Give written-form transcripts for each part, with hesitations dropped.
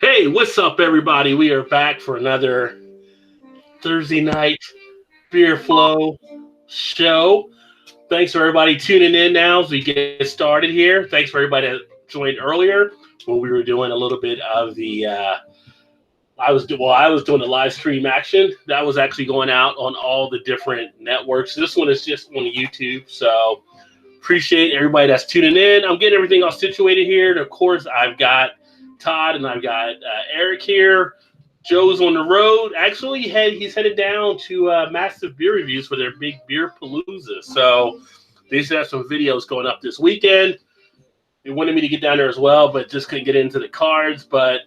Hey, what's up, everybody? We are back for another Thursday night beer flow show. Thanks for everybody tuning in now as we get started here. Thanks for everybody that joined earlier when we were doing a little bit of the. I was doing the live stream action. That was actually going out on all the different networks. This one is just on YouTube. So appreciate everybody that's tuning in. I'm getting everything all situated here, and of course, I've got Todd and I've got Eric here. Joe's on the road. Actually, he's headed down to Massive Beer Reviews for their big beer palooza. So they should have some videos going up this weekend. They wanted me to get down there as well, but just couldn't get into the cards. But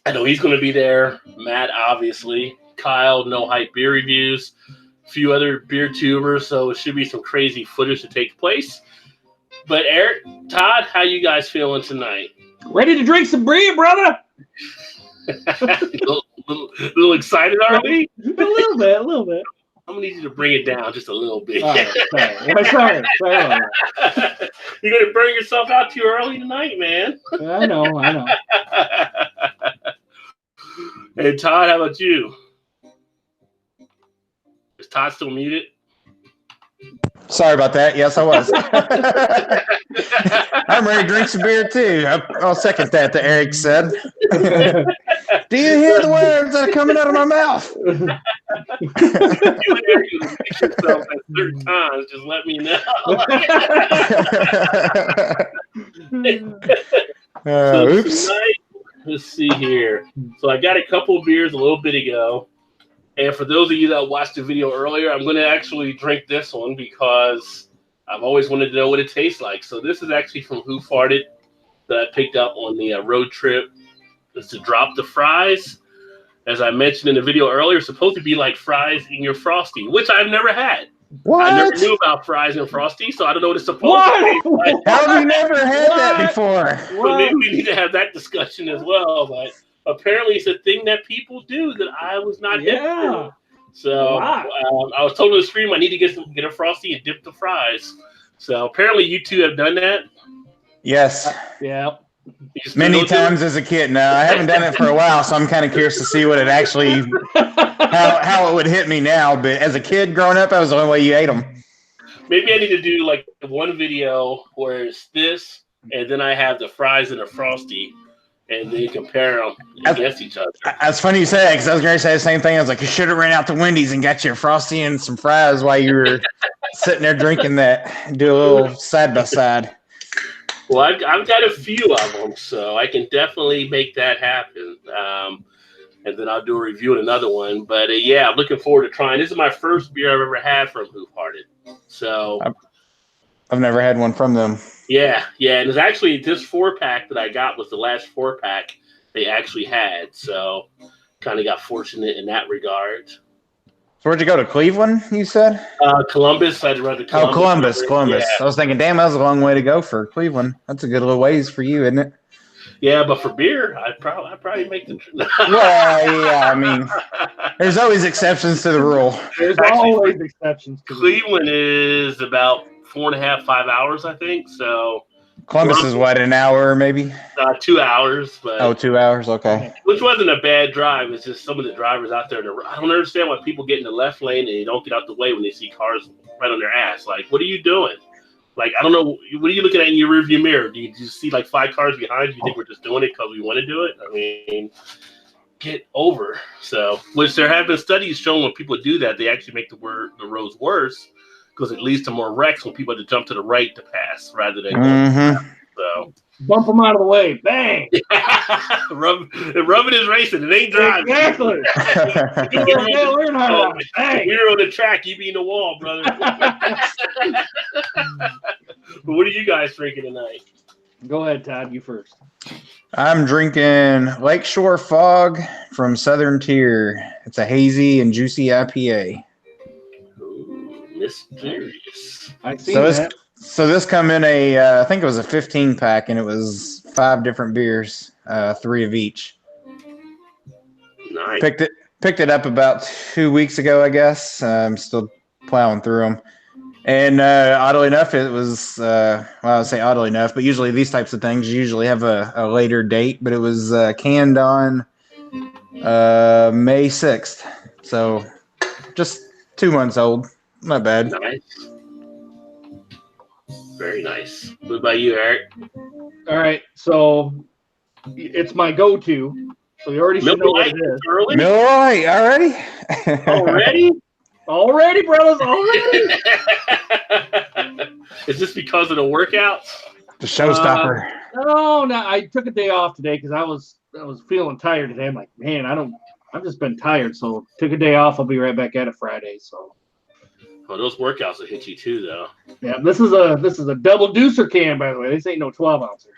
I know he's going to be there. Matt, obviously. Kyle, No Hype Beer Reviews. A few other beer tubers. So it should be some crazy footage to take place. But Eric, Todd, how you guys feeling tonight? Ready to drink some beer, brother? a little excited, are we? A little bit. I'm gonna need you to bring it down just a little bit. All right, sorry. You're gonna burn yourself out too early tonight, man. I know. Hey, Todd, how about you? Is Todd still muted? Sorry about that. Yes, I was. I'm ready to drink some beer, too. I'll second that Eric said. Do you hear the words that are coming out of my mouth? You and Eric can fix yourself at certain times. Just let me know. Oops. Tonight, let's see here. So I got a couple of beers a little bit ago. And for those of you that watched the video earlier, I'm going to actually drink this one because I've always wanted to know what it tastes like. So this is actually from Who Farted that I picked up on the road trip. It's to Drop the Fries. As I mentioned in the video earlier, it's supposed to be like fries in your Frosty, which I've never had. What? I never knew about fries and Frosty, so I don't know what it's supposed to be like. How have you never had that before? So maybe we need to have that discussion as well, but apparently it's a thing that people do that I was not hip to. So I was told on the stream I need to get a Frosty and dip the fries. So apparently you two have done that. Yes. Yeah. Many times as a kid. No, I haven't done it for a while, so I'm kind of curious to see what it actually, how it would hit me now. But as a kid growing up, that was the only way you ate them. Maybe I need to do like one video where it's this, and then I have the fries and the Frosty, and then you compare them against each other. That's funny you say that because I was going to say the same thing. I was like, you should have ran out to Wendy's and got you a Frosty and some fries while you were sitting there drinking that. Do a little side by side. Well, I've got a few of them, so I can definitely make that happen. And then I'll do a review on another one. But yeah, I'm looking forward to trying. This is my first beer I've ever had from Who Farted. So I've never had one from them. Yeah. And it's actually this 4-pack that I got was the last 4-pack they actually had. So kind of got fortunate in that regard. So where'd you go, to Cleveland, you said? Columbus. I had to run to Columbus. Oh, Columbus. Yeah. I was thinking, damn, that was a long way to go for Cleveland. That's a good little ways for you, isn't it? Yeah, but for beer, I'd probably make the trip. Well, yeah, I mean, there's always exceptions to the rule. There's always exceptions to Cleveland is about 4.5, 5 hours, I think. So Columbus is what, an hour maybe? 2 hours. But 2 hours, okay. Which wasn't a bad drive. It's just some of the drivers out there. I don't understand why people get in the left lane and they don't get out the way when they see cars right on their ass. Like, what are you doing? Like, I don't know. What are you looking at in your rearview mirror? Do you see like 5 cars behind you? You think we're just doing it because we want to do it? I mean, get over. So, which there have been studies showing when people do that, they actually make the roads worse because it leads to more wrecks when people have to jump to the right to pass rather than going so bump them out of the way. Bang! Rubbing is racing. It ain't driving. Exactly. We're on the track. You be in the wall, brother. But what are you guys drinking tonight? Go ahead, Todd. You first. I'm drinking Lakeshore Fog from Southern Tier. It's a hazy and juicy IPA. Ooh, mysterious. I've seen that. So this come in I think it was a 15-pack, and it was 5 different beers, 3 of each. Nice. Picked it up about 2 weeks ago, I guess. I'm still plowing through them. And oddly enough, it was, well, I would say oddly enough, but usually these types of things usually have a later date, but it was canned on May 6th. So just 2 months old. Not bad. Nice. Very nice. What about you, Eric? All right, so it's my go-to. So you already should know what it is. Early? Miller Lite, already? Already? Already, brothers, already. Is this because of the workouts? The showstopper. No, I took a day off today because I was feeling tired today. I'm like, man, I've just been tired, so took a day off. I'll be right back at it Friday. So. Oh, those workouts will hit you too, though. Yeah, this is a double deucer can, by the way. This ain't no 12-ouncer.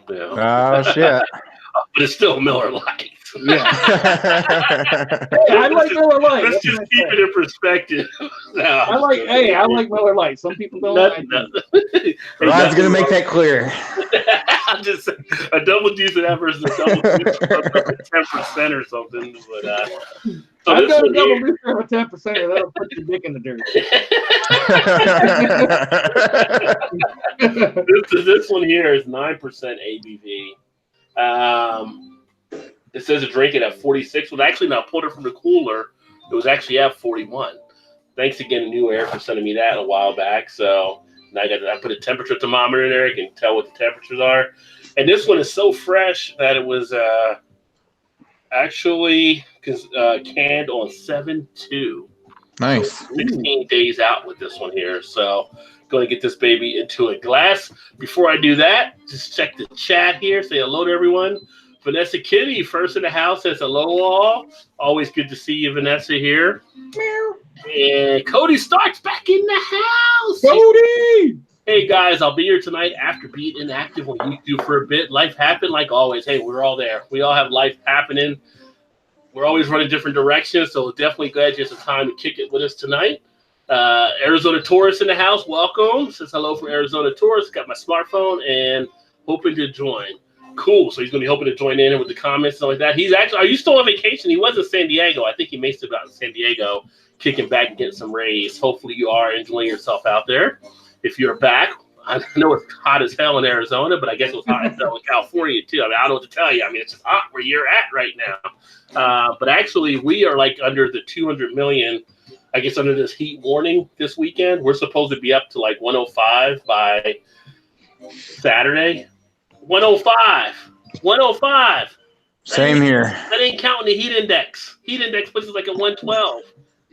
Yeah. Oh, shit. But it's still Miller Lite. Yeah. Hey, I like Miller Lite. Let's just keep it in perspective. No, I like Miller Lite. Some people don't. Ron's gonna make that clear. I'm just saying, a double deuce of that versus a double deuce of 10% or something. But I've got a double deuce of a 10%. That'll put your dick in the dirt. This one here is 9% ABV. It says to drink it at 46. Well, actually, now I pulled it from the cooler. It was actually at 41. Thanks again to New Air for sending me that a while back. So now I put a temperature thermometer in there. I can tell what the temperatures are. And this one is so fresh that it was actually canned on 7/2. Nice. So 16 days out with this one here. So going to get this baby into a glass. Before I do that, just check the chat here. Say hello to everyone. Vanessa Kitty, first in the house, says hello all. Always good to see you, Vanessa, here. Meow. And Cody Stark's back in the house. Cody! Hey, guys, I'll be here tonight after being inactive on YouTube for a bit. Life happened like always. Hey, we're all there. We all have life happening. We're always running different directions, so definitely glad you have some time to kick it with us tonight. Arizona Tourist in the house, welcome. Says hello from Arizona Tourist. Got my smartphone and hoping to join. Cool. So he's going to be hoping to join in with the comments and like that. He's actually, are you still on vacation? He was in San Diego. I think he may still be out in San Diego, kicking back and getting some rays. Hopefully you are enjoying yourself out there. If you're back, I know it's hot as hell in Arizona, but I guess it was hot as hell in California too. I mean, I don't know what to tell you. I mean, it's just hot where you're at right now. But actually, we are like under the 200 million, I guess, under this heat warning this weekend. We're supposed to be up to like 105 by Saturday. 105. Same here. That ain't counting the heat index. Heat index puts us like at 112.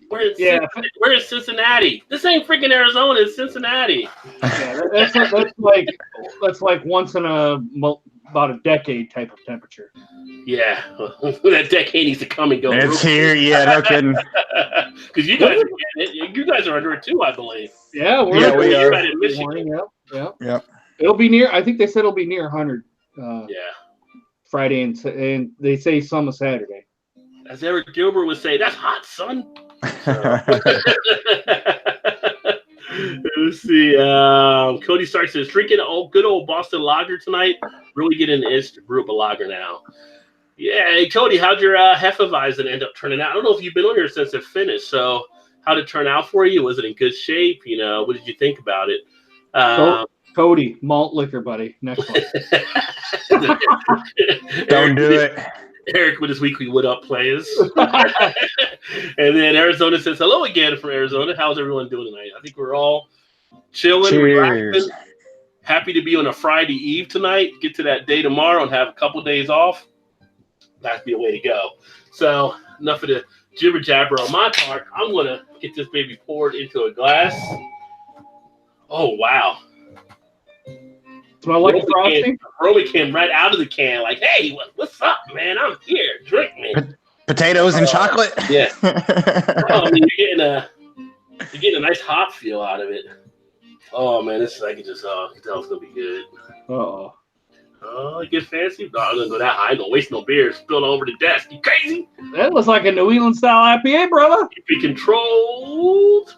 We're in Cincinnati. This ain't freaking Arizona. It's Cincinnati. Yeah, that's like once in about a decade type of temperature. Yeah, that decade needs to come and go. It's here. Yeah, no kidding. Because you guys are getting it. You guys are under it too, I believe. Yeah, we are. In Michigan. Yep. It'll be near. I think they said it'll be near 100. Friday and they say some of Saturday. As Eric Gilbert would say, that's hot, son. Let's see. Cody Stark says, drinking good old Boston lager tonight. Really getting the itch to brew up a lager now. Yeah, hey, Cody, how'd your Hefeweizen end up turning out? I don't know if you've been on here since it finished. So how'd it turn out for you? Was it in good shape? You know, what did you think about it? Cody, malt liquor, buddy. Next one. Don't do it. Eric with his weekly Wood Up plays. And then Arizona says, hello again from Arizona. How's everyone doing tonight? I think we're all chilling, relaxing. Happy to be on a Friday Eve tonight. Get to that day tomorrow and have a couple days off. That'd be a way to go. So enough of the jibber jabber on my part. I'm going to get this baby poured into a glass. Oh, wow. Smell like frosting? Romy came right out of the can like, hey, what's up, man? I'm here. Drink me. Potatoes and chocolate? Yeah. I mean, you're getting a nice hop feel out of it. Oh, man, this I can just tell it's going to be good. Uh-oh. Oh, it gets fancy? No, I'm going to go that high. I ain't going to waste no beer. Spill over the desk. You crazy? That looks like a New England-style IPA, brother. Keep it controlled.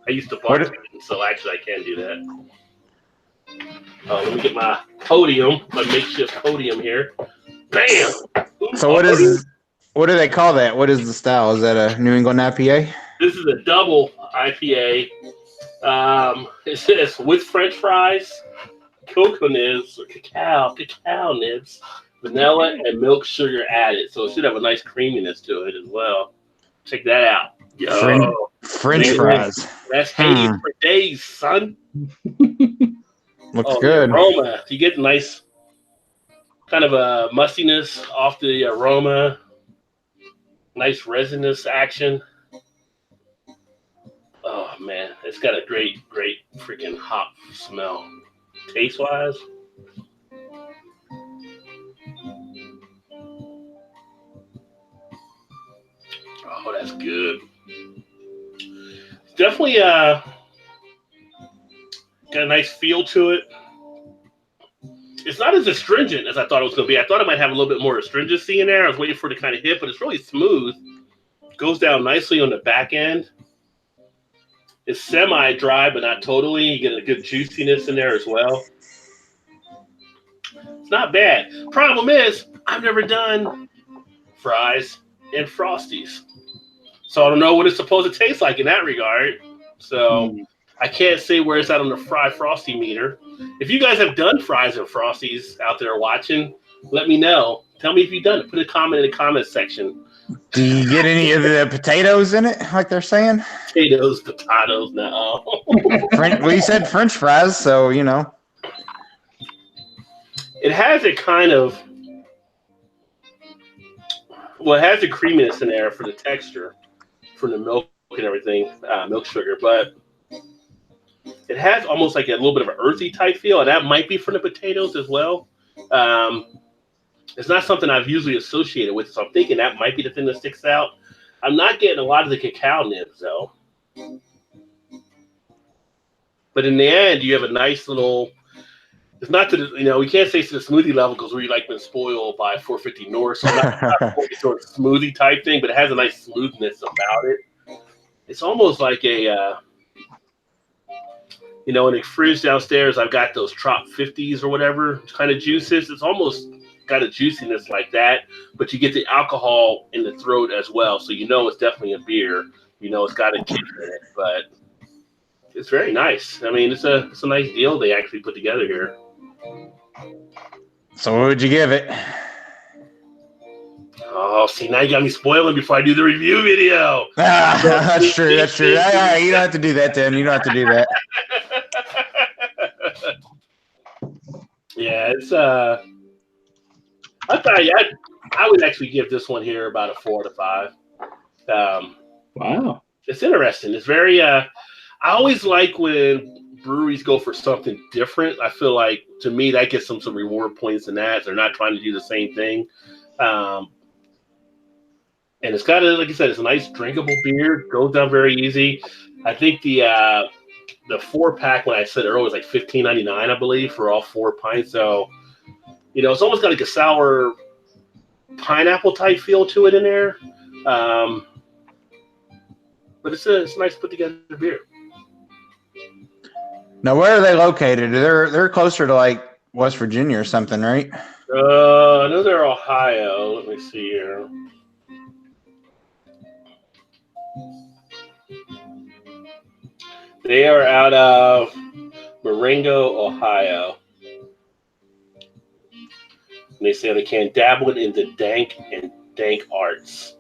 I used to bartend, so actually I can do that. Let me get my podium, my makeshift podium here. Bam! So what do they call that? What is the style? Is that a New England IPA? This is a double IPA. It says with French fries, cocoa nibs, or cacao nibs, vanilla and milk sugar added. So it should have a nice creaminess to it as well. Check that out. French Man, fries. That's Haiti for days, son. Looks good. The aroma. You get nice kind of a mustiness off the aroma. Nice resinous action. Oh man, it's got a great freaking hop smell. Taste wise. Oh, that's good. Definitely got a nice feel to it. It's not as astringent as I thought it was going to be. I thought it might have a little bit more astringency in there. I was waiting for it to kind of hit, but it's really smooth. Goes down nicely on the back end. It's semi-dry, but not totally. You get a good juiciness in there as well. It's not bad. Problem is, I've never done fries and Frosties. So I don't know what it's supposed to taste like in that regard. So I can't say where it's at on the fry Frosty meter. If you guys have done fries and Frosties out there watching, let me know. Tell me if you've done it. Put a comment in the comment section. Do you get any of the potatoes in it, like they're saying? Potatoes, no. Well, you said French fries, so you know. It has a kind of, well, it has a creaminess in there for the texture, from the milk and everything, milk sugar, but it has almost like a little bit of an earthy type feel, and that might be from the potatoes as well. It's not something I've usually associated with, so I'm thinking that might be the thing that sticks out. I'm not getting a lot of the cacao nibs, though. But in the end, you have a nice little, it's not to the, we can't say it's to the smoothie level because we've been spoiled by 450 North, so not sort of smoothie type thing, but it has a nice smoothness about it. It's almost like a, in the fridge downstairs, I've got those Trop 50s or whatever kind of juices. It's almost got a juiciness like that, but you get the alcohol in the throat as well. So it's definitely a beer. It's got a kick in it, but it's very nice. I mean, it's a nice deal they actually put together here. So what would you give it? Oh, see, now you got me spoiling before I do the review video. That's true. That's true. You don't have to do that, then. You don't have to do that. Yeah, it's I would actually give this one here about a 4 out of 5. Wow, it's interesting. It's very. I always like when breweries go for something different. I feel like to me that gets some reward points in that. They're not trying to do the same thing. And it's got like I said, it's a nice drinkable beer. Goes down very easy. I think the 4-pack when I said earlier was like $15.99, I believe, for all 4 pints. So. It's almost got like a sour pineapple type feel to it in there. But it's a nice put together beer. Now, where are they located? They're closer to like West Virginia or something, right? I know they're Ohio. Let me see here. They are out of Marengo, Ohio. And they say on the can, dabbling into dank and dark arts.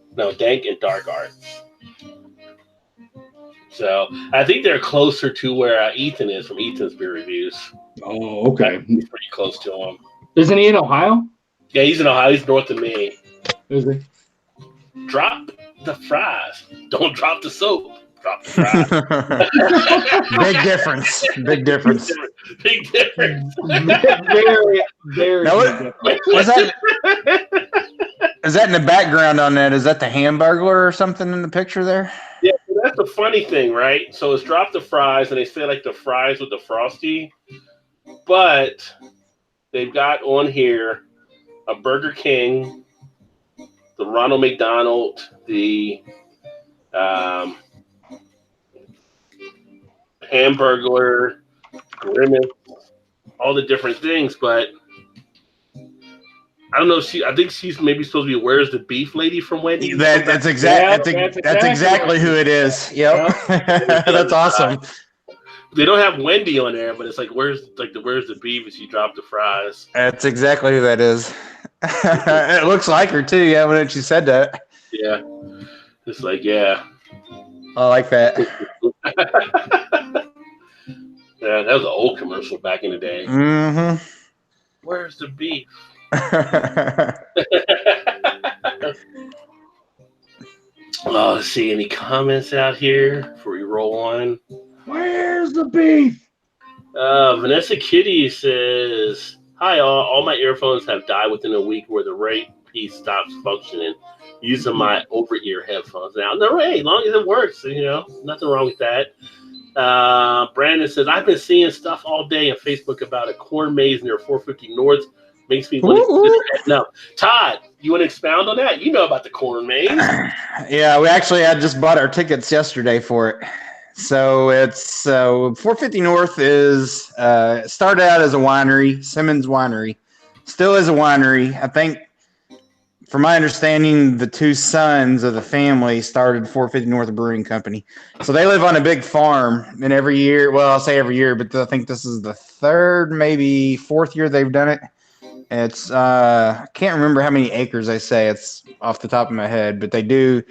So I think they're closer to where Ethan is from Ethan's beer reviews. Oh, okay. He's pretty close to him. Isn't he in Ohio? Yeah, he's in Ohio. He's north of me. Is he? Drop the fries. Don't drop the soap. Drop the fries. Big difference. Big difference. Big difference. Very, very now, big was that? Is that in the background on that? Is that the Hamburglar or something in the picture there? Yeah, so that's the funny thing, right? So it's drop the fries, and they say like the fries with the Frosty, but they've got on here a Burger King, the Ronald McDonald, the Hamburglar, Grimace, all the different things, but I don't know. I think she's maybe supposed to be Where's the Beef Lady from Wendy's. That's exactly who it is. Yep. That's awesome. They don't have Wendy on there, but it's like where's the beef as you drop the fries? That's exactly who that is. It looks like her too. Yeah, when she said that. Yeah, it's like yeah. I like that. Yeah, that was an old commercial back in the day. Mm-hmm. Where's the beef? Oh, let's see any comments out here before we roll on. Where's the beef? Vanessa Kitty says, "Hi, all my earphones have died within a week where the right piece stops functioning. Using my over-ear headphones now. No, hey, as long as it works, nothing wrong with that." Brandon says, "I've been seeing stuff all day on Facebook about a corn maze near 450 North. Makes me want to consider heading up." Todd, you want to expound on that? You know about the corn maze. Yeah, I just bought our tickets yesterday for it. So it's 450 North is started out as a winery, Simmons Winery, still is a winery. I think, from my understanding, the two sons of the family started 450 North Brewing Company. So they live on a big farm, and every year, well, I'll say every year, but I think this is the third, maybe fourth year they've done it. It's I can't remember how many acres they say. It's off the top of my head, but they do.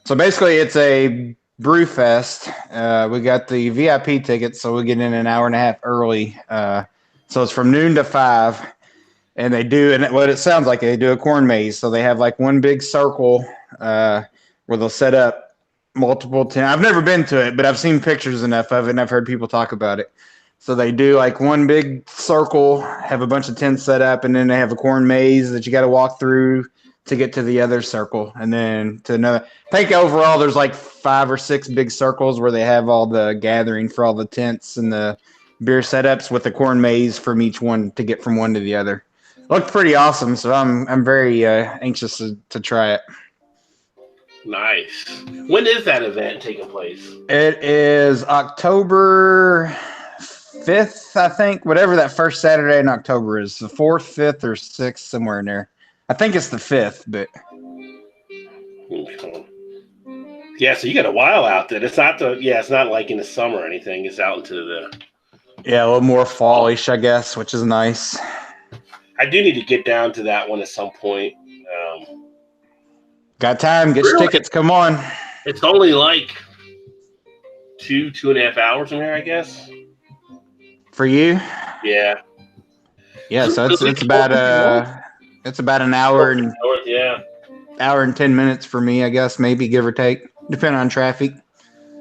So basically, it's a brew fest. We got the VIP tickets, so we get in an hour and a half early. So it's from noon to 5, and they do, and what it sounds like, they do a corn maze. So they have like one big circle where they'll set up multiple tents. I've never been to it, but I've seen pictures enough of it, and I've heard people talk about it. So they do like one big circle, have a bunch of tents set up, and then they have a corn maze that you got to walk through to get to the other circle, and then to another. I think overall there's like 5 or 6 big circles where they have all the gathering for all the tents and the beer setups with the corn maze from each one to get from one to the other. Looked pretty awesome, so I'm very anxious to try it. Nice. When is that event taking place? It is October 5th, I think, whatever that first Saturday in October is, the 4th, 5th, or 6th, somewhere in there. I think it's the 5th, but yeah. So you got a while out there. It's not it's not like in the summer or anything. It's out into the a little more fallish, I guess, which is nice. I do need to get down to that one at some point. Got time? Get your tickets. Come on. It's only like 2.5 hours from here, I guess. For you? Yeah. Yeah. So it's about an hour and hour and 10 minutes for me, I guess, maybe, give or take, depending on traffic.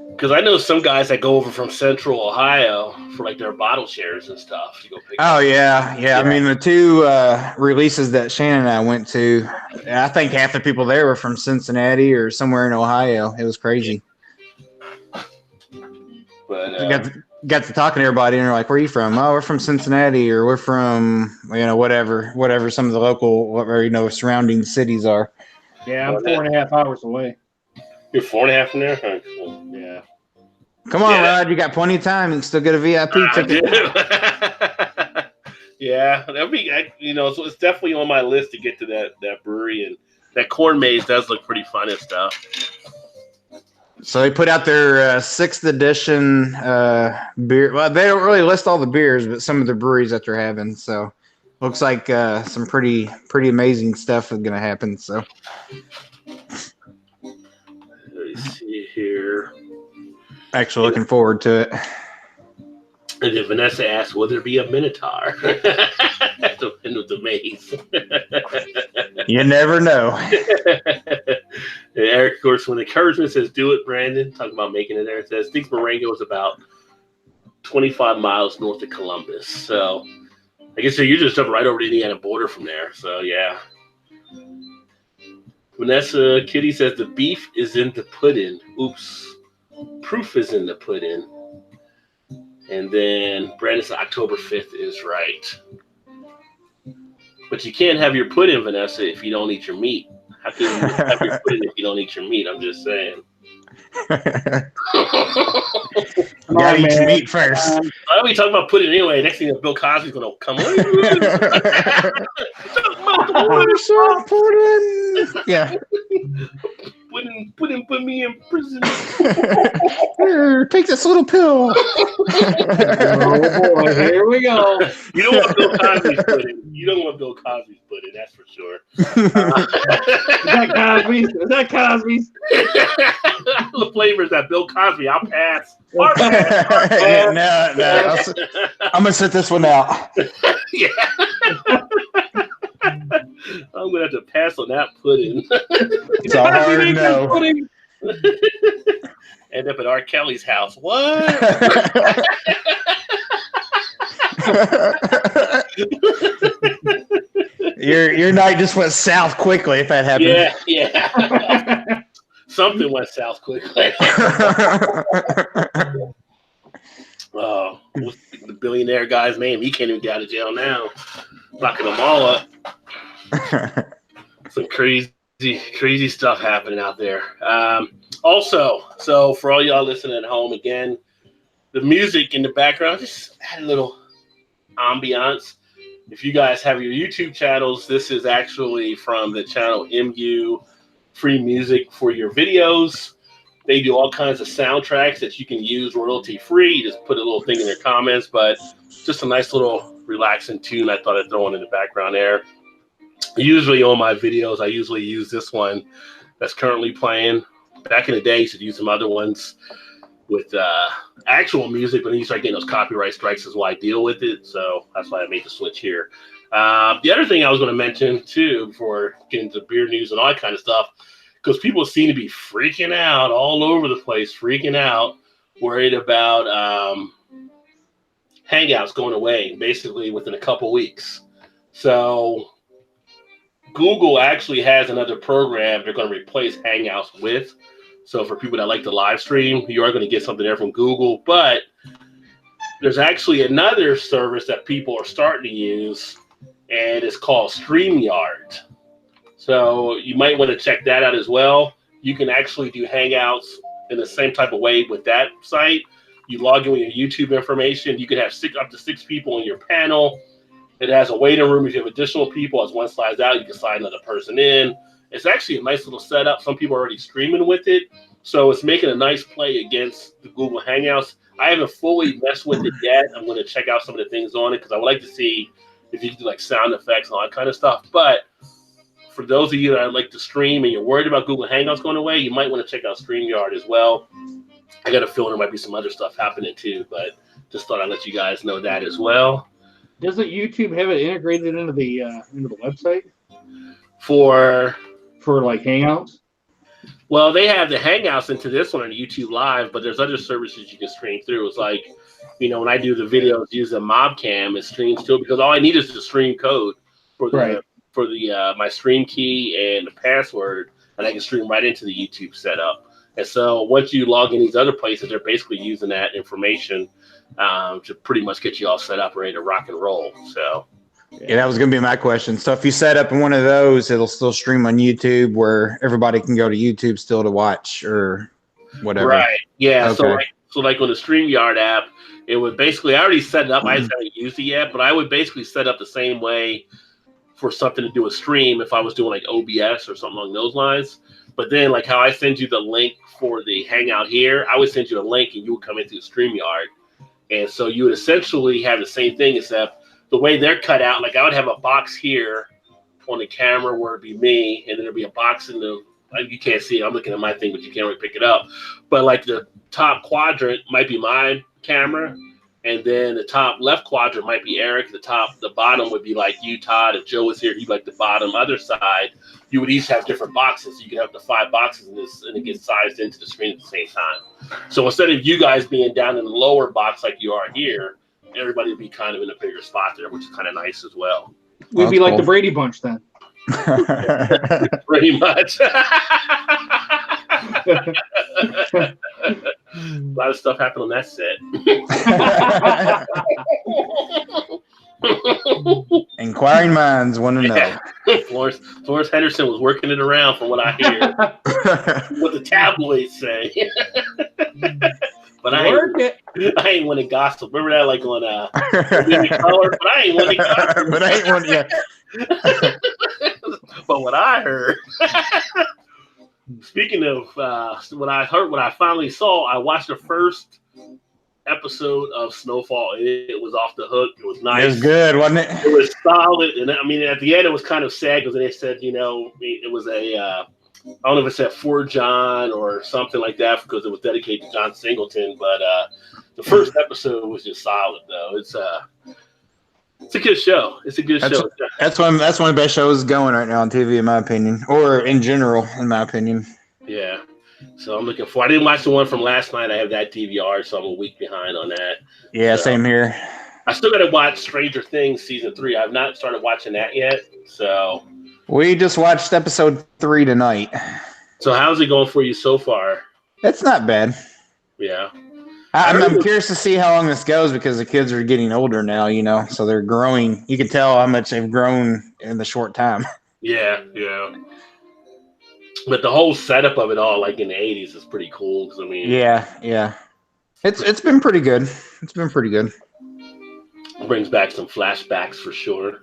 Because I know some guys that go over from Central Ohio for like their bottle shares and stuff to go pick up. Yeah. I mean, the two releases that Shannon and I went to, I think half the people there were from Cincinnati or somewhere in Ohio. It was crazy. But got to talking to everybody, and they're like, "Where are you from?" "Oh, we're from Cincinnati," or "We're from whatever some of the local surrounding cities are." Yeah, I'm 4.5 hours away. You're 4.5 from there? Oh, cool. Yeah. Come on, Rod. You got plenty of time. You can still get a VIP ticket. Yeah, that'd be, so it's definitely on my list to get to that brewery, and that corn maze does look pretty fun and stuff. So they put out their 6th edition beer. Well, they don't really list all the beers, but some of the breweries that they're having. So looks like some pretty amazing stuff is going to happen. So let me see here. Actually looking forward to it. And then Vanessa asked, "Will there be a Minotaur at the end of the maze?" You never know. And Eric, of course, when encouragement says, "Do it, Brandon," talking about making it there, it says, "Think Marengo is about 25 miles north of Columbus." So I guess you're just up right over the Indiana border from there. So yeah. Vanessa Kitty says, "The beef is in the pudding." Oops. Proof is in the pudding. And then Brandon said October 5th is right. But you can't have your pudding, Vanessa, if you don't eat your meat. How can you have your pudding if you don't eat your meat? I'm just saying. You gotta eat your meat first. Why are we talking about pudding anyway? Next thing, Bill Cosby's going to come on. Pudding. Yeah. Put me in prison. Here, take this little pill. Oh boy, here we go. You don't want Bill Cosby's pudding. You don't want Bill Cosby's pudding, that's for sure. Is that Cosby's? Is that Cosby's? The flavors that Bill Cosby. I'll pass. No. I'm gonna sit this one out. Yeah. I'm gonna have to pass on that pudding. It's a hard no. Pudding. End up at R. Kelly's house. What? Your night just went south quickly if that happened. Yeah. Something went south quickly. Oh, what's the billionaire guy's name? He can't even get out of jail now. Locking them all up. Some crazy stuff happening out there. Also, so for all y'all listening at home, again, the music in the background just had a little ambiance. If you guys have your YouTube channels, this is actually from the channel MU Free Music for your videos. They do all kinds of soundtracks that you can use royalty free. You just put a little thing in their comments, but just a nice little relaxing tune I thought I'd throw in the background there. Usually on my videos, I usually use this one that's currently playing. Back in the day, I used to use some other ones with actual music, but then you start getting those copyright strikes is why I deal with it. So that's why I made the switch here. The other thing I was going to mention too, before getting to beer news and all that kind of stuff, because people seem to be freaking out all over the place, worried about Hangouts going away basically within a couple weeks. So Google actually has another program they're going to replace Hangouts with. So for people that like to live stream, you are going to get something there from Google. But there's actually another service that people are starting to use, and it's called StreamYard. So you might want to check that out as well. You can actually do Hangouts in the same type of way with that site. You log in with your YouTube information. You can have up to six people in your panel. It has a waiting room. If you have additional people, as one slides out, you can slide another person in. It's actually a nice little setup. Some people are already streaming with it. So it's making a nice play against the Google Hangouts. I haven't fully messed with it yet. I'm going to check out some of the things on it because I would like to see if you can do like sound effects and all that kind of stuff. But for those of you that like to stream and you're worried about Google Hangouts going away, you might want to check out StreamYard as well. I got a feeling there might be some other stuff happening too, but just thought I'd let you guys know that as well. Doesn't YouTube have it integrated into the website For like Hangouts? Well, they have the Hangouts into this one on YouTube Live, but there's other services you can stream through. It's like, when I do the videos using MobCam, it streams too because all I need is the stream code for the my stream key and the password, and I can stream right into the YouTube setup. And so once you log in these other places, they're basically using that information to pretty much get you all set up, ready to rock and roll. So. Yeah, that was going to be my question. So if you set up in one of those, it'll still stream on YouTube where everybody can go to YouTube still to watch or whatever. Right. Yeah. Okay. So like on the StreamYard app, it would basically, I already set it up. I just haven't used it yet, but I would basically set up the same way for something to do a stream if I was doing like OBS or something along those lines. But then like how I send you the link for the Hangout here, I would send you a link and you would come into the StreamYard. And so you would essentially have the same thing except the way they're cut out, like I would have a box here on the camera where it'd be me, and then there'd be a box in the, you can't see it, I'm looking at my thing, but you can't really pick it up. But like the top quadrant might be my camera, and then the top left quadrant might be Eric. The bottom would be like you, Todd. If Joe was here, he'd like the bottom other side. You would each have different boxes. So you could have the 5 boxes in this, and it gets sized into the screen at the same time. So instead of you guys being down in the lower box like you are here, everybody would be kind of in a bigger spot there, which is kind of nice as well. We'd be like the Brady Bunch then. Pretty much. A lot of stuff happened on that set. Inquiring minds want to know. Florence Henderson was working it around from what I hear. What the tabloids say. But I ain't want to gossip. Remember that, like on Color? But I ain't want to gossip. But I ain't want to. But what I heard. Speaking of what I finally saw, I watched the first episode of Snowfall. It was off the hook. It was nice. It was good, wasn't it? It was solid, and I mean, at the end, it was kind of sad because they said, it was a I don't know if it said for John or something like that because it was dedicated to John Singleton. But the first episode was just solid, though. It's a good show. It's a good show. That's one of the best shows going right now on TV, in my opinion, or in general, in my opinion. Yeah. So I'm looking for. I didn't watch the one from last night. I have that DVR, so I'm a week behind on that. Yeah, so, same here. I still got to watch Stranger Things season 3. I've not started watching that yet. So we just watched episode 3 tonight. So how's it going for you so far? It's not bad. Yeah. I'm curious to see how long this goes because the kids are getting older now, so they're growing. You can tell how much they've grown in the short time. Yeah. But the whole setup of it all, like in the 80s, is pretty cool. Cause, I mean, yeah. It's been pretty good. It's been pretty good. Brings back some flashbacks for sure.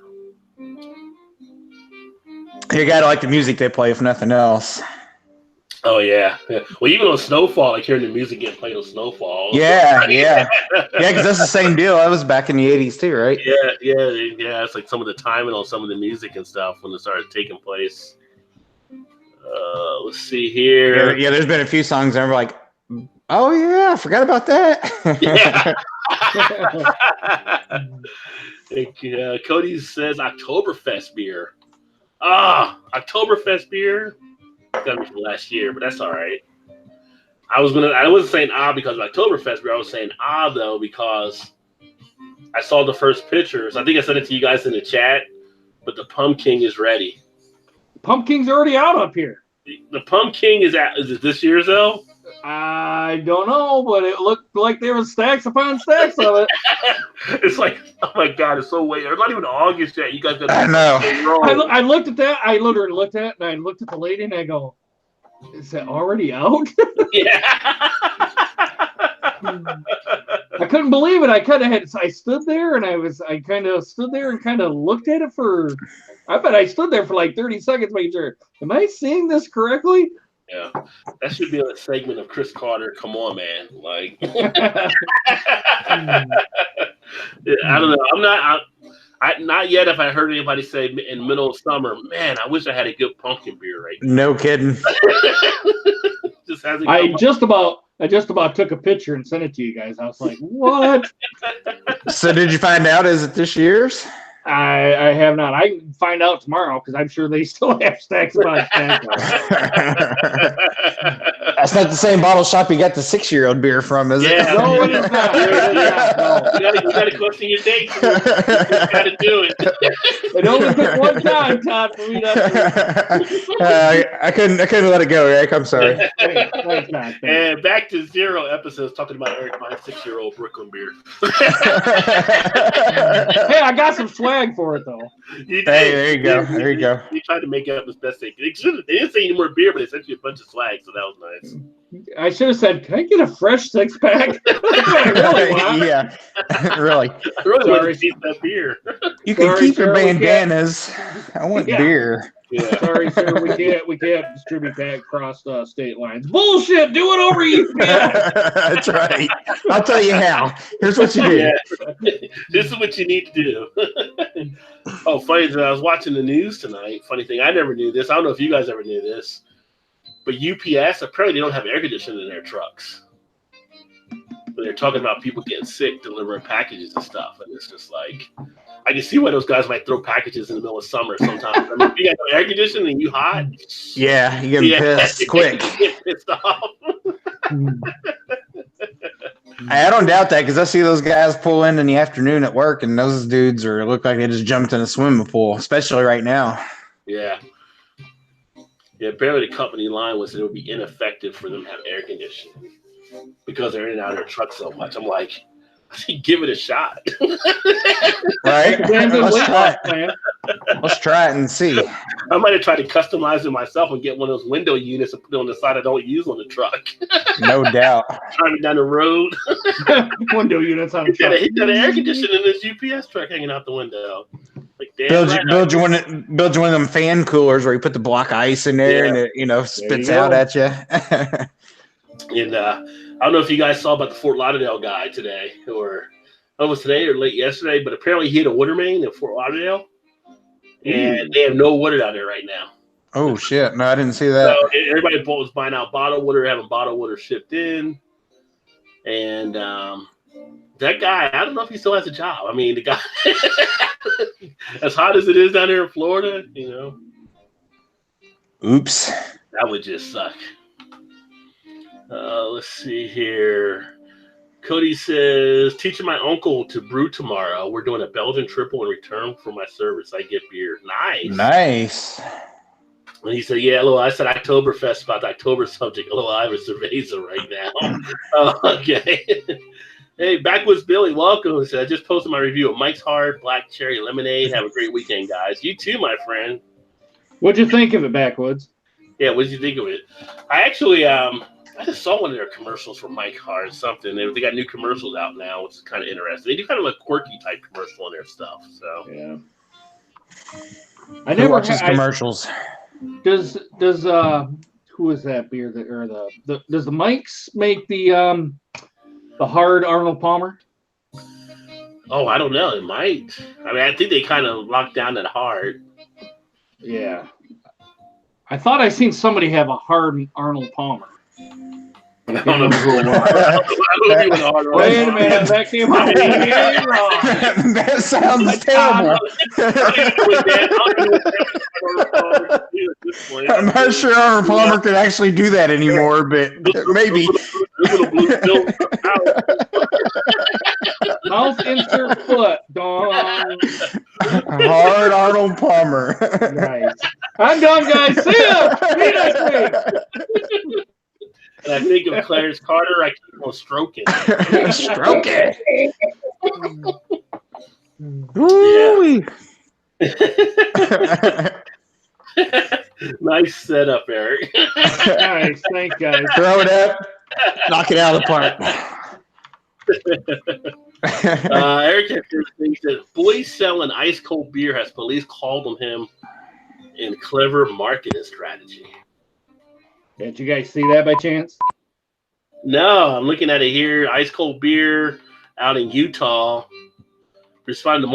You gotta like the music they play, if nothing else. Oh yeah. Well, even on Snowfall, like hearing the music getting played on Snowfall. Yeah. Because that's the same deal. That was back in the 80s too, right? Yeah. It's like some of the timing on some of the music and stuff when it started taking place. Let's see here. Yeah, there's been a few songs and I'm like, oh yeah, I forgot about that. Yeah. Cody says Oktoberfest beer. Oktoberfest beer. Got me from last year, but that's all right. I wasn't saying because of Oktoberfest beer. I was saying though because I saw the first pictures. I think I sent it to you guys in the chat, but the pumpkin is ready. Pumpkin's already out up here. The pumpkin is it this year's though? I don't know, but it looked like there was stacks upon stacks of it. It's like, oh my god, it's so weird. It's not even August yet. You guys got. I know. I looked at that. I literally looked at it, and I looked at the lady, and I go, "Is that already out?" Yeah. I couldn't believe it. I stood there, and I kind of stood there and kind of looked at it for. I bet I stood there for like 30 seconds, making sure. Am I seeing this correctly? Yeah, that should be a segment of Chris Carter. Come on, man! Like, I don't know. Not yet. If I heard anybody say in the middle of summer, man, I wish I had a good pumpkin beer right now. No kidding. Just hasn't. I just about took a picture and sent it to you guys. I was like, what? So did you find out? Is it this year's? I have not. I can find out tomorrow because I'm sure they still have stacks about stacks. That's not the same bottle shop you got the 6-year-old beer from, is it? No, it is not. You got to question your dates. You got to do it. It only took one time, Todd, for me to. I couldn't let it go, Eric. I'm sorry. Thanks. And back to 0 episodes talking about Eric buying 6-year-old Brooklyn beer. Hey, I got some swag for it though. Hey, there you go. There you go. He tried to make it up as best they could. They didn't say any more beer, but they sent you a bunch of swag, so that was nice. I should have said, "Can I get a fresh 6-pack?" Yeah, really. I really want to taste that beer. You can keep your bandanas. I want beer. Yeah. Sorry, sir. We can't distribute that across state lines. Bullshit. Do it over you. That's right. I'll tell you how. Here's what you do. Yeah. This is what you need to do. Oh, funny that I was watching the news tonight. Funny thing, I never knew this. I don't know if you guys ever knew this, but UPS apparently they don't have air conditioning in their trucks. But they're talking about people getting sick delivering packages and stuff, and it's just like. I can see why those guys might throw packages in the middle of summer sometimes. I mean, if you got no air conditioning and you hot. Yeah, you get pissed quick. Get pissed off. I don't doubt that because I see those guys pull in the afternoon at work, and those dudes look like they just jumped in a swimming pool, especially right now. Yeah. Yeah, apparently the company line was that it would be ineffective for them to have air conditioning because they're in and out of their truck so much. I'm like, give it a shot. Right? Let's try it and see. I might have tried to customize it myself and get one of those window units and put it on the side I don't use on the truck. No doubt. Driving down the road. Window units on the truck. He got an air conditioner in his UPS truck hanging out the window. Like, Damn build you one of them fan coolers where you put the block of ice in there and it spits out at you. And I don't know if you guys saw about the Fort Lauderdale guy today, or almost today or late yesterday, but apparently he hit a water main in Fort Lauderdale, and they have no water down there right now. Oh shit! No, I didn't see that. So everybody was buying out bottled water, having bottled water shipped in, and that guy, I don't know if he still has a job. I mean, the guy, as hot as it is down there in Florida, Oops. That would just suck. Let's see here. Cody says, teaching my uncle to brew tomorrow. We're doing a Belgian triple in return for my service. I get beer. Nice. And he said, yeah, LOL. I said Oktoberfest about the October subject. LOL, I have a cerveza right now. Okay. Hey, Backwoods Billy, welcome. He said, I just posted my review of Mike's Hard Black Cherry Lemonade. Have a great weekend, guys. You too, my friend. What'd you think of it, Backwoods? Yeah, what did you think of it? I actually, I just saw one of their commercials for Mike Hard or something. They got new commercials out now, which is kind of interesting. They do kind of a quirky type commercial in their stuff. So yeah, I never watch commercials. Does who is that beer that or does the Mike's make the hard Arnold Palmer? Oh, I don't know. It might. I mean, I think they kind of locked down that hard. Yeah, I thought I seen somebody have a hard Arnold Palmer. I don't know who it was. Wait a minute, that came out wrong. That sounds terrible. I'm not sure Arnold Palmer could actually do that anymore, but maybe. Mouth insert foot. Dong. Hard Arnold Palmer. Nice. I'm done, guys. See ya. See you next week. And I think of Clarence Carter, I keep on stroking. Stroking. Yeah. Nice setup, Eric. Nice. Thanks, guys. Throw it up. Knock it out of the park. Eric said, boy selling ice cold beer has police called on him in clever marketing strategy. Did you guys see that by chance? No, I'm looking at it here. Ice cold beer out in Utah. Responding to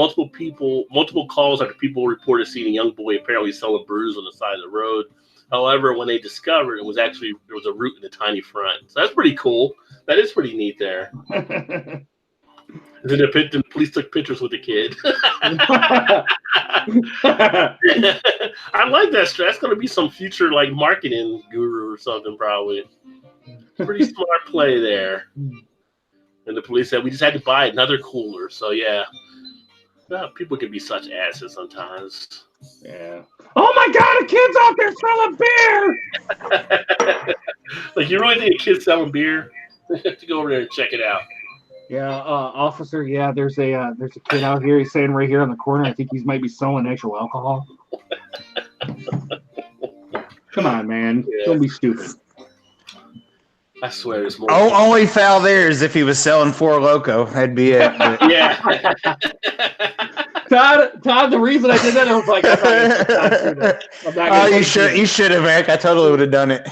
multiple calls after people reported seeing a young boy apparently selling brews on the side of the road. However, when they discovered there was a root in the tiny front. So that's pretty cool. That is pretty neat there. The police took pictures with the kid. I like that. That's going to be some future like marketing guru or something, probably. Pretty smart play there. And the police said we just had to buy another cooler. So yeah, people can be such asses sometimes. Yeah. Oh my God! A kid's out there selling beer. Like you really think a kid's selling beer? You have to go over there and check it out. Yeah, officer. Yeah, there's a kid out here. He's saying right here on the corner. I think he might be selling actual alcohol. Come on, man. Yeah. Don't be stupid. I swear it's more. Only foul there is if he was selling Four Loko. That'd be it. Yeah. Todd, the reason I did that, I was like, I'm not you should have, Eric. I totally would have done it.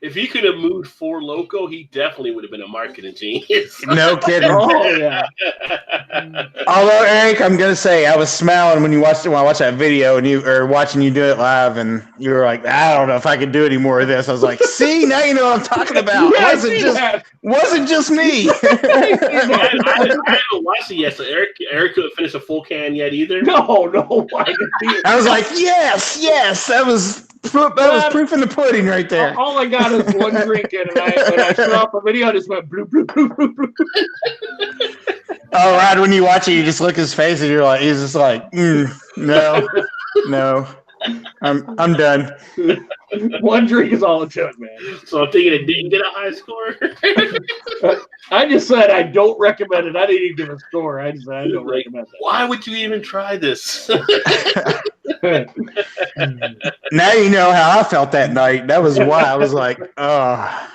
If he could have moved Four Loko, he definitely would have been a marketing genius. No kidding. Oh yeah. Although Eric, I'm gonna say I was smiling when I watched that video and you were watching you do it live, and you were like, I don't know if I could do any more of this. I was like, see, now you know what I'm talking about. Yeah, wasn't just me. I haven't watched it yet, so Eric couldn't finish a full can yet either. No. I was like, yes. That was proof in the pudding right there. All I got is one drink in, and I shut off the video. I just went bloop, bloop, bloop, bloop, bloop. Oh, right. When you watch it, you just look at his face, and he's just like, no, I'm done. One drink is all it took, man. So I'm thinking it didn't get a high score. I just said I don't recommend it. I didn't even give a score. I just said I don't recommend it. Why would you even try this? Now you know how I felt that night. That was why I was like, oh.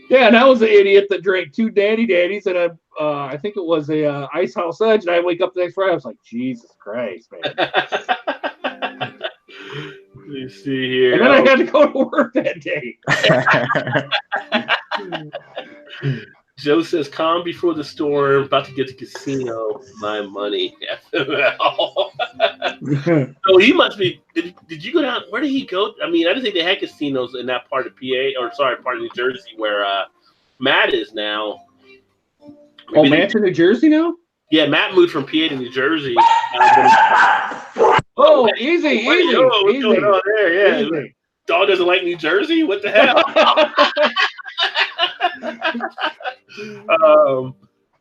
Yeah, and I was the idiot that drank 2 Daddies and I think it was a Ice House Edge, and I wake up the next Friday. I was like, Jesus Christ, man! You see here, and then I had to go to work that day. Joe says, "Calm before the storm. About to get to casino. My money." Oh, he must be. Did you go down? Where did he go? I mean, I didn't think they had casinos in that part of PA, or sorry, part of New Jersey where Matt is now. Maybe Matt's in New Jersey now? Yeah, Matt moved from PA to New Jersey. Easy. What's going on there? Yeah, easy. Dog doesn't like New Jersey. What the hell?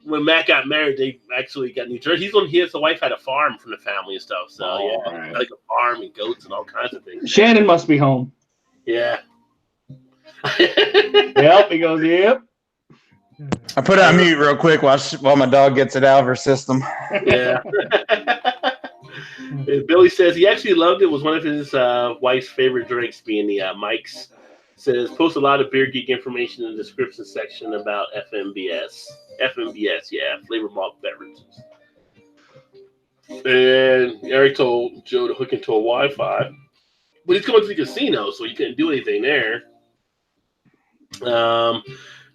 When Matt got married, they actually got New Jersey. His wife had a farm from the family and stuff. So right. Like a farm and goats and all kinds of things. Shannon must be home. Yeah. Yep. He goes, yep. I put it on mute real quick while my dog gets it out of her system. Yeah. Billy says he actually loved it. It was one of his wife's favorite drinks, being the Mike's. Says post a lot of Beer Geek information in the description section about FMBS. FMBS, yeah, flavored malt beverages. And Eric told Joe to hook into a Wi-Fi, but he's going to the casino, so he couldn't do anything there.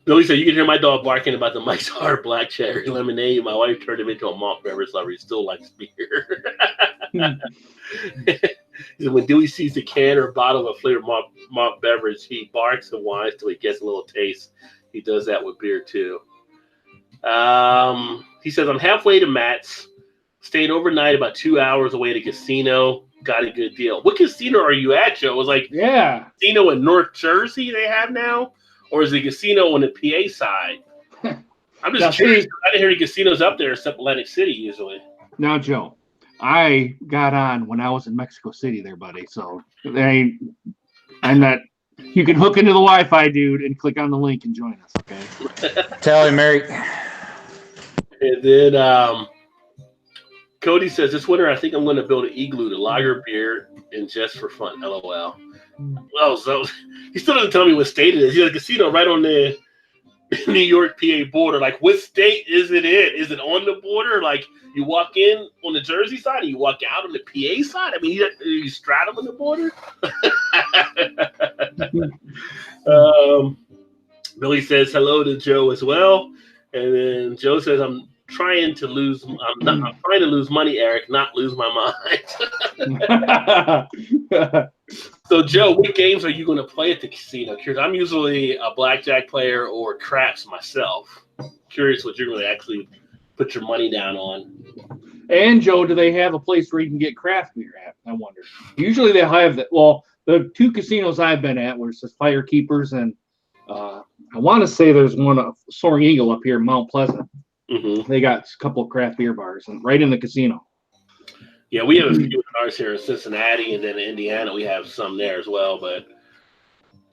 Billy said, "You can hear my dog barking about the Mike's Hard Black Cherry Lemonade. My wife turned him into a malt beverage lover. He still likes beer." He said, "When Dewey sees the can or bottle of flavored malt beverage, he barks and whines till he gets a little taste. He does that with beer too." He says, "I'm halfway to Matt's. Stayed overnight about 2 hours away to casino. Got a good deal." What casino are you at, Joe? It was like casino in North Jersey they have now? Or is the casino on the PA side? I'm just curious. I didn't hear any casinos up there except Atlantic City usually. Now, Joe, I got on when I was in Mexico City there, buddy. So I'm not. You can hook into the Wi-Fi, dude, and click on the link and join us, okay? Tell him, Mary. And then Cody says, "This winter I think I'm going to build an igloo to lager beer and just for fun. LOL." Well, so he still doesn't tell me what state it is. He has a casino right on the New York PA border. Like, what state is it in? Is it on the border? Like, you walk in on the Jersey side and you walk out on the PA side? I mean, you straddle on the border? Billy says hello to Joe as well. And then Joe says, I'm trying to lose money, Eric, not lose my mind. So, Joe, what games are you going to play at the casino? Curious. I'm usually a blackjack player or craps myself. Curious what you're going to actually put your money down on. And, Joe, do they have a place where you can get craft beer at? I wonder. Usually they have that. Well, the two casinos I've been at where it says Firekeepers and I want to say there's one of Soaring Eagle up here in Mount Pleasant. Mm-hmm. They got a couple of craft beer bars and right in the casino. Yeah, we have a few bars here in Cincinnati, and then in Indiana we have some there as well. But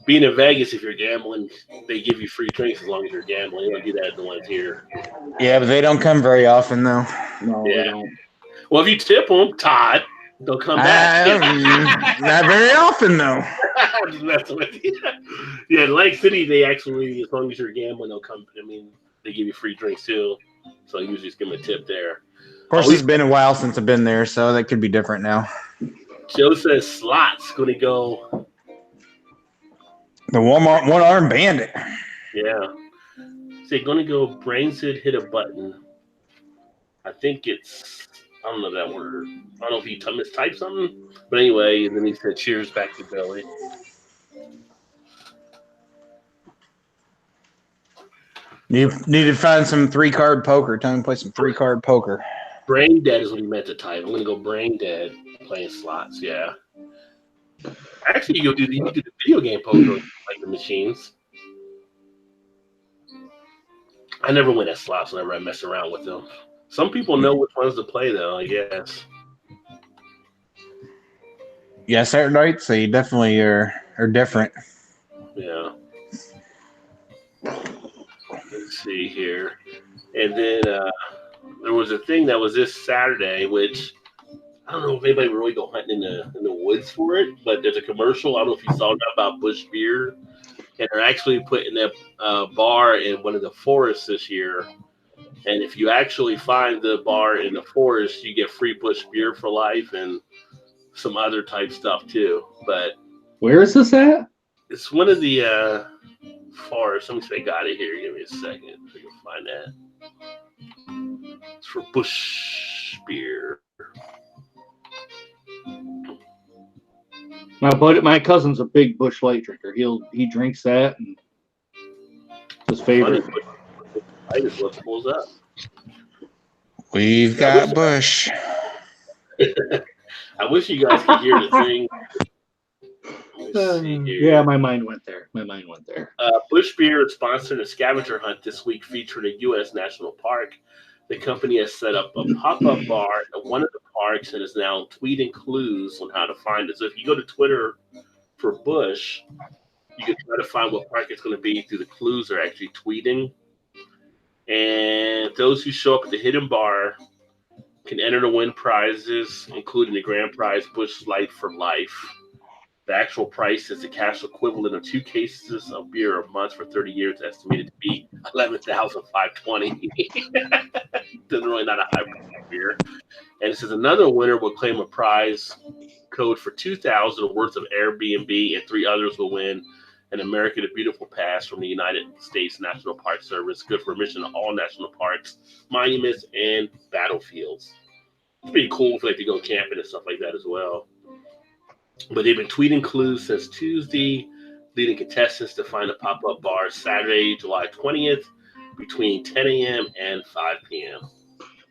being in Vegas, if you're gambling, they give you free drinks as long as you're gambling. They don't do that at the ones here. Yeah, but they don't come very often, though. No, they don't. Well, if you tip them, Todd, they'll come back. Not very often, though. I'm just messing with you. Yeah, in Lake City, they actually, as long as you're gambling, they'll come. I mean, they give you free drinks too. So I usually just give them a tip there. Of course, it's been a while since I've been there, so that could be different now. Joe says slots going to go. The Walmart one-arm bandit. Yeah. They're going to go brains hit a button. I think it's, I don't know that word. I don't know if he mistyped something. But anyway, and then he said cheers back to Billy. You need to find some 3-card poker. Tell him to play some 3-card poker. Brain dead is what he meant to type. I'm going to go brain dead playing slots. Yeah. Actually, you do the video game poker like the machines. I never win at slots whenever I mess around with them. Some people know which ones to play, though, I guess. Yeah, certain nights they definitely are different. Yeah. Let's see here. And then there was a thing that was this Saturday, which I don't know if anybody really go hunting in the woods for it, but there's a commercial. I don't know if you saw that about Bush Beer. And they're actually putting a bar in one of the forests this year. And if you actually find the bar in the forest, you get free Bush beer for life and some other type stuff too. But Where is this at? it's one of the forests. Let me see if I got it here. Give me a second if I can find that. It's for Bush beer. My cousin's a big Bush Light drinker. He drinks that and it's his favorite. I just look pulls up. We've got Bush. I wish you guys could hear the thing. Yeah, my mind went there. Bush Beer is sponsoring a scavenger hunt this week featuring a U.S. national park. The company has set up a pop-up bar at one of the parks and is now tweeting clues on how to find it. So if you go to Twitter for Bush, you can try to find what park it's going to be through the clues they're actually tweeting. And those who show up at the hidden bar can enter to win prizes, including the grand prize Bush Light for Life. The actual price is the cash equivalent of 2 cases of beer a month for 30 years, estimated to be $11,520. Doesn't really not a high price of beer. And it says another winner will claim a prize code for $2,000 worth of Airbnb, and 3 others will win an America the Beautiful pass from the United States National Park Service, good for admission to all national parks, monuments, and battlefields. It's pretty cool if to go camping and stuff like that as well. But they've been tweeting clues since Tuesday, leading contestants to find a pop-up bar Saturday, July 20th, between 10 a.m. and 5 p.m.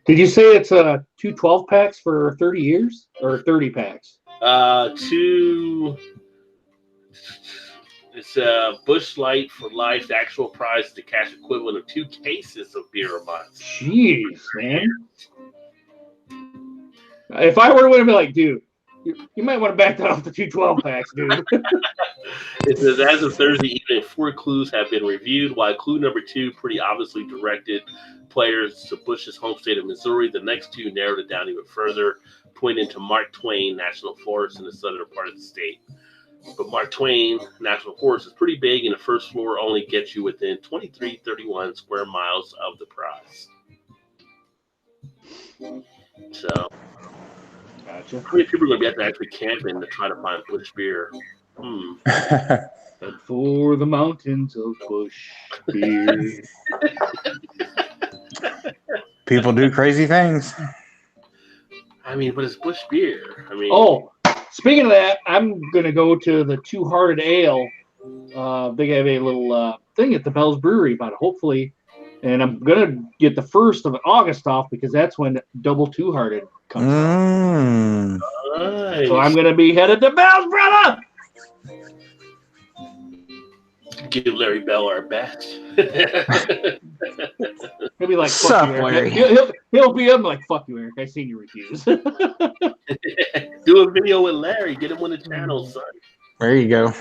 Did you say it's 2 12-packs for 30 years or 30 packs? It's Bush Light for Life. The actual prize is the cash equivalent of 2 cases of beer a month. Jeez, man. If I were to win, I'd be like, dude, you might want to back that off the 2 12-packs, dude. It says, as of Thursday evening, 4 clues have been reviewed, while clue number 2 pretty obviously directed players to Bush's home state of Missouri. The next 2 narrowed it down even further, pointing to Mark Twain National Forest in the southern part of the state. But Mark Twain National Forest is pretty big, and the first floor only gets you within 2331 square miles of the prize. So, gotcha. how many people are going to be out there actually camping to try to find Bush beer? Head for the mountains of Bush beer. People do crazy things. I mean, but it's Bush beer. I mean, speaking of that, I'm gonna go to the Two Hearted Ale. They have a little thing at the Bell's Brewery about it, hopefully, and I'm gonna get the 1st of August off because that's when Double Two Hearted comes out. Nice. So I'm gonna be headed to Bell's, brother. Give Larry Bell our best. He'll be like, fuck Sup, you, Eric. Larry? He'll be up like, fuck you, Eric. I seen you refuse. Do a video with Larry. Get him on the channel, son. There you go.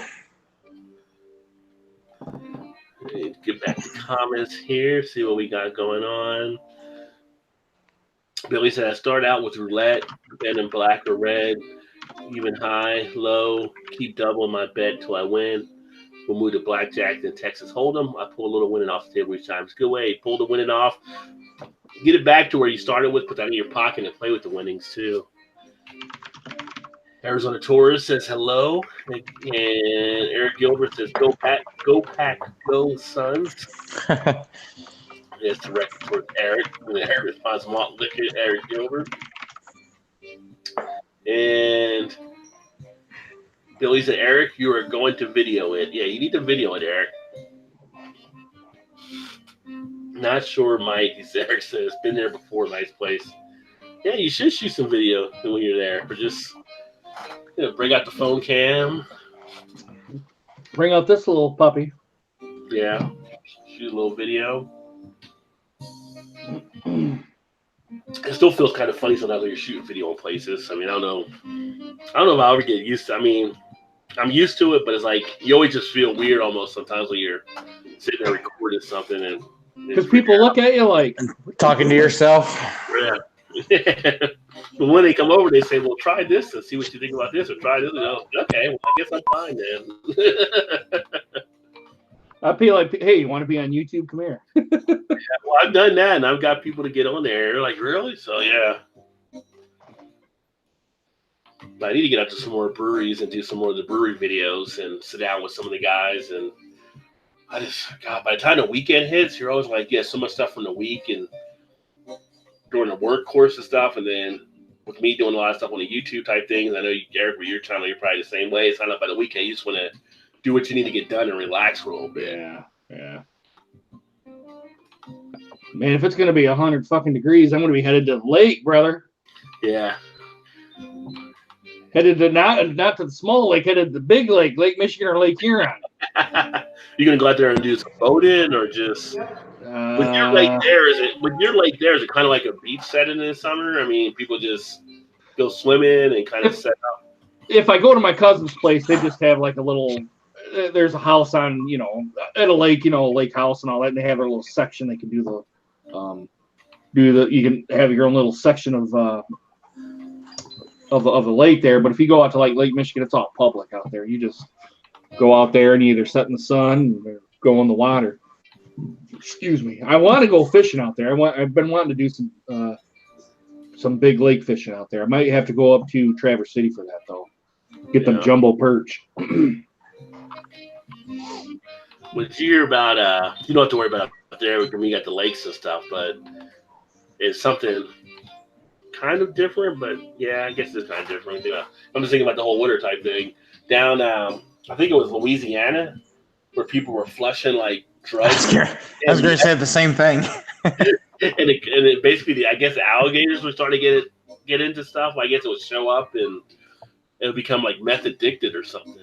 Get back to comments here. See what we got going on. Billy said, I start out with roulette, then in black or red, even high, low, keep doubling my bet till I win. We'll move to blackjack, then Texas Hold'em. I pull a little winning off the table each time. It's a good way. Pull the winning off. Get it back to where you started with. Put that in your pocket and play with the winnings, too. Arizona Tourist says hello. And Eric Gilbert says, go pack, go Suns. It's directed towards Eric. And Eric responds, malt liquor, Eric Gilbert. And Billy said, Eric, you are going to video it. Yeah, you need to video it, Eric. Not sure, Mike. Eric says, been there before, nice place. Yeah, you should shoot some video when you're there. Or just bring out the phone cam. Bring out this little puppy. Yeah, shoot a little video. It still feels kind of funny sometimes when you're shooting video in places. I mean, I don't know if I'll ever get used to it. I mean, I'm used to it, but it's like you always just feel weird almost sometimes when you're sitting there recording something. And because people look at you like talking to yourself. Yeah. But when they come over, they say, well, try this and see what you think about this, or try this. And okay, well, I guess I'm fine then. I'd be like, hey, you want to be on YouTube? Come here. Well, I've done that, and I've got people to get on there. They're like, really? So yeah. But I need to get out to some more breweries and do some more of the brewery videos and sit down with some of the guys. And God, by the time the weekend hits, you're always like, so much stuff from the week and during the work course and stuff. And then with me doing a lot of stuff on the YouTube type things, I know, Eric, with your channel, you're probably the same way. It's not like by the weekend, you just want to do what you need to get done and relax for a little bit. Yeah. Man, if it's going to be 100 fucking degrees, I'm going to be headed to the lake, brother. Yeah. Headed to not to the small lake, headed to the big lake, Lake Michigan or Lake Huron. You gonna go out there and do some boating, or just with your lake there? Is it kind of like a beach setting in the summer? I mean, people just go swimming and kind of set up. If I go to my cousin's place, they just have like a little. There's a house on at a lake, a lake house and all that. And they have a little section they can do you can have your own little section of the lake there. But if you go out to like Lake Michigan, it's all public out there. You just go out there and you either sit in the sun or go in the water. Excuse me. I want to go fishing out there. I've been wanting to do some big lake fishing out there. I might have to go up to Traverse City for that though. Get them jumbo perch. What you hear about, you don't have to worry about out there when you got the lakes and stuff, but it's something kind of different. But yeah, I guess it's kind of different. I'm just thinking about the whole winter type thing down. I think it was Louisiana, where people were flushing like drugs. I was going to say the same thing. and it basically, I guess the alligators were starting to get into stuff. I guess it would show up and it would become like meth addicted or something.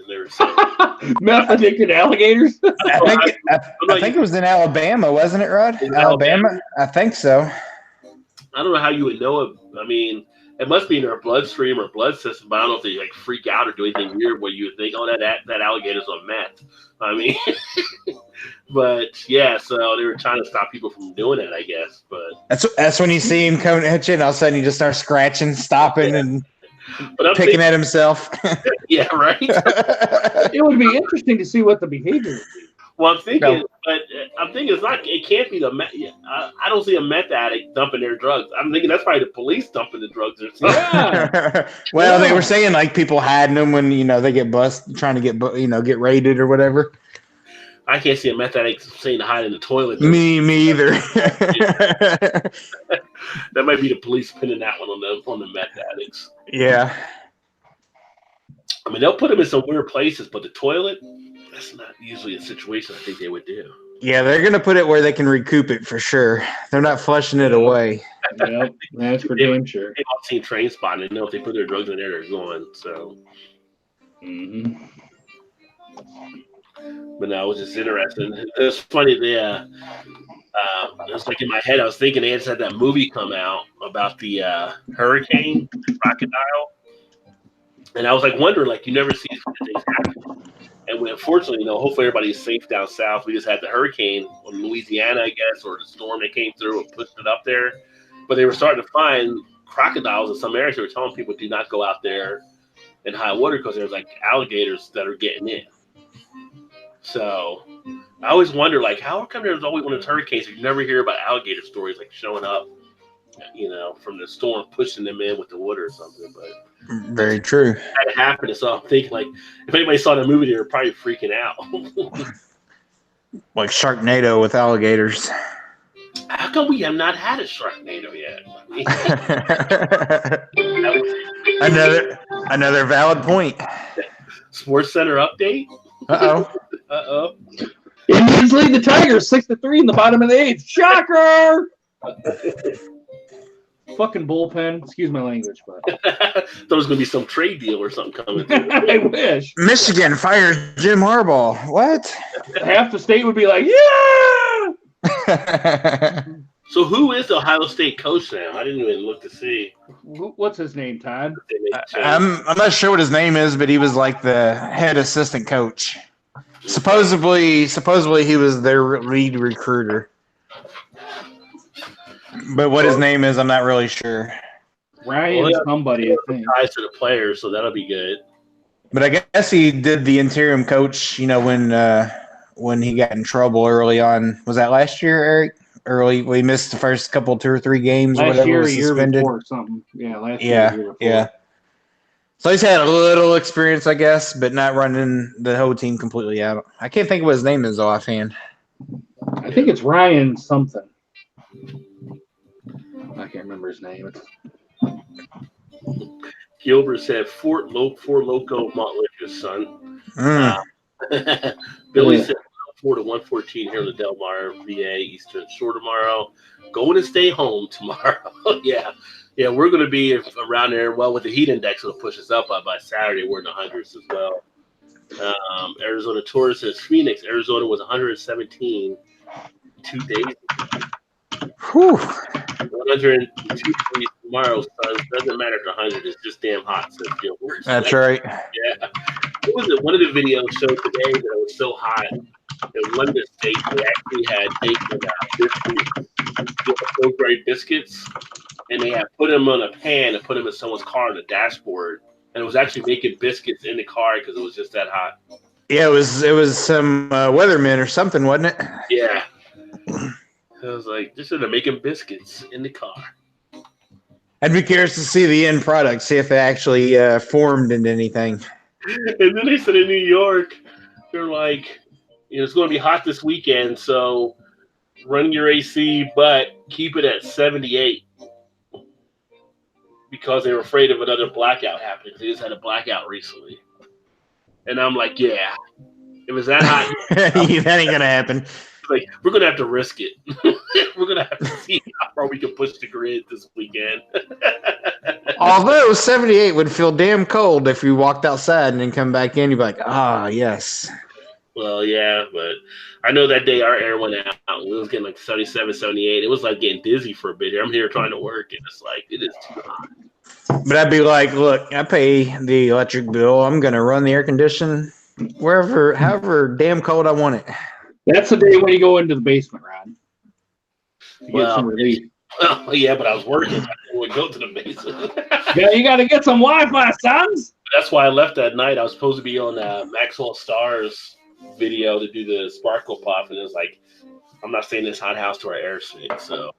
Meth addicted alligators? I think it was in Alabama, wasn't it, Rod? Alabama? I think so. I don't know how you would know it. I mean, it must be in their bloodstream or blood system, but I don't know if they like freak out or do anything weird where you would think, oh, that alligator's on meth. I mean, but yeah, so they were trying to stop people from doing it, I guess. But that's when you see him coming at you, and all of a sudden you just start scratching, stopping, and picking at himself. Yeah, right. It would be interesting to see what the behavior would be. Well, I'm thinking it's not. It can't be the meth. I don't see a meth addict dumping their drugs. I'm thinking that's probably the police dumping the drugs or something. Yeah. Well, they were saying like people hiding them when they get busted, trying to get raided or whatever. I can't see a meth addict saying to hide in the toilet. Me either. That might be the police pinning that one on the meth addicts. Yeah. I mean, they'll put them in some weird places, but the toilet, that's not usually a situation I think they would do. Yeah, they're going to put it where they can recoup it for sure. They're not flushing it away. Yep, that's for damn sure. They've all seen Train Spotting. They know if they put their drugs in there, they're going. So. Mm-hmm. But no, it was just interesting. It was funny. It was like in my head, I was thinking they just had that movie come out about the hurricane, the crocodile. And I was like wondering, like, you never see things happen. And unfortunately, hopefully everybody's safe down south. We just had the hurricane in Louisiana, I guess, or the storm that came through and pushed it up there. But they were starting to find crocodiles in some areas. They were telling people do not go out there in high water because there's like alligators that are getting in. So I always wonder, like, how come there's always one of those hurricanes you never hear about alligator stories like showing up, from the storm pushing them in with the water or something. But very true. It had to happen. So I'm thinking, like, if anybody saw the movie, they were probably freaking out. Like Sharknado with alligators. How come we have not had a Sharknado yet? Another valid point. Sports Center update. Uh-oh. Indians lead the Tigers 6-3 in the bottom of the eighth. Shocker! Fucking bullpen. Excuse my language, but thought it was going to be some trade deal or something coming through. I wish. Michigan fires Jim Harbaugh. What? Half the state would be like, yeah! So who is the Ohio State coach now? I didn't even look to see. What's his name, Todd? I'm not sure what his name is, but he was like the head assistant coach. Supposedly he was their lead recruiter. But what his name is, I'm not really sure. Ryan somebody, I think. Ties to the players, so that'll be good. But I guess he did the interim coach, when when he got in trouble early on. Was that last year, Eric? Early, we missed the first couple, 2 or 3 games or Last whatever. year, Was a year suspended. before or something. Yeah, last year, Yeah, a year before. yeah. So he's had a little experience, I guess, but not running the whole team completely out. I can't think of what his name is offhand. I think it's Ryan something. I can't remember his name. Gilbert said Fort Loco Motley, his son. Billy said 4 to 114 here in the Del Mar, VA, Eastern Shore tomorrow. Going to stay home tomorrow. Yeah, we're going to be around there. Well, with the heat index, it'll push us up by Saturday. We're in the hundreds as well. Arizona Tourist says Phoenix, Arizona was 117 2 days ago. Whew. 102 degrees tomorrow, son. Doesn't matter if 100. It's just damn hot. So That's right. Yeah. What was it? One of the videos showed today that it was so hot in London State they actually had taken biscuits, great biscuits, and they had put them on a pan and put them in someone's car on the dashboard, and it was actually making biscuits in the car because it was just that hot. Yeah, it was some weatherman or something, wasn't it? Yeah. I was like, this is making biscuits in the car. I'd be curious to see the end product, see if it actually formed into anything. And then they said in New York, they're like, it's going to be hot this weekend, so run your AC, but keep it at 78 because they were afraid of another blackout happening. They just had a blackout recently. And I'm like, yeah, if it's that hot, that ain't going to happen. Like, we're going to have to risk it. We're going to have to see how far we can push the grid this weekend. Although 78 would feel damn cold if you walked outside and then come back in, you'd be like, yes. Well, yeah, but I know that day our air went out. We was getting like 77, 78. It was like getting dizzy for a bit here. I'm here trying to work, and it's like, it is too hot. But I'd be like, look, I pay the electric bill. I'm going to run the air condition however damn cold I want it. That's the day when you go into the basement, Ron. To get some relief. Well, yeah, but I was working. I didn't go to the basement. Yeah, you got to get some Wi-Fi, sons. That's why I left that night. I was supposed to be on Maxwell Star's video to do the sparkle pop, and it was like, I'm not staying in this hot house to our air sick. So,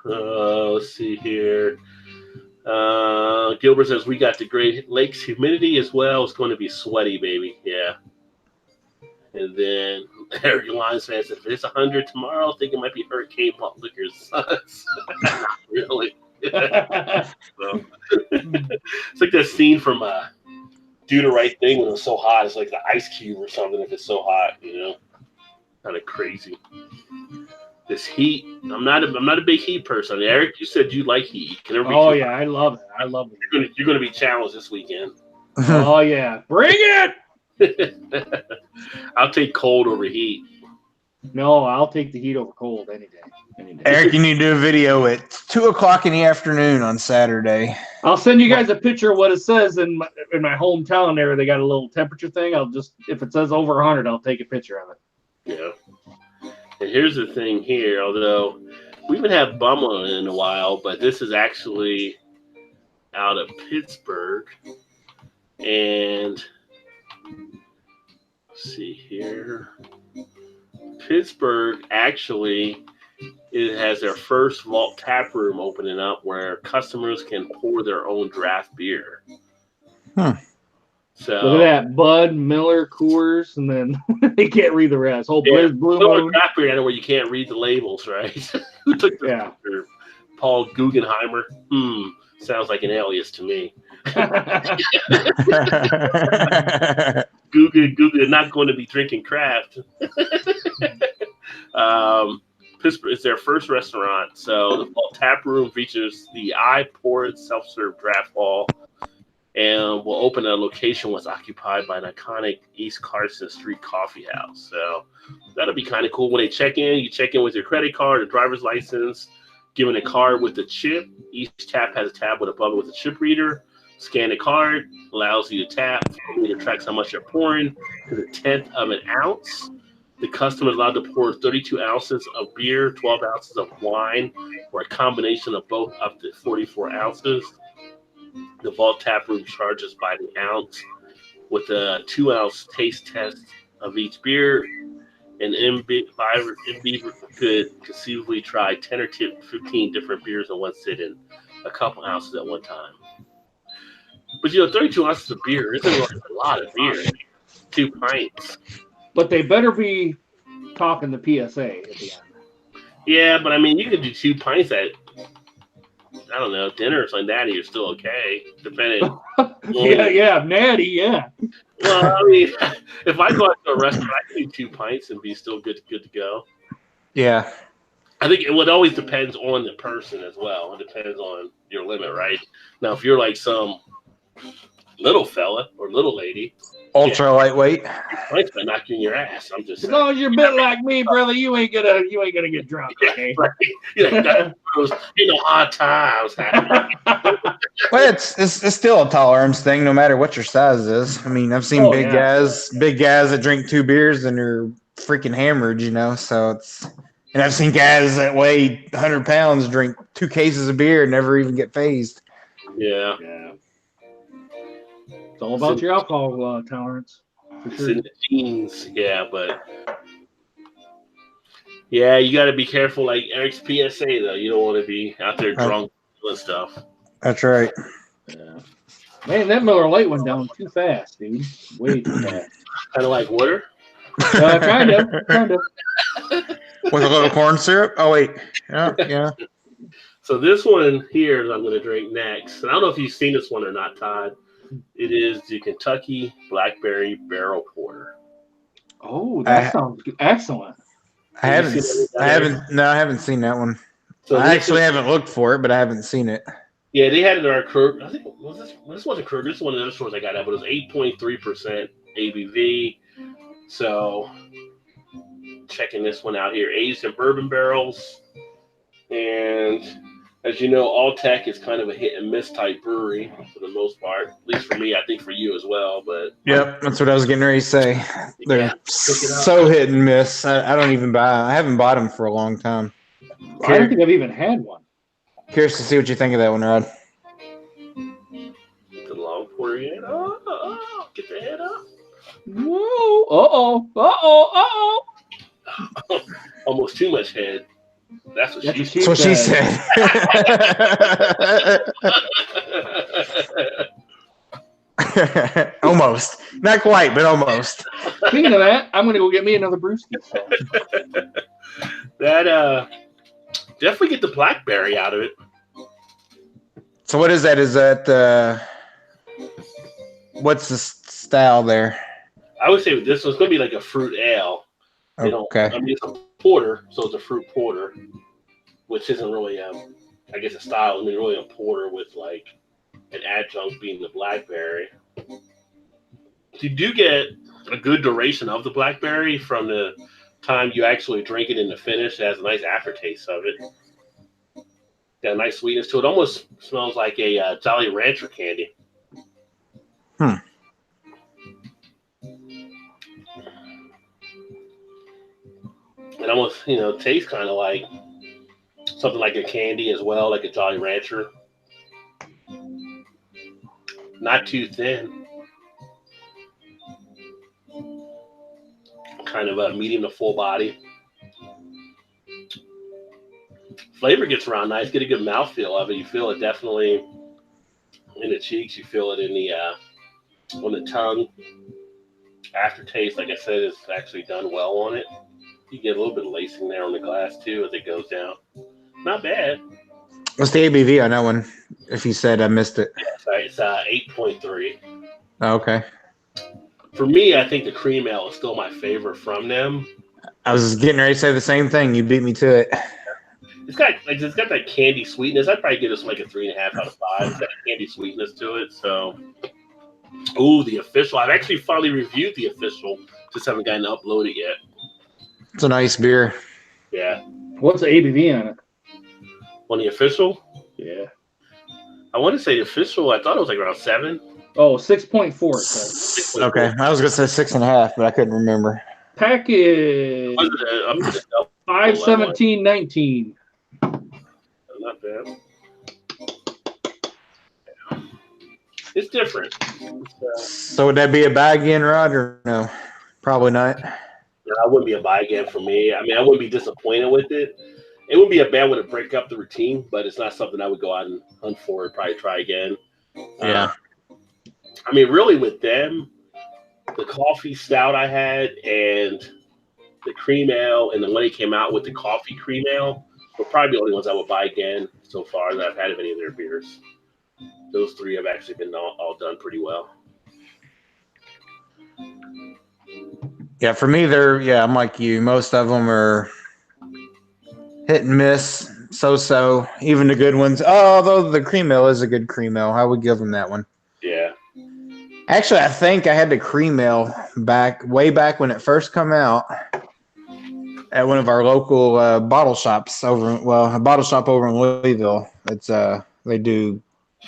let's see here. Gilbert says we got the Great Lakes humidity as well. It's going to be sweaty, baby. Yeah. And then Eric Lyons fan said, if it's 100 tomorrow, I think it might be Hurricane Malt Liquor's sons. Really? So, it's like that scene from Do the Right Thing when it was so hot. It's like the ice cube or something if it's so hot, Kind of crazy. This heat, I'm not a big heat person. Eric, you said you like heat. Can yeah, I love it. I love it. You're gonna be challenged this weekend. Oh yeah, bring it! I'll take cold over heat. No, I'll take the heat over cold any day. Eric, you need to do a video at 2:00 in the afternoon on Saturday. I'll send you guys a picture of what it says in my hometown there. They got a little temperature thing. If it says over 100, I'll take a picture of it. Yeah. And here's the thing here, although we haven't had Bum on in a while, but this is actually out of Pittsburgh. And let's see here. Pittsburgh actually has their first vault tap room opening up where customers can pour their own draft beer. So look at that, Bud, Miller, Coors, and then they can't read the rest. Whole Blue Moon. Draft beer where you can't read the labels, right? Who took the picture? Paul Guggenheimer. Sounds like an alias to me. Google not going to be drinking craft. Pittsburgh is their first restaurant, so the tap room features the iPort self-serve draft hall, and will open a location was occupied by an iconic East Carson Street coffee house. So that'll be kind of cool. When they check in, you check in with your credit card, a driver's license, given a card with the chip. Each tap has a tablet above it with a chip reader. Scan the card, allows you to tap. It tracks how much you're pouring to the 1/10 of an ounce. The customer is allowed to pour 32 ounces of beer, 12 ounces of wine, or a combination of both up to 44 ounces. The vault tap room charges by the ounce. with a 2-ounce taste test of each beer. An MB could conceivably try 10 or 15 different beers in one sitting, a couple ounces at one time. But 32 ounces of beer isn't like a lot of beer. 2 pints. But they better be talking the PSA at the end. Yeah, but I mean, you could do 2 pints at, I don't know, dinner or something like that, and you're still okay, depending. Yeah, natty, yeah. Well, I mean, if I go out to a restaurant, I can do 2 pints and be still good to go. Yeah. I think it always depends on the person as well. It depends on your limit, right? Now, if you're like some little fella or little lady, ultra lightweight, pints might knock you in your ass. I'm just saying. As long as you're a bit like me, brother, you ain't gonna get drunk. Okay? Right. Hard times happening. Well, it's still a tolerance thing, no matter what your size is. I mean, I've seen big guys that drink 2 beers and are freaking hammered, So it's, and I've seen guys that weigh 100 pounds drink 2 cases of beer and never even get phased. Yeah. It's all about your alcohol tolerance. For It's in the genes, but you got to be careful. Like Eric's PSA, though, you don't want to be out there drunk and stuff. That's right. Yeah. Man, that Miller Lite went down too fast, dude. Way too fast. Kind of like water. Kind of. With a little corn syrup. Oh wait, yeah. So this one here is I'm going to drink next. And I don't know if you've seen this one or not, Todd. It is the Kentucky Blackberry Barrel Porter. Oh, that sounds excellent. I haven't seen that one. So I actually haven't looked for it, but I haven't seen it. Yeah, they had it in our Kroger. I think this wasn't Kroger. This is one of the other stores I got at, but it was 8.3% ABV. So checking this one out here, aged in bourbon barrels, and as you know, Alltech is kind of a hit and miss type brewery for the most part. At least for me, I think for you as well. But yep, that's what I was getting ready to say. They're so hit and miss. I don't even buy. I haven't bought them for a long time. I don't think I've even had one. Curious to see what you think of that one, Rod. The long porter head. Oh, get the head up. Whoa! Almost too much head. That's what she said. Almost. Not quite, but almost. Speaking of that, I'm going to go get me another brewski. That definitely get the blackberry out of it. So what is that? Is that what's the style there? I would say this one's going to be like a fruit ale. Okay. I mean, it's a porter, so it's a fruit porter, which isn't really, I guess, a style. I mean, really a porter with like an adjunct being the blackberry. You do get a good duration of the blackberry from the time you actually drink it in the finish. It has a nice aftertaste of it. Got a nice sweetness to it. Almost smells like a Jolly Rancher candy. It almost, tastes kind of like something like a candy as well, like a Jolly Rancher. Not too thin. Kind of a medium to full body. Flavor gets around nice. Get a good mouthfeel of it. You feel it definitely in the cheeks. You feel it in the on the tongue. Aftertaste, like I said, is actually done well on it. You get a little bit of lacing there on the glass too as it goes down. Not bad. What's the ABV on that one? If you said I missed it. Yeah, it's 8.3. Oh, okay. For me, I think the cream ale is still my favorite from them. I was getting ready to say the same thing. You beat me to it. It's got that candy sweetness. I'd probably give this like a 3.5 out of 5. It's got a candy sweetness to it. So, the official. I've actually finally reviewed the official. Just haven't gotten to upload it yet. It's a nice beer. Yeah. What's the ABV on it? On the official? Yeah. I want to say the official, I thought it was like around 7. Oh, 6.4. Okay. I was going to say 6.5, but I couldn't remember. Package 5/17/19. Not bad. It's different. So would that be a buy again, Rod, or no? Probably not. I wouldn't be a buy again for me. I mean, I wouldn't be disappointed with it. It wouldn't be a bad way to break up the routine, but it's not something I would go out and hunt for and probably try again. Yeah. I mean, really, with them, the coffee stout I had and the cream ale and the one they came out with the coffee cream ale were probably the only ones I would buy again so far that I've had of any of their beers. Those three have actually been all done pretty well. Yeah, for me, I'm like you. Most of them are hit and miss, so. Even the good ones. Oh, although the cream ale is a good cream ale. I would give them that one. Yeah. Actually, I think I had the cream ale way back when it first come out at one of our local bottle shops a bottle shop over in Louisville. It's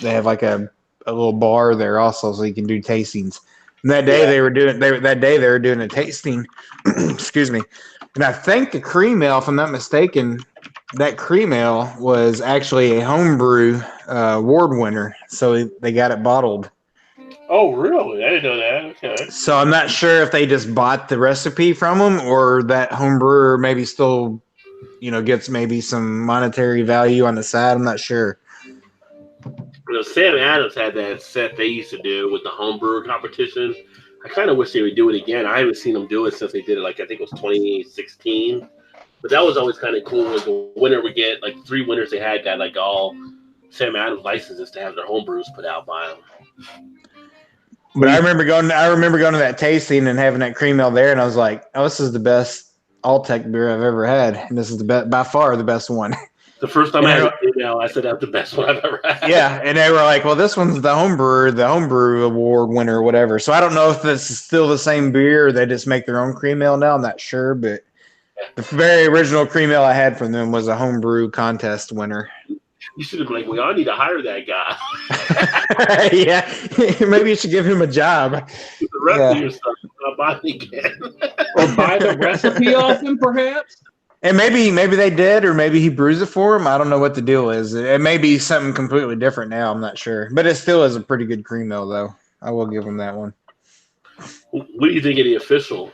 they have like a little bar there also, so you can do tastings. And that day they were doing a tasting. Excuse me. And I think the cream ale, if I'm not mistaken, that cream ale was actually a homebrew award winner. So they got it bottled. Oh, really? I didn't know that. Okay. So I'm not sure if they just bought the recipe from them or that home brewer maybe still, gets maybe some monetary value on the side. I'm not sure. Sam Adams had that set they used to do with the homebrewer competition. I kind of wish they would do it again. I haven't seen them do it since they did it, I think it was 2016. But that was always kind of cool. Like the winner would get, 3 winners they had got all Sam Adams licenses to have their homebrews put out by them. But I remember going to that tasting and having that cream ale there, and I was like, "Oh, this is the best Alltech beer I've ever had, and this is by far the best one." The first time I had a cream ale, I said that's the best one I've ever had. Yeah, and they were like, "Well, this one's the homebrew award winner, or whatever." So I don't know if this is still the same beer or they just make their own cream ale now. I'm not sure, but the very original cream ale I had from them was a homebrew contest winner. You should have been like, we all need to hire that guy. Yeah, maybe you should give him a job. The rest of your stuff, not buy it again. Or buy the recipe off him, perhaps? And maybe they did, or maybe he brews it for him. I don't know what the deal is. It may be something completely different now. I'm not sure. But it still is a pretty good cream ale, though. I will give him that one. What do you think of the official?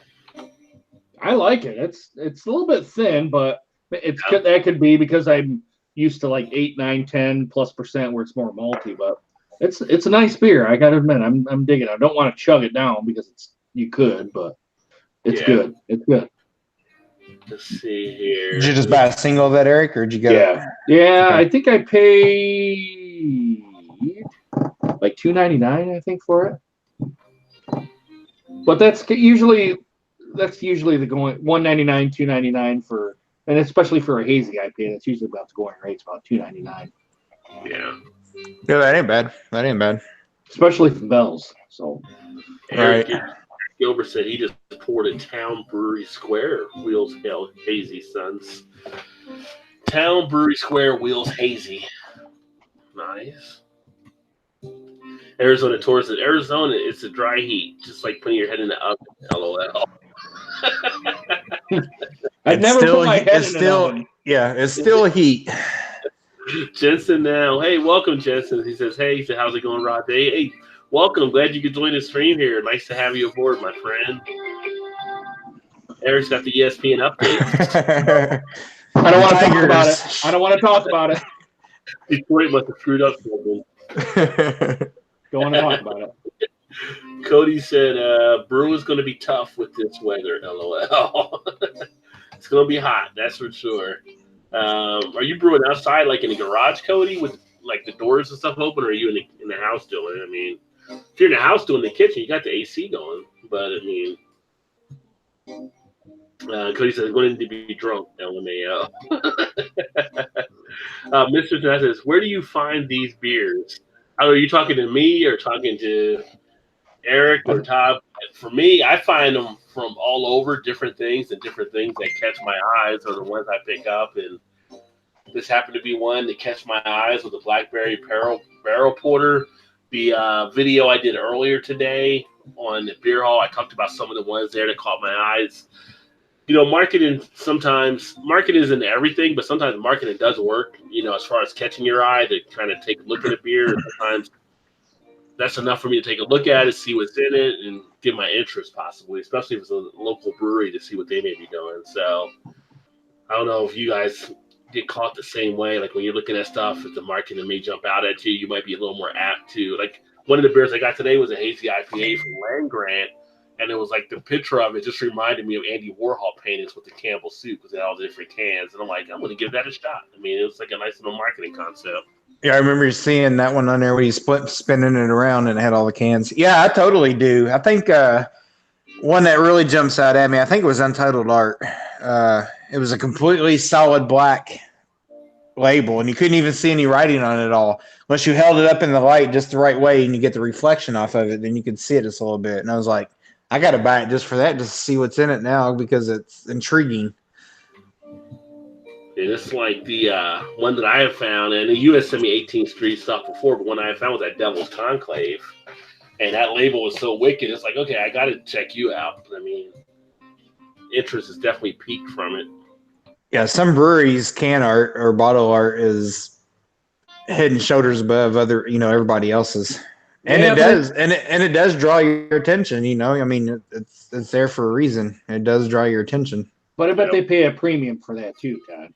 I like it. It's a little bit thin, but that could be because I'm used to 8, 9, 10+% where it's more malty, but it's a nice beer. I gotta admit, I'm digging it. I don't want to chug it down because you could, but it's good. It's good. Let's see here. Did you just buy a single of that, Eric, or did you get Yeah, okay. I think I paid $2.99, I think, for it. But that's usually the going $1.99, $2.99 for. And especially for a hazy IPA, that's usually about the going rate's about $2.99. Yeah. Yeah, that ain't bad. Especially for Bell's. So. Eric Gilbert said he just poured a Town Brewery Square Wheels Hazy Sons. Town Brewery Square Wheels Hazy. Nice. Arizona Tour said Arizona, it's a dry heat, just like putting your head in the oven. LOL. I've never put my head in an oven. Yeah, it's still heat. Jensen now. Hey, welcome, Jensen. He says, how's it going, Rod? Hey, welcome. Glad you could join the stream here. Nice to have you aboard, my friend. Eric's got the ESPN update. I don't want to talk about it. I don't want to talk about it. Detroit must have screwed up something. Don't want to talk about it. Cody said, brewing's going to be tough with this weather, LOL. It's going to be hot, that's for sure. Are you brewing outside, in the garage, Cody, with, the doors and stuff open, or are you in the house doing it? I mean, if you're in the house doing the kitchen, you got the AC going. But, I mean, Cody says, going to be drunk, LMAO. Mr. John says, where do you find these beers? Are you talking to me or talking to Eric or Todd? For me, I find them from all over, different things that catch my eyes are the ones I pick up. And this happened to be one that catch my eyes with the Blackberry Barrel Porter. The video I did earlier today on the Beer Hall, I talked about some of the ones there that caught my eyes. Marketing isn't everything, but sometimes marketing does work, as far as catching your eye to kind of take a look at a beer. Sometimes that's enough for me to take a look at it, see what's in it, and get my interest possibly, especially if it's a local brewery to see what they may be doing. So I don't know if you guys get caught the same way. Like when you're looking at stuff, if the marketing may jump out at you, you might be a little more apt to like. One of the beers I got today was a hazy IPA from Land Grant, and it was like the picture of it just reminded me of Andy Warhol paintings with the Campbell soup because they had all the different cans. And I'm like, I'm going to give that a shot. I mean, it was like a nice little marketing concept. Yeah, I remember seeing that one on there where you spinning it around and it had all the cans. Yeah, I totally do. I think one that really jumps out at me, I think it was Untitled Art. It was a completely solid black label, and you couldn't even see any writing on it at all. Unless you held it up in the light just the right way and you get the reflection off of it, then you could see it just a little bit. And I was like, I got to buy it just for that, just to see what's in it now because it's intriguing. And it's like the one that I have found, and the U.S. sent me 18th Street stuff before, but one I found was that Devil's Conclave. And that label was so wicked, it's like, okay, I got to check you out. I mean, interest is definitely peaked from it. Yeah, some breweries' can art or bottle art is head and shoulders above other, everybody else's, and Yeah, it does, and it does draw your attention. I mean, it's there for a reason. It does draw your attention. But I bet they pay a premium for that too, Todd.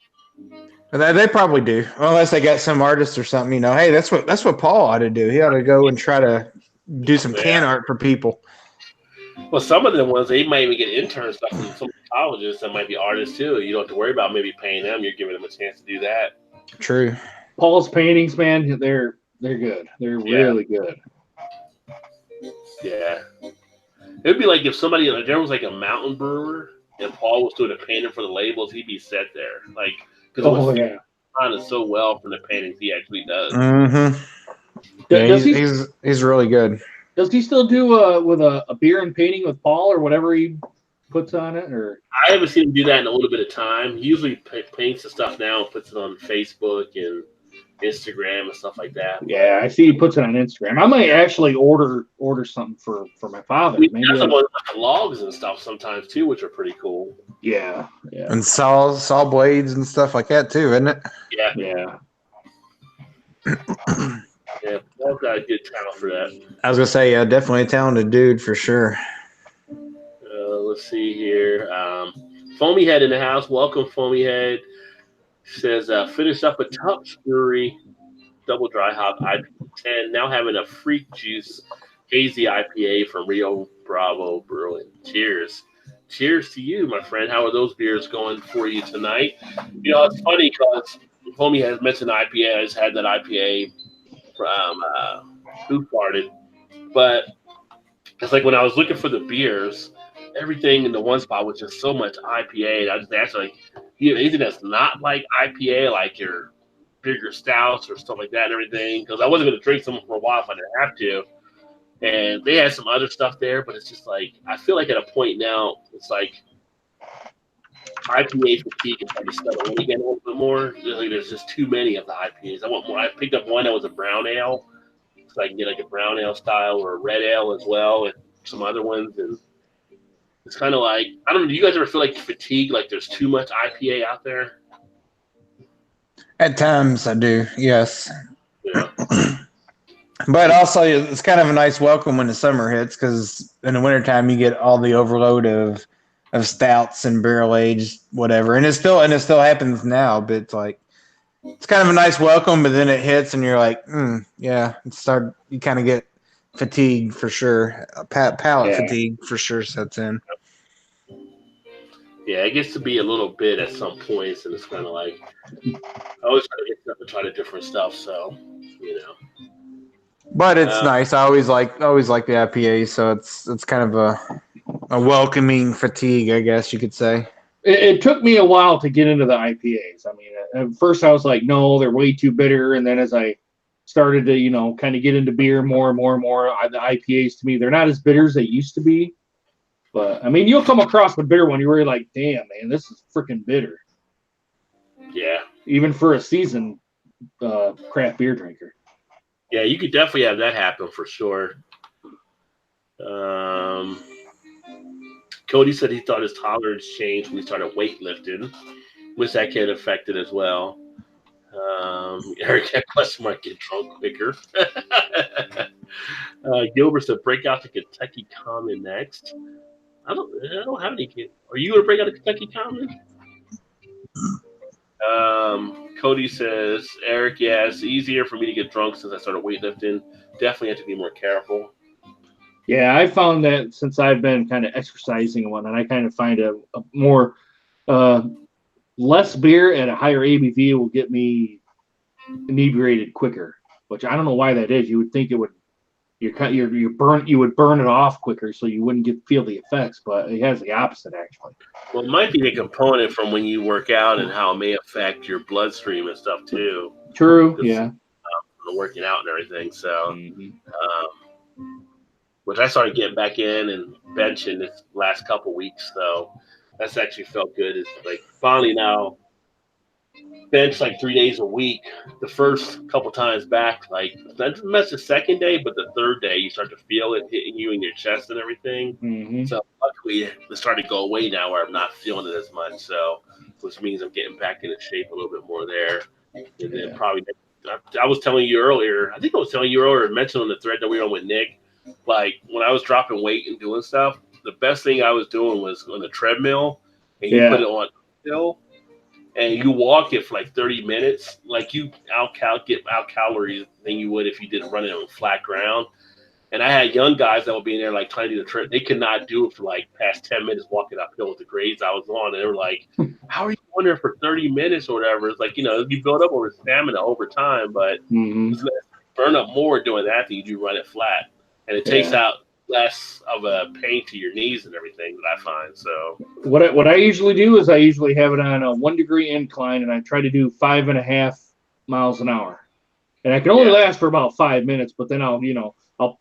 They probably do, unless they got some artist or something. Hey, that's what Paul ought to do. He ought to go and try to do some can art for people. Well, some of the ones they might even get intern stuff from some colleges that might be artists too. You don't have to worry about maybe paying them. You're giving them a chance to do that. True. Paul's paintings, man, they're good. They're really good. Yeah. It'd be like if somebody, like, there was like a mountain brewer and Paul was doing a painting for the labels, he'd be set there. Like, because it so well from the paintings he actually does. Mm-hmm. Yeah, he's really good. Does he still do with a beer and painting with Paul or whatever he puts on it? Or I haven't seen him do that in a little bit of time. He usually paints the stuff now and puts it on Facebook and Instagram and stuff like that. Yeah, I see he puts it on Instagram. I might actually order something for my father. Maybe the ones with logs and stuff sometimes too, which are pretty cool. Yeah. And saw blades and stuff like that too, isn't it? Yeah. Yeah, Paul's got a good talent for that. I was gonna say, yeah, definitely a talented dude for sure. Let's see here. Foamy Head in the house. Welcome, Foamy Head. Says, finished up a Tupps Brewery double dry hop IPA 10. Now having a Freak Juice hazy IPA from Rio Bravo Brewing. Cheers. Cheers to you, my friend. How are those beers going for you tonight? It's funny because Foamy has mentioned IPA. I just had that IPA from Who Farted. But it's like when I was looking for the beers, everything in the one spot was just so much IPA. I just asked, like, anything that's not like IPA, like your bigger stouts or stuff like that and everything, because I wasn't going to drink some for a while if I didn't have to. And they had some other stuff there, but it's just like, I feel like at a point now, it's like IPA fatigue is starting to settle in again a little bit more. There's just too many of the IPAs. I want more. I picked up one that was a brown ale, so I can get like a brown ale style or a red ale as well, and some other ones. And it's kind of like, I don't know, do you guys ever feel like fatigue, like there's too much IPA out there? At times I do, yes. Yeah. But also it's kind of a nice welcome when the summer hits, because in the wintertime you get all the overload of stouts and barrel aged whatever. And it still happens now, but it's like, it's kind of a nice welcome, but then it hits and you're like, yeah, you kind of get fatigue for sure. Palate fatigue for sure sets in. Yeah, it gets to be a little bit at some points, and it's kind of like, I always try to get stuff and try to different stuff, so, But it's nice. I always like the IPA, so it's kind of a welcoming fatigue, I guess you could say. It took me a while to get into the IPAs. I mean, at first I was like, no, they're way too bitter, and then as I started to, kind of get into beer more and more and more, the IPAs to me, they're not as bitter as they used to be. But, I mean, you'll come across a bitter one, you're really like, damn, man, this is freaking bitter. Yeah. Even for a seasoned craft beer drinker. Yeah, you could definitely have that happen for sure. Cody said he thought his tolerance changed when he started weightlifting, which that can affect it as well. Eric had question mark, get drunk quicker. Gilbert said, break out the Kentucky Common next. I don't have any. Are you gonna break out the Kentucky Common? Cody says, Eric, yeah, it's easier for me to get drunk since I started weightlifting. Definitely have to be more careful. Yeah, I found that since I've been kind of exercising and whatnot, I kind of find a more less beer at a higher ABV will get me inebriated quicker. Which I don't know why that is. You would think it would. You would burn it off quicker, so you wouldn't feel the effects. But it has the opposite actually. Well, it might be a component from when you work out and how it may affect your bloodstream and stuff too. True. Yeah. Working out and everything. So, which I started getting back in and benching this last couple weeks. So that's actually felt good. It's like finally now bench like 3 days a week. The first couple times back, like not the second day, but the third day, you start to feel it hitting you in your chest and everything. Mm-hmm. So luckily, it started to go away now where I'm not feeling it as much. So, which means I'm getting back into shape a little bit more there. And then probably, I was telling you earlier, mentioned on the thread that we were on with Nick, like when I was dropping weight and doing stuff, the best thing I was doing was on the treadmill, and you put it on hill, and you walk it for like 30 minutes, like you get out calories than you would if you didn't run it on flat ground. And I had young guys that would be in there like trying to do the trip. They could not do it for like past 10 minutes walking uphill with the grades I was on. And they were like, how are you on there for 30 minutes or whatever? It's like, you build up over stamina over time, but it's burn up more doing that than you do run it flat. And it takes out less of a pain to your knees and everything that I find. So what I usually do is I usually have it on a 1 degree incline, and I try to do 5.5 miles an hour. And I can only last for about 5 minutes, but then I'll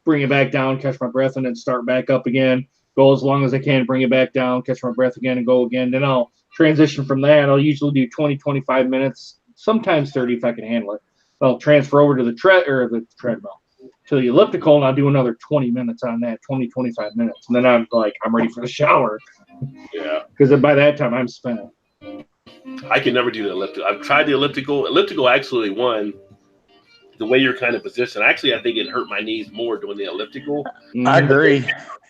bring it back down, catch my breath, and then start back up again. Go as long as I can, bring it back down, catch my breath again, and go again. Then I'll transition from that. I'll usually do 20, 25 minutes, sometimes 30 if I can handle it. I'll transfer over to the treadmill. To the elliptical, and I'll do another 20 minutes on that, 20, 25 minutes. And then I'm ready for the shower. Yeah. Because by that time, I'm spent. I can never do the elliptical. I've tried the elliptical. Elliptical actually won. The way you're kind of positioned, actually, I think it hurt my knees more doing the elliptical. I agree.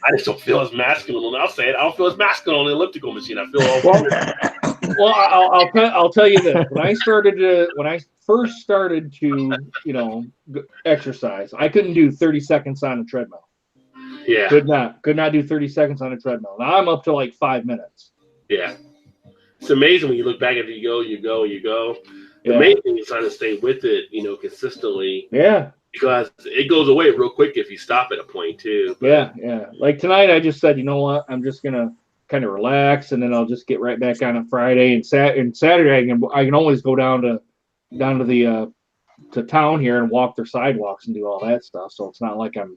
I just don't feel as masculine. I'll say it. I don't feel as masculine on the elliptical machine. I feel all well, I'll tell you this. When I first started to exercise, I couldn't do 30 seconds on a treadmill. Yeah. Could not do 30 seconds on a treadmill. Now I'm up to like 5 minutes. Yeah. It's amazing when you look back at it, you go. The main thing is trying to stay with it, consistently. Yeah. Because it goes away real quick if you stop at a point too. But, yeah. Like tonight, I just said, you know what? I'm just gonna kind of relax, and then I'll just get right back on a Friday and Saturday. I can always go down to town here and walk their sidewalks and do all that stuff. So it's not like I'm,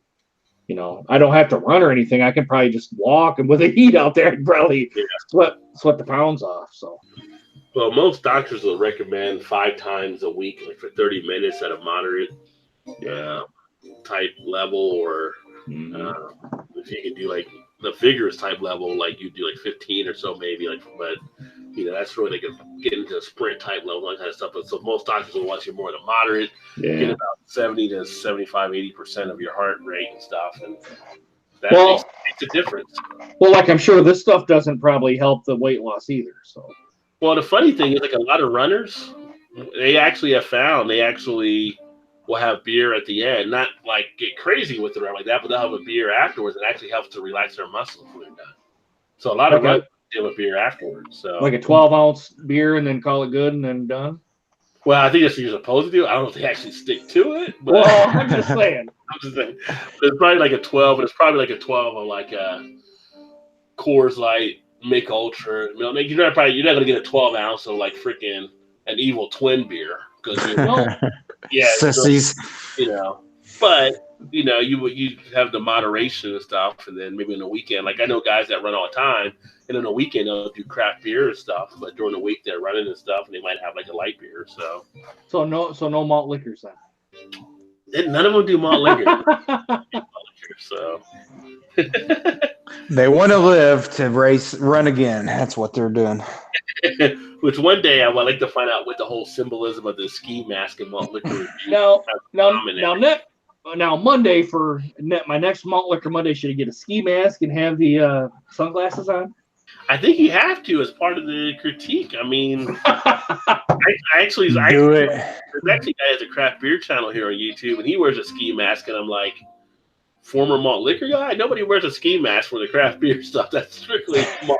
I don't have to run or anything. I can probably just walk, and with the heat out there, I'd probably sweat the pounds off. So. Well, most doctors will recommend 5 times a week, like for 30 minutes at a moderate type level, or if you can do like the vigorous type level, like you do like 15 or so maybe. But that's really like get into a sprint type level, that kind of stuff. But so most doctors will want you more in a moderate, get about 70 to 75, 80% of your heart rate and stuff, and that makes a difference. Well, like I'm sure this stuff doesn't probably help the weight loss either. So. Well, the funny thing is, like a lot of runners, they actually have found they actually will have beer at the end, not like get crazy with the run like that, but they'll have a beer afterwards. It actually helps to relax their muscles when they're done. So a lot of runners have a beer afterwards. So like a 12-ounce beer and then call it good and then done. Well, I think that's what you're supposed to do. I don't know if they actually stick to it. But well, I'm just saying. But it's probably like a 12, and it's probably like a 12 of like a Coors Light, Mick Ultra. You're not gonna get a 12 ounce of like freaking an Evil Twin beer because sissies. But you have the moderation and stuff, and then maybe on the weekend, like I know guys that run all the time, and on the weekend they'll do craft beer and stuff, but during the week they're running and stuff, and they might have like a light beer. So no malt liquors then. None of them do malt liquor. So. They want to live to run again. That's what they're doing. Which one day I would like to find out what the whole symbolism of the ski mask and malt liquor would be. Now Monday my next malt liquor Monday, should I get a ski mask and have the sunglasses on? I think you have to as part of the critique. I mean, I actually do it. There's actually a guy has a craft beer channel here on YouTube, and he wears a ski mask, and I'm like, former malt liquor guy? Nobody wears a ski mask for the craft beer stuff. That's strictly malt.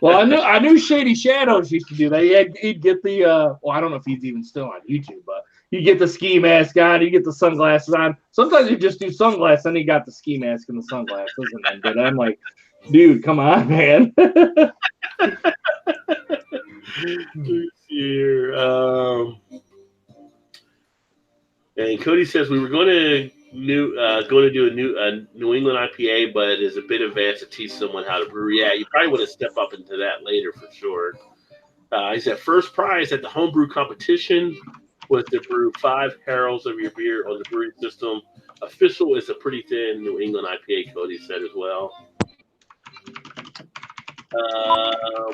Well, I knew Shady Shadows used to do that. He'd get the well, I don't know if he's even still on YouTube, but you get the ski mask on, you get the sunglasses on. Sometimes you just do sunglasses, and he got the ski mask and the sunglasses, but I'm like, dude, come on, man. Here, and Cody says we were going to do a New England IPA, but it is a bit advanced to teach someone how to brew. Yeah, you probably want to step up into that later for sure. He said first prize at the homebrew competition was to brew 5 barrels of your beer on the brewing system. Official is a pretty thin New England IPA, Cody said as well.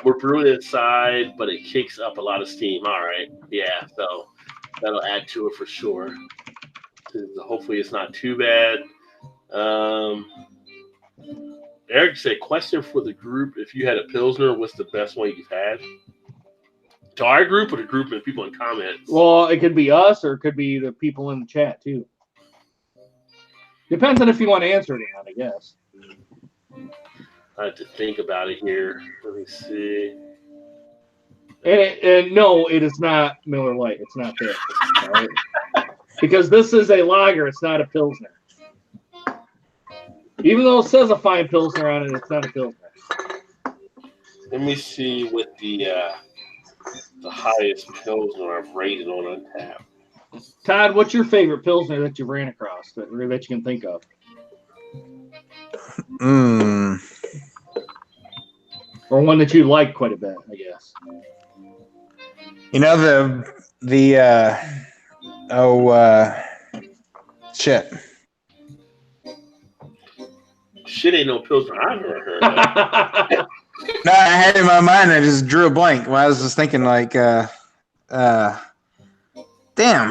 We're brewing inside, but it kicks up a lot of steam. All right. Yeah, so that'll add to it for sure. Hopefully it's not too bad. Eric said, question for the group. If you had a Pilsner, what's the best one you've had? To our group or the group and people in comments? Well, it could be us or it could be the people in the chat too. Depends on if you want to answer it or not, I guess. I have to think about it here. Let me see. And no, it is not Miller Lite. It's not this. Right? Because this is a lager. It's not a Pilsner. Even though it says a fine Pilsner on it, it's not a Pilsner. Let me see what the highest Pilsner I've rated on Untappd. Todd, what's your favorite Pilsner that you've ran across that you can think of? Or one that you like quite a bit, I guess. You know shit. Shit ain't no Pilsner I've ever heard of. No, I had it in my mind. I just drew a blank. When I was just thinking like, damn,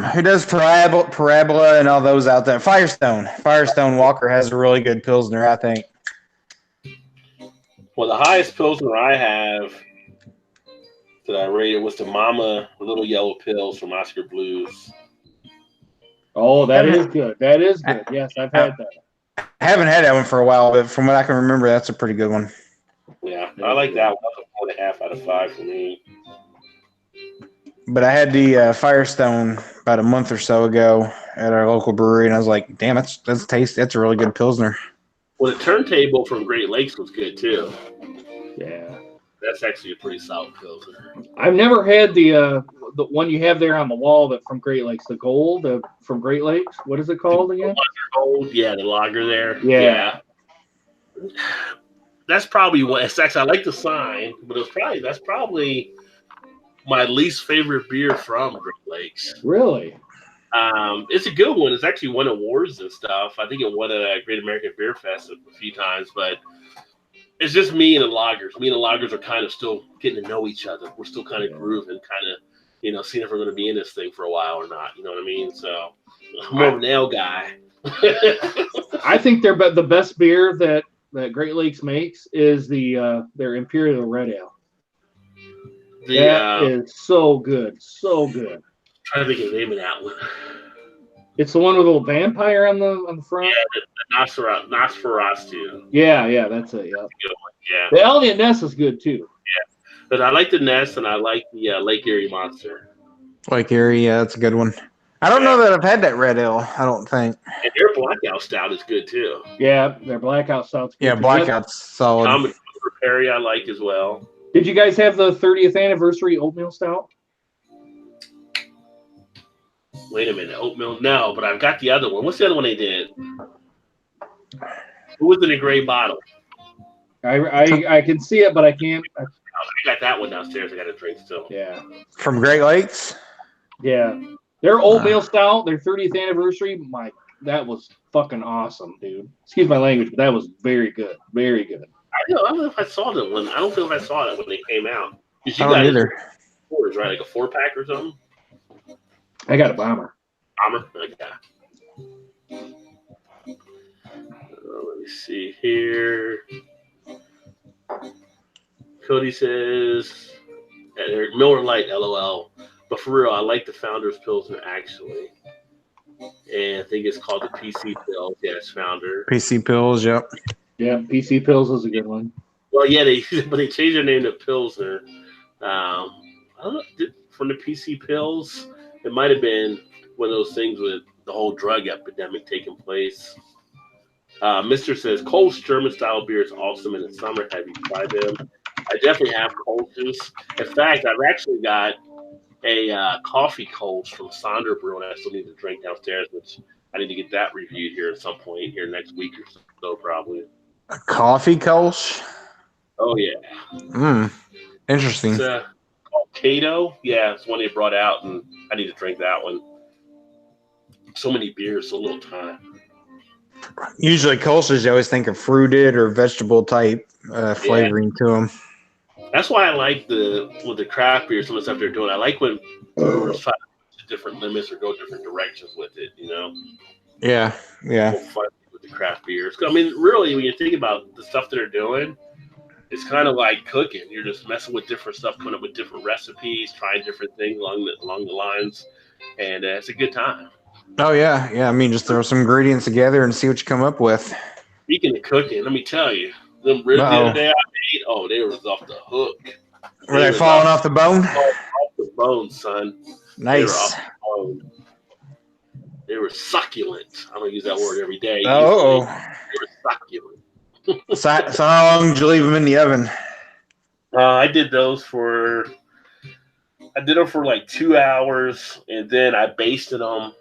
who does Parabola and all those out there? Firestone Walker has a really good Pilsner, I think. Well, the highest Pilsner I have that I rated was the Mama Little Yellow Pills from Oscar Blues. Oh, that is good. That is good. Yes, I've had that. I haven't had that one for a while, but from what I can remember, that's a pretty good one. Yeah, I like that one. That's a 4.5 out of 5 for me. But I had the Firestone about a month or so ago at our local brewery, and I was like, damn, that's tasty. That's a really good Pilsner. Well, the Turntable from Great Lakes was good, too. Yeah. That's actually a pretty solid Pilsner. I've never had the one you have there on the wall that from Great Lakes, the gold from Great Lakes. What is it called again? Gold, yeah, the lager there. Yeah. That's probably what it's actually. I like the sign, but that's probably my least favorite beer from Great Lakes. Really? It's a good one. It's actually won awards and stuff. I think it won a Great American Beer Fest a few times, but it's just me and the lagers. Me and the lagers are kind of still getting to know each other. We're still kind of grooving, kind of, seeing if we're going to be in this thing for a while or not. You know what I mean? So I'm more of an ale guy. I think the best beer that Great Lakes makes is their Imperial Red Ale. That is so good. So good. Trying to think of the name of that one. It's the one with a little vampire on the front. Yeah, the Nosferatu. Yeah, that's it. Yeah. Yeah. The Elliot Ness is good too. Yeah, but I like the Ness and I like the Lake Erie Monster. Lake Erie, yeah, that's a good one. I don't know that I've had that red ale. I don't think. And their Blackout Stout is good too. Yeah, their Blackout Stout's good. Yeah, Blackout's solid. Common Perry I like as well. Did you guys have the 30th anniversary oatmeal stout? Wait a minute, oatmeal? No, but I've got the other one. What's the other one they did? Who was in a gray bottle? I can see it, but I can't. I got that one downstairs. I got to drink still. Yeah. From Great Lakes? Yeah. Their oatmeal stout, their 30th anniversary, that was fucking awesome, dude. Excuse my language, but that was very good. Very good. don't know if I saw that one. I don't feel if I saw that when they came out. Because you I don't got either. fours, right? Like a 4-pack or something. I got a bomber. Bomber. Okay. Let me see here. Cody says, Miller Lite, LOL. But for real, I like the Founders Pilsner actually. And I think it's called the PC Pills. Yeah, it's Founder. PC Pills, yep. Yeah, PC Pills is a good one. Well, yeah, but they changed their name to Pilsner. I don't know, from the PC Pills, it might have been one of those things with the whole drug epidemic taking place. Mister says Kolsch German style beer is awesome in the summer. Have you tried them? I definitely have Kolsch's. In fact, I've actually got a coffee Kolsch from Sonder Brew, and I still need to drink downstairs, which I need to get that reviewed here at some point here next week or so, probably. A coffee Kolsch? Oh yeah. Interesting. It's called Cato. Yeah, it's one they brought out, and I need to drink that one. So many beers, so little time. Usually Kolsch's, you always think of fruited or vegetable type flavoring to them. That's why I like with the craft beer, some of the stuff they're doing. I like when brewers try to push different limits or go different directions with it. You know. Yeah. Fun with the craft beers. I mean, really, when you think about the stuff that they're doing, it's kind of like cooking. You're just messing with different stuff, coming up with different recipes, trying different things along the lines, and it's a good time. Oh yeah. I mean, just throw some ingredients together and see what you come up with. Speaking of cooking, let me tell you, them ribs the other day I made, they was off the hook. Were they falling off the bone? Off the bone, son. Nice. They were off the bone. They were succulent. I'm gonna use that word every day. Oh. They were succulent. So how long did you leave them in the oven? I did for like 2 hours, and then I basted them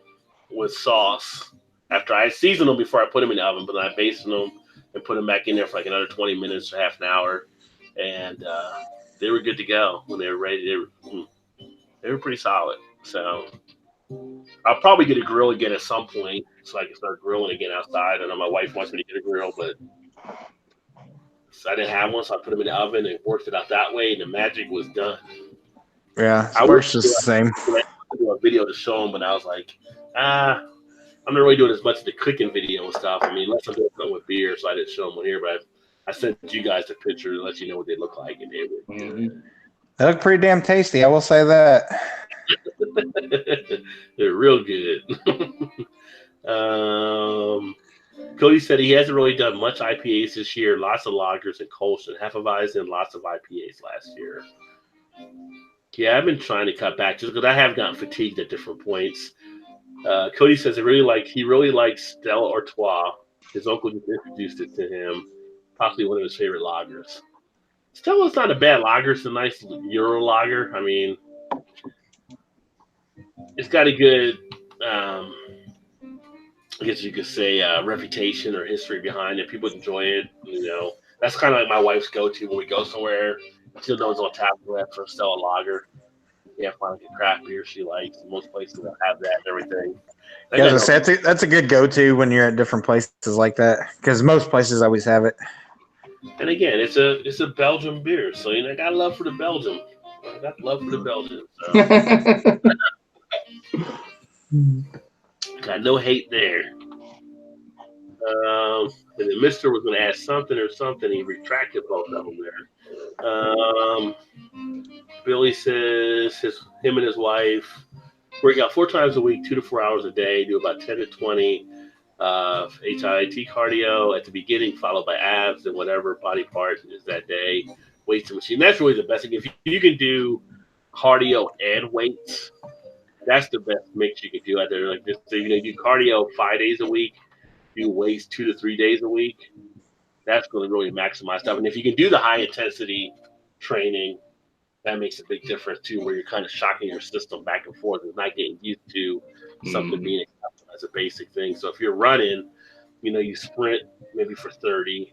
with sauce. After I seasoned them before I put them in the oven, but then I basted them and put them back in there for like another 20 minutes or half an hour, and they were good to go when they were ready. They were pretty solid. So I'll probably get a grill again at some point, so I can start grilling again outside. I know my wife wants me to get a grill, but I didn't have one, so I put them in the oven and worked it out that way, and the magic was done. Yeah, it works just the same. I do a video to show them, but I was like, I'm not really doing as much of the cooking video and stuff. I mean, unless I'm doing something with beer, so I didn't show them one here, but I sent you guys a picture to let you know what they look like, and they were They look pretty damn tasty, I will say that. They're real good. Cody said he hasn't really done much IPAs this year. Lots of lagers and Kolsch and Hefeweizen, lots of IPAs last year. Yeah, I've been trying to cut back just because I have gotten fatigued at different points. Cody says he really likes Stella Artois. His uncle just introduced it to him. Possibly one of his favorite lagers. Stella's not a bad lager. It's a nice Euro lager. I mean, it's got a good, I guess you could say, reputation or history behind it. People enjoy it. You know, that's kind of like my wife's go-to when we go somewhere. She'll know it's on tap for Stella Lager. Yeah, find a craft beer she likes. Most places will have that and everything. That's a good go-to when you're at different places like that, because most places always have it. And again, it's a Belgian beer, so I got love for the Belgium. I got love for the Belgian. So. Got no hate there. And then Mister was going to ask something. He retracted both of them there. Billy says him and his wife work out 4 times a week, 2 to 4 hours a day, do about 10 to 20 HIIT cardio at the beginning, followed by abs and whatever body part is that day. Weights and machine. That's really the best thing. If you can do cardio and weights, that's the best mix you can do out there. Like this, do cardio 5 days a week, do weights 2 to 3 days a week. That's going to really maximize stuff. And if you can do the high intensity training, that makes a big difference too, where you're kind of shocking your system back and forth and not getting used to something being accepted as a basic thing. So if you're running, you sprint maybe for 30,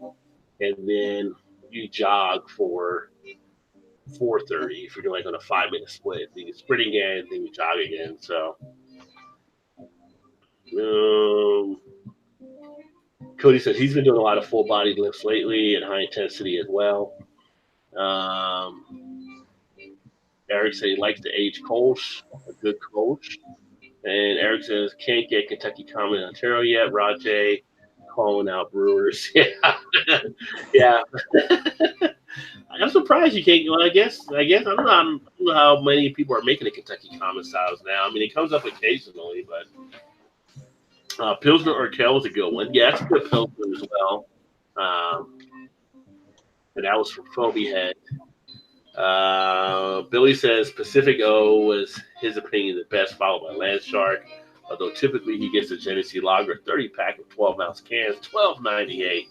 and then you jog for 4:30. If you're doing like on a 5-minute split, then you sprint again, then you jog again. So, Cody says he's been doing a lot of full body lifts lately and high intensity as well. Eric said he likes the age Kolsch, a good Kolsch. And Eric says can't get Kentucky Common in Ontario yet. Rajay calling out brewers. Yeah, yeah. I'm surprised you can't. Well, I guess I don't know how many people are making the Kentucky Common styles now. I mean, it comes up occasionally, but Pilsner Urquell is a good one. Yeah, it's a good Pilsner as well. And that was from Foamy Head. Billy says Pacific O was his opinion the best, followed by Land Shark. Although typically he gets a Genesee Lager 30 pack of 12-ounce cans, $12.98.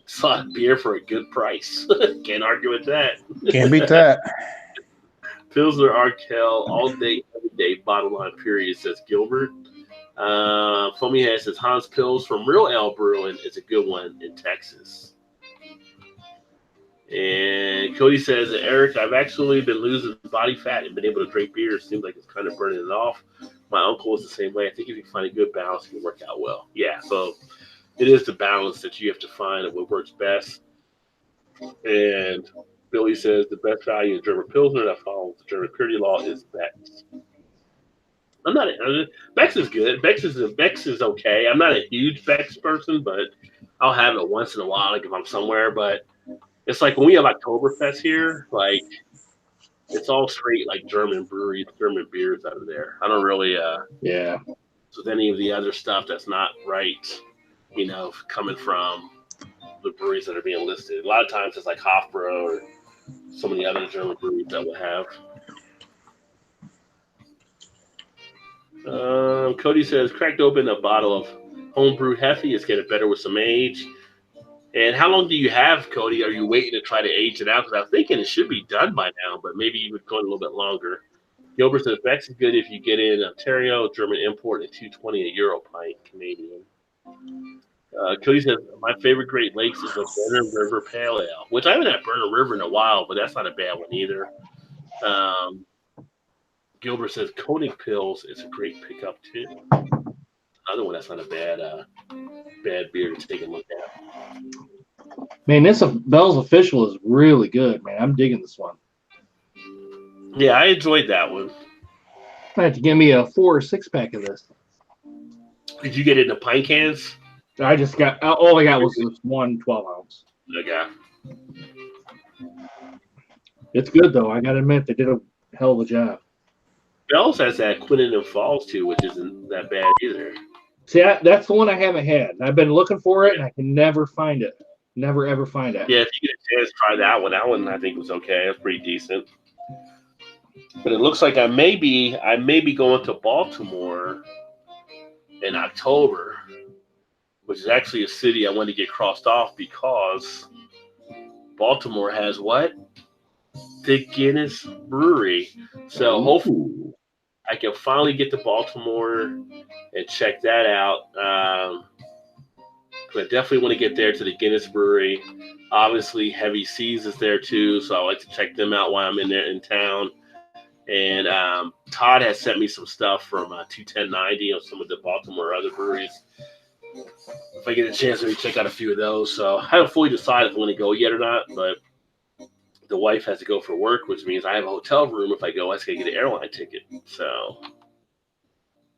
It's a lot of beer for a good price. Can't argue with that. Can't beat that. Pilsner Urquell all day, every day, bottom line period, says Gilbert. Foamy Head says Hans Pils from Real Ale Brewing is a good one in Texas. And Cody says, Eric, I've actually been losing body fat and been able to drink beer. It seems like it's kind of burning it off. My uncle was the same way. I think if you find a good balance, it can work out well. Yeah, so it is the balance that you have to find of what works best. And Billy says the best value in German Pilsner that follows the German purity law is Beck's. Beck's is good. Beck's is okay. I'm not a huge Beck's person, but I'll have it once in a while, like if I'm somewhere. But it's like when we have Oktoberfest here, like it's all straight like German breweries, German beers out of there. I don't really with any of the other stuff that's not right, coming from the breweries that are being listed. A lot of times it's like Hofbräu or some of the other German breweries that will have. Cody says cracked open a bottle of homebrewed Heffy. It's getting better with some age. And how long do you have, Cody? Are you waiting to try to age it out? Because I'm thinking it should be done by now, but maybe you would go a little bit longer. Gilbert says Beck's is good if you get in Ontario, German import at $2.20 a Euro pint Canadian. Cody says my favorite Great Lakes is the Burner River Pale Ale, which I haven't had Burner River in a while, but that's not a bad one either. Gilbert says Koenig Pils is a great pickup too. Another one that's not a bad beer to take a look at. Man, this Bell's Official is really good, man. I'm digging this one. Yeah, I enjoyed that one. I had to give me a 4 or 6 pack of this. Did you get it in the pint cans? I just got all I got was this one 12-ounce. Okay. It's good though. I gotta admit they did a hell of a job. Bell's has that Quinnen Falls too, which isn't that bad either. See, that's the one I haven't had. I've been looking for it and I can never find it. Never ever find it. Yeah, if you get a chance, try that one. That one I think was okay. It was pretty decent. But it looks like I may be going to Baltimore in October, which is actually a city I want to get crossed off because Baltimore has what? The Guinness Brewery. So hopefully I can finally get to Baltimore and check that out. But I definitely want to get there to the Guinness Brewery. Obviously, Heavy Seas is there too, so I like to check them out while I'm in town. And Todd has sent me some stuff from 21090 on some of the Baltimore other breweries. If I get a chance, maybe check out a few of those. So I haven't fully decided if I want to go yet or not, but the wife has to go for work, which means I have a hotel room. If I go, I just got to get an airline ticket. So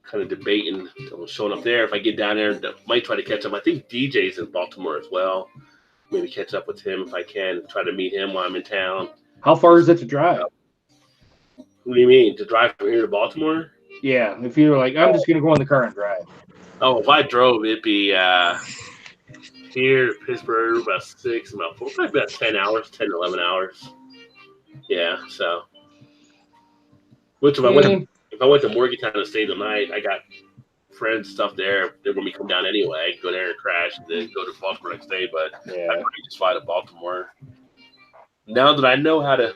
kind of debating showing up there. If I get down there, I might try to catch up. I think DJ's in Baltimore as well. Maybe catch up with him if I can. Try to meet him while I'm in town. How far is it to drive? What do you mean? To drive from here to Baltimore? Yeah, if you're like, I'm just going to go in the car and drive. Oh, if I drove, it'd be here to Pittsburgh about 4, probably about 10 hours, 10 to 11 hours. Yeah, so. Which if I went to Morgantown and stayed the night, I got friends stuff there. They're going to come down anyway. Go there and crash and then go to Baltimore next day. But I'd probably just fly to Baltimore. Now that I know how to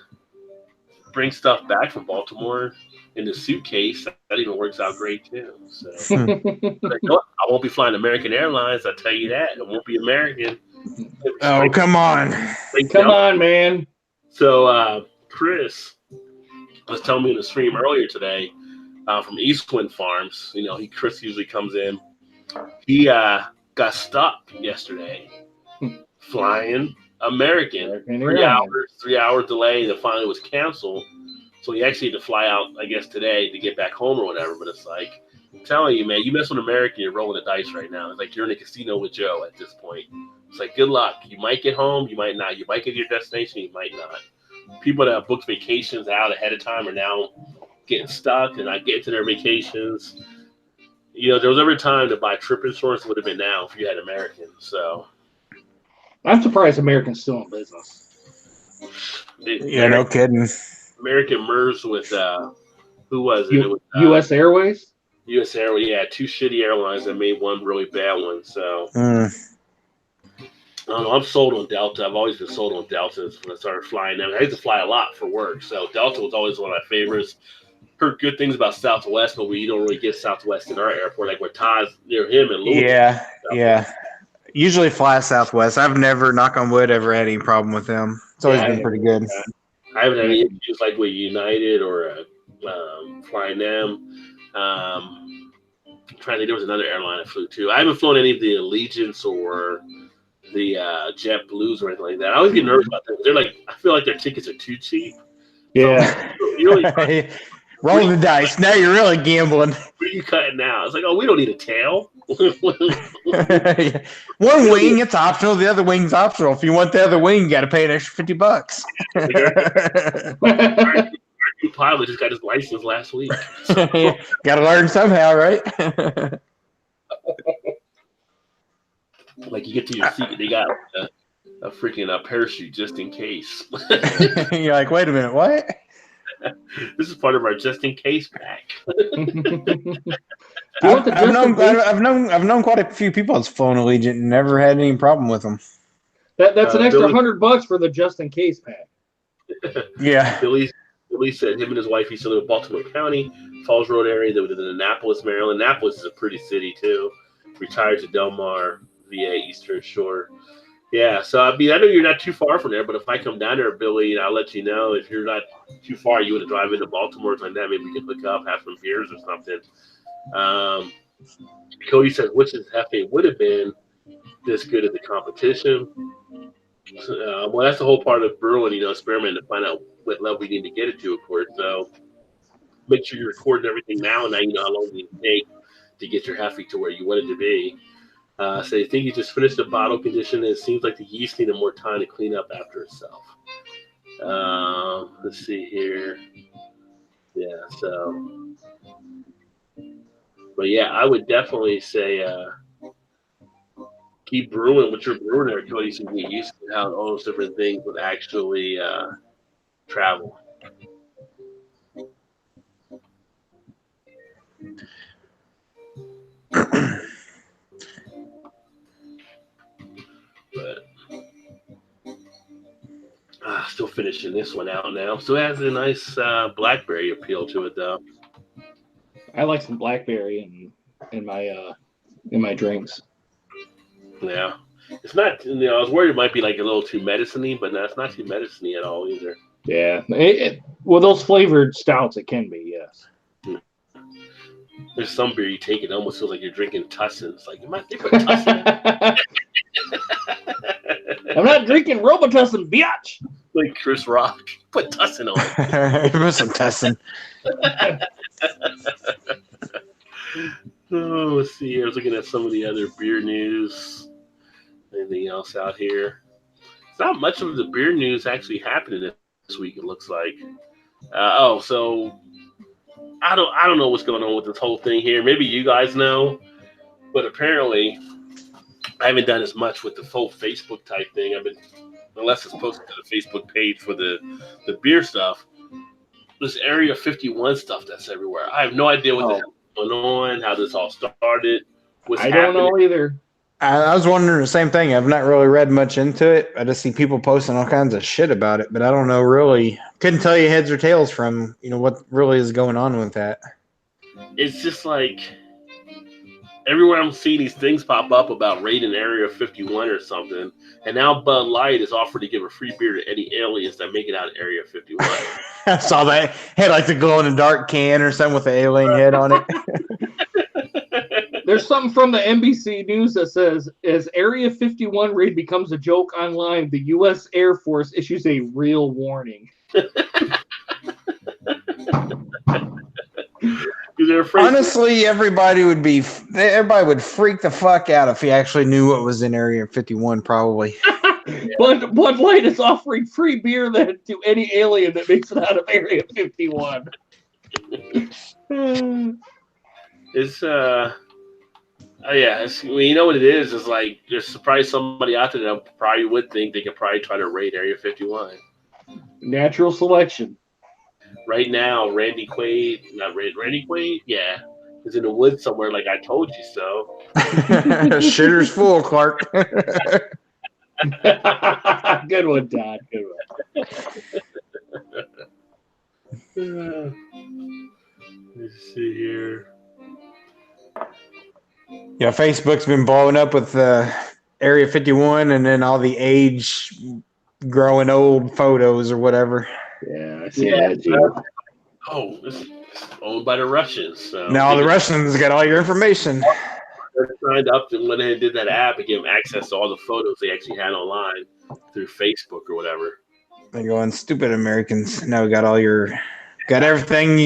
bring stuff back from Baltimore in the suitcase, that even works out great too. So I won't be flying American Airlines, I'll tell you that. It won't be American. Oh, come on. Come on, man. So Chris was telling me in the stream earlier today from Eastwind Farms. Chris usually comes in. He got stuck yesterday flying American. American 3 hour delay. The finally was canceled. So he actually had to fly out, I guess, today to get back home or whatever. But it's like, I'm telling you, man, you mess with American, you're rolling the dice right now. It's like you're in a casino with Joe at this point. It's like, good luck. You might get home, you might not. You might get to your destination, you might not. People that have booked vacations out ahead of time are now getting stuck and not getting to their vacations. You know, there was every time to buy trip insurance would have been now if you had American. So I'm surprised American's still in business. No kidding. American merged with who was it? It was U.S. Airways. U.S. Airways, yeah, two shitty airlines that made one really bad one. So I don't know. I'm sold on Delta. I've always been sold on Delta when I started flying them. I used to fly a lot for work, so Delta was always one of my favorites. Heard good things about Southwest, but we don't really get Southwest in our airport, like where Todd's near him and Louis. Yeah. Usually fly Southwest. I've never, knock on wood, ever had any problem with them. It's always been pretty good. I haven't had any issues like with United or flying them. I'm trying to think, there was another airline I flew to. I haven't flown any of the Allegiance or the JetBlues or anything like that. I always get nervous about them. They're like, I feel like their tickets are too cheap. Yeah. So really, roll the dice. Now you're really gambling. where are you cutting now? It's like, oh, we don't need a tail. One wing, it's optional. The other wing's optional. If you want the other wing, you got to pay an extra $50. Our pilot just got his license last week. Got to learn somehow, right? Like you get to your seat, they got a freaking parachute just in case. You're like, wait a minute, what? This is part of our just in case pack. I've known quite a few people that's flown Allegiant and never had any problem with them. That's an extra $100 for the just in case pack. Yeah. Billy said him and his wife used to live in Baltimore County, Falls Road area. They lived in Annapolis, Maryland. Annapolis is a pretty city too. Retired to Del Mar, VA, Eastern Shore. Yeah, so I mean, I know you're not too far from there, but if I come down there, Billy, I'll let you know. If you're not too far, you want to drive into Baltimore or something like that, maybe we can hook up, have some beers or something. Cody says, which is Hefe would have been this good at the competition. Well, that's the whole part of brewing, experiment to find out what level we need to get it to, of course. So make sure you're recording everything now, and now you know how long it take to get your Hefe to where you want it to be. So you think you just finished the bottle condition, and it seems like the yeast needed more time to clean up after itself. Let's see here. Yeah, so. But yeah, I would definitely say keep brewing what you're brewing there until you can get used to how all those different things would actually travel. But still finishing this one out now. Still has a nice blackberry appeal to it, though. I like some blackberry in my drinks. Yeah, it's not. I was worried it might be like a little too medicine-y, but no, it's not too medicine-y at all either. Yeah, well, those flavored stouts, it can be, yes. There's some beer you take, it almost feels like you're drinking Tussin. It's like, they put Tussin I'm not drinking Robitussin, biatch. Like Chris Rock. Put Tussin on it. Put some Tussin. Oh, let's see. I was looking at some of the other beer news. Anything else out here? It's not much of the beer news actually happening this week, it looks like. So I don't know what's going on with this whole thing here. Maybe you guys know, but apparently I haven't done as much with the full Facebook type thing. Unless it's posted to the Facebook page for the beer stuff. This Area 51 stuff that's everywhere. I have no idea what the hell is going on, how this all started. I don't know either. I was wondering the same thing. I've not really read much into it. I just see people posting all kinds of shit about it, but I don't know really. Couldn't tell you heads or tails from, what really is going on with that. It's just like everywhere I'm seeing these things pop up about raiding Area 51 or something, and now Bud Light is offered to give a free beer to any aliens that make it out of Area 51. I saw that. Had like the glow in the dark can or something with the alien head on it. There's something from the NBC News that says, as Area 51 raid becomes a joke online, the U.S. Air Force issues a real warning. Honestly, everybody would freak the fuck out if he actually knew what was in Area 51, probably. Bud Light is offering free beer to any alien that makes it out of Area 51. It's you know what it is? It's like there's probably somebody out there that probably would think they could probably try to raid Area 51. Natural selection. Right now, Randy Quaid, yeah, is in the woods somewhere. Like I told you so. Shitter's full, Clark. Good one, Todd. Good one. Let's see here. Yeah, Facebook's been blowing up with Area 51 and then all the age growing old photos or whatever. Yeah, I see that too. It's owned by the Russians. So now the Russians got all your information. They signed up and went ahead and did that app and gave them access to all the photos they actually had online through Facebook or whatever. They're going, stupid Americans. Now we got everything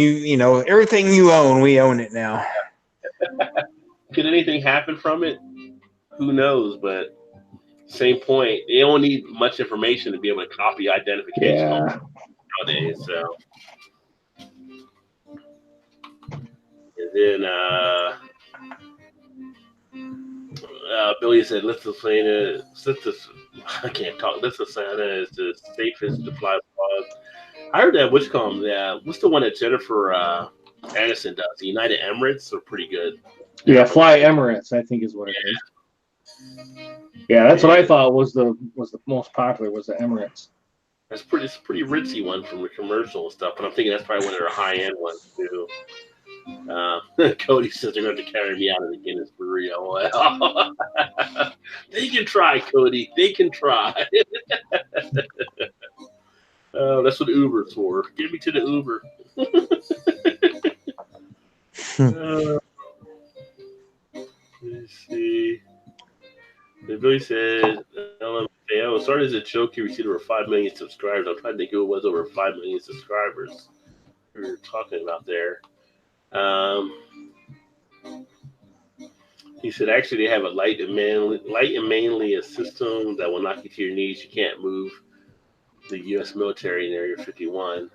everything you own, we own it now. Could anything happen from it? Who knows? But same point, they don't need much information to be able to copy identification nowadays. So, and then Billy said, "Lithuania, I can't talk. Lithuania is the safest to fly abroad." I heard that. What's the one that Jennifer Aniston does? The United Emirates are pretty good. Yeah, Fly Emirates, I think is what it is. Yeah, that's what I thought was the most popular was the Emirates. It's pretty ritzy one from the commercial and stuff, but I'm thinking that's probably one of their high end ones too. Cody says they're going to carry me out of the Guinness Brewery. Well, they can try, Cody. They can try. That's what Uber's for. Get me to the Uber. Let's see. Billy said, LMFAO started as a joke. He received over 5 million subscribers. I'm trying to think who it was over 5 million subscribers we were talking about there. He said, actually, they have a light and mainly a system that will knock you to your knees. You can't move. The U.S. military in Area 51,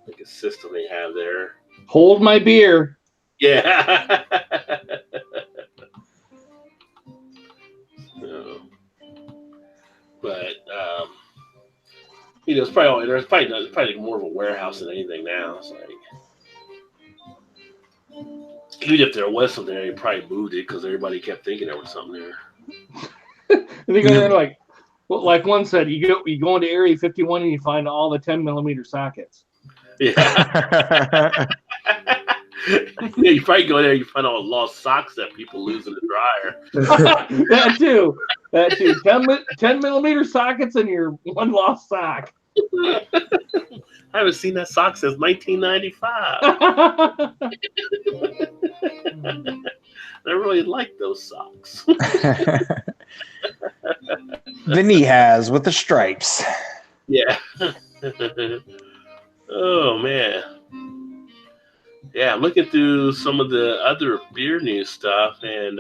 like a system they have there. Hold my beer. Yeah. But it's probably more of a warehouse than anything now. It's like, even if there was something there, you probably moved it because everybody kept thinking there was something there. They go there like. Well, like one said, you go into Area 51 and you find all the 10mm sockets. Yeah. Yeah, you probably go there and you find all the lost socks that people lose in the dryer. That too. 10mm sockets and your one lost sock. I haven't seen that sock since 1995. I really like those socks. The knee has with the stripes. Yeah. Oh man. Yeah, I'm looking through some of the other beer news stuff and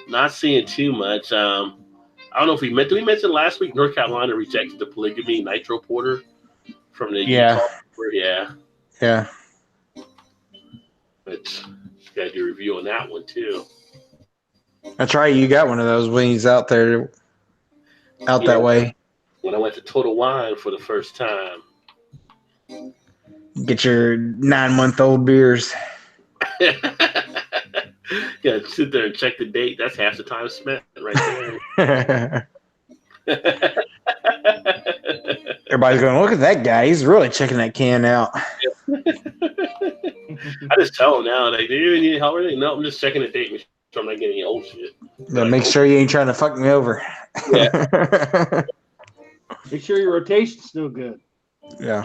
not seeing too much. I don't know if did we mention last week North Carolina rejected the polygamy nitro porter from the Utah? Yeah. But you got to do a review on that one too. That's right. You got one of those when he's out there, that way. When I went to Total Wine for the first time. Get your 9-month-old beers. Gotta sit there and check the date. That's half the time spent right there. Everybody's going, look at that guy. He's really checking that can out. I just tell them now, like, do you even need help or anything? No, I'm just checking the date. Make sure I'm not getting any old shit. Make sure you ain't trying to fuck me over. Yeah. Make sure your rotation's still good. Yeah.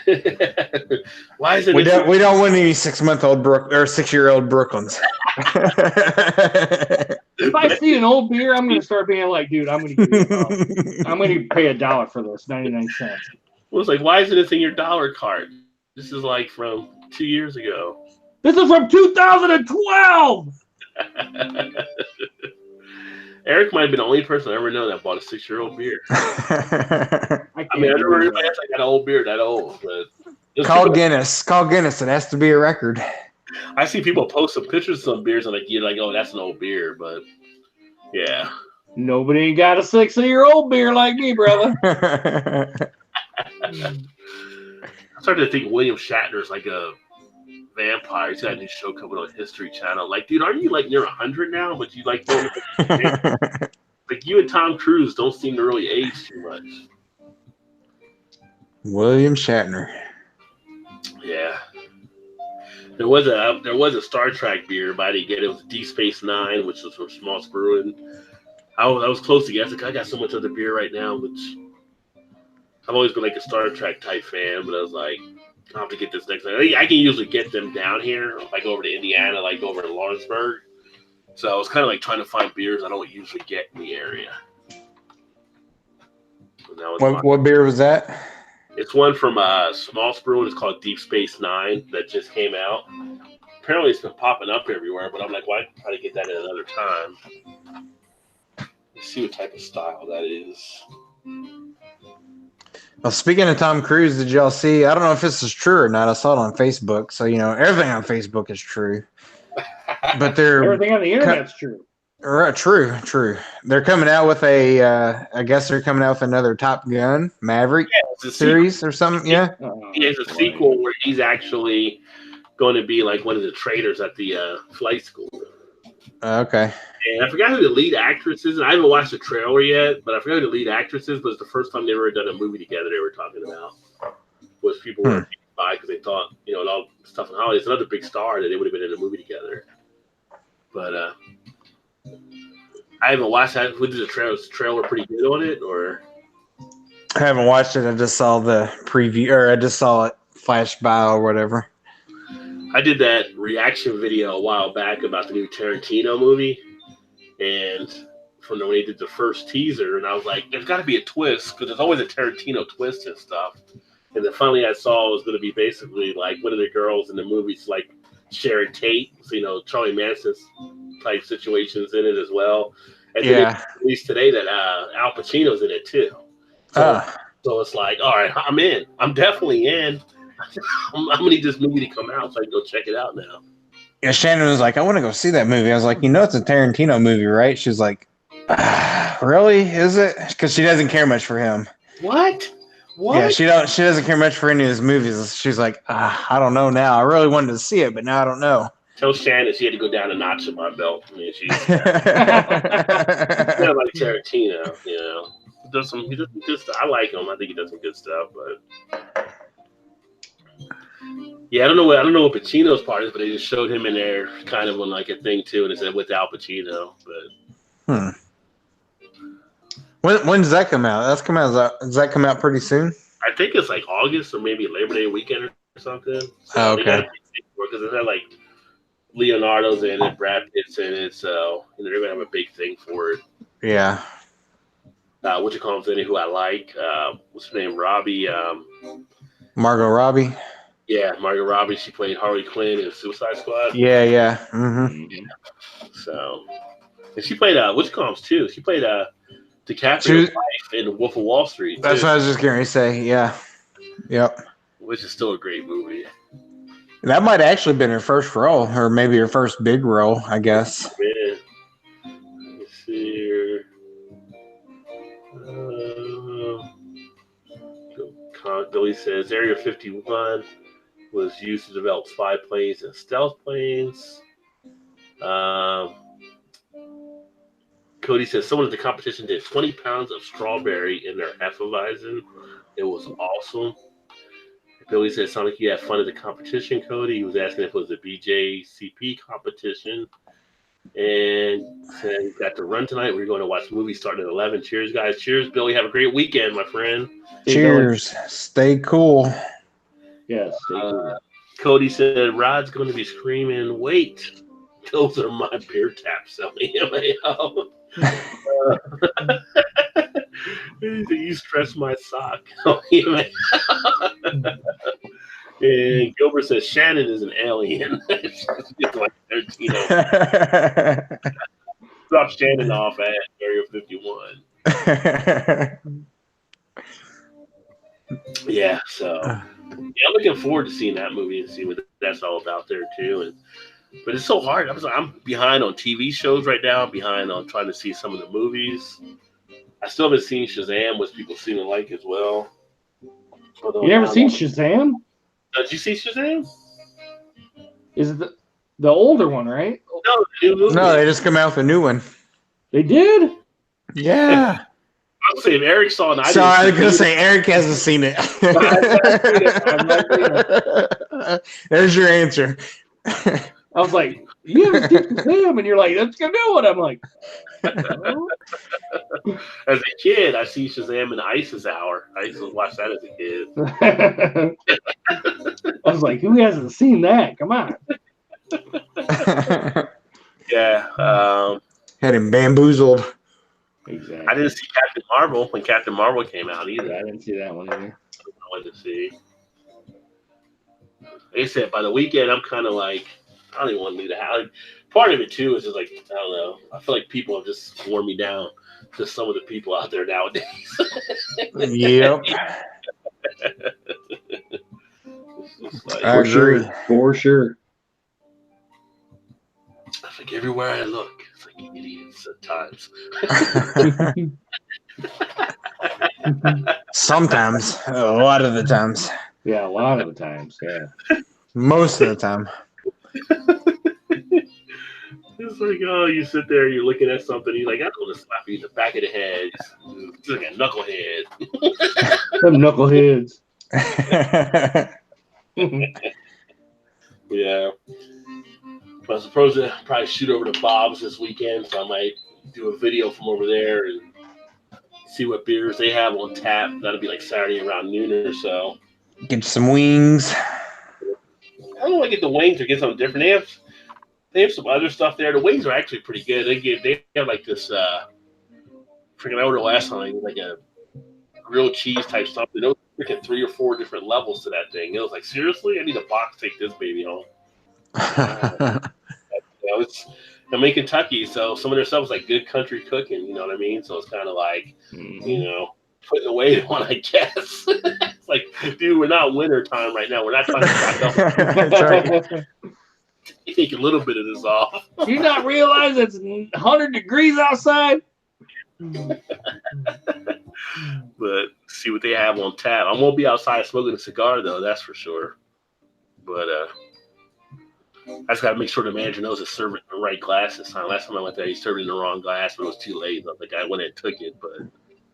Right. Why is it? We don't want any 6-month-old or 6-year-old Brooklyns. If I see an old beer, I'm going to start being like, dude, I'm going to give you I'm going to pay $1 for this, 99¢. Well, it's like, why isn't this in your dollar cart? This is like from 2 years ago. This is from 2012. Eric might have been the only person I ever know that bought a 6-year-old beer. I mean, I never heard anybody else that got an old beer that old. But Call Guinness. Call Guinness. It has to be a record. I see people post some pictures of some beers and you're like, oh, that's an old beer. But yeah. Nobody got a 6-year-old beer like me, brother. I'm starting to think William Shatner's like a vampire. He's got a new show coming on History Channel. Like, dude, aren't you like near 100 now? But you like don't like you and Tom Cruise don't seem to really age too much. William Shatner. Yeah. There was a Star Trek beer, but I didn't get it. It was Deep Space Nine, which was from Small Brewing. I was close to guessing. I got so much other beer right now, which I've always been like a Star Trek type fan, but I was like, I'll have to get this next time. I can usually get them down here, like over to Indiana, like over in Lawrenceburg. So I was kind of like trying to find beers I don't usually get in the area. What beer was that? It's one from Small Brewing. It's called Deep Space Nine that just came out. Apparently it's been popping up everywhere, but I'm like, why try to get that at another time? Let's see what type of style that is. Well, speaking of Tom Cruise, did y'all see? I don't know if this is true or not. I saw it on Facebook. So, everything on Facebook is true. But everything on the internet's true. True. They're coming out with I guess they're coming out with another Top Gun Maverick series or something. Yeah. It's a sequel where he's actually going to be like one of the trainers at the flight school. Okay. And I forgot who the lead actress is. And I haven't watched the trailer yet, but I forgot who the lead actress is. But it's the first time they ever done a movie together they were talking about. Was people were by because they thought, and all stuff on holidays. Another big star that they would have been in a movie together. But I haven't watched that. What did the trailer pretty good on it, or? I haven't watched it. I just saw the preview, or I just saw it flash by or whatever. I did that reaction video a while back about the new Tarantino movie, and from when they did the first teaser, and I was like, there's got to be a twist, because there's always a Tarantino twist and stuff. And then finally I saw it was going to be basically like one of the girls in the movies, like Sharon Tate, so, Charlie Manson's type situations in it as well. And then it released today that Al Pacino's in it too. So it's like, all right, I'm in. I'm definitely in. I'm going to need this movie to come out so I can go check it out now. Yeah, Shannon was like, I want to go see that movie. I was like, it's a Tarantino movie, right? She's like, really? Is it? Because she doesn't care much for him. What? Yeah, she doesn't care much for any of his movies. She's like, I don't know now. I really wanted to see it, but now I don't know. Tell Shannon she had to go down a notch in my belt. I mean, she's kind of like Tarantino, He does some good stuff. I like him. I think he does some good stuff, but yeah, I don't know what Pacino's part is, but they just showed him in there, kind of on like a thing too, and it said with Al Pacino. But when does that come out? Does that come out pretty soon? I think it's like August or maybe Labor Day weekend or something. So okay. Because it's like Leonardo's in it, Brad Pitt's in it, so they're gonna have a big thing for it. Yeah. What you call him? Who I like? What's her name? Robbie. Margot Robbie. Yeah, Margot Robbie. She played Harley Quinn in Suicide Squad. Yeah. Mm-hmm. Yeah. So, and she played what you call him too? She played DiCaprio's wife in Wolf of Wall Street. That's what I was just going to say. Yeah. Yep. Which is still a great movie. That might have actually been her first role, or maybe her first big role, I guess. Yeah. Let's see here. Billy says Area 51 was used to develop spy planes and stealth planes. Cody says someone at the competition did 20 pounds of strawberry in their Hefeweizen. It was awesome. Billy says, sounded like you had fun at the competition, Cody. He was asking if it was a BJCP competition. And said he's got to run tonight. We're going to watch movies starting at 11. Cheers, guys. Cheers, Billy. Have a great weekend, my friend. Cheers. Stay cool. Yes, stay cool. Cody said, Rod's going to be screaming, wait. Those are my beer taps. You stress my sock. And Gilbert says Shannon is an alien. She's like 13. Drop Shannon off at Area 51. Yeah, so I'm looking forward to seeing that movie and see what that's all about there too. But it's so hard. I'm behind on TV shows right now. I'm behind on trying to see some of the movies. I still haven't seen Shazam, which people seem to like as well. Although you never seen Shazam? Did you see Shazam? Is it the older one, right? No, the new movie. No, they just come out with a new one. They did? Yeah. I was saying, if Eric saw it. So I was going to say, Eric hasn't seen it. There's your answer. I was like, you haven't seen Shazam, and you're like, that's a new one. I'm like, oh. As a kid, I see Shazam in ISIS Hour. I used to watch that as a kid. I was like, who hasn't seen that? Come on. Yeah. Had him bamboozled. Exactly. I didn't see Captain Marvel when Captain Marvel came out either. I didn't see that one either. I wanted to see. Like I said, by the weekend, I'm kind of like, I don't even want to leave the house. Part of it, too, is just like, I don't know. I feel like people have just worn me down to some of the people out there nowadays. Yep. Like, I agree. For sure. It's like everywhere I look, it's like idiots at times. Sometimes. A lot of the times. Yeah, a lot of the times. Yeah. Most of the time. It's like, oh, you sit there, you're looking at something, you're like, I don't want to slap you in the back of the head. It's like a knucklehead. Them knuckleheads. Yeah. But I suppose I'll probably shoot over to Bob's this weekend, so I might do a video from over there and see what beers they have on tap. That'll be like Saturday around noon or so. Get some wings. I don't want to get the wings or get something different. They have some other stuff there. The wings are actually pretty good. They have like this freaking I ordered last time, like a grilled cheese type something. There was freaking 3 or 4 different levels to that thing. It was like, seriously? I need a box to take this baby home. I'm in Kentucky, so some of their stuff is like good country cooking, you know what I mean? So it's kind of like, you know, putting away one, I guess. It's like, dude, we're not winter time right now. We're not trying to stock up. That's right. You take a little bit of this off. Do you not realize it's 100 degrees outside? But see what they have on tap. I won't be outside smoking a cigar, though, that's for sure. But I just got to make sure the manager knows to serve it in the right glass this time. Last time I went there, he served it in the wrong glass, but it was too late. The guy went and took it, but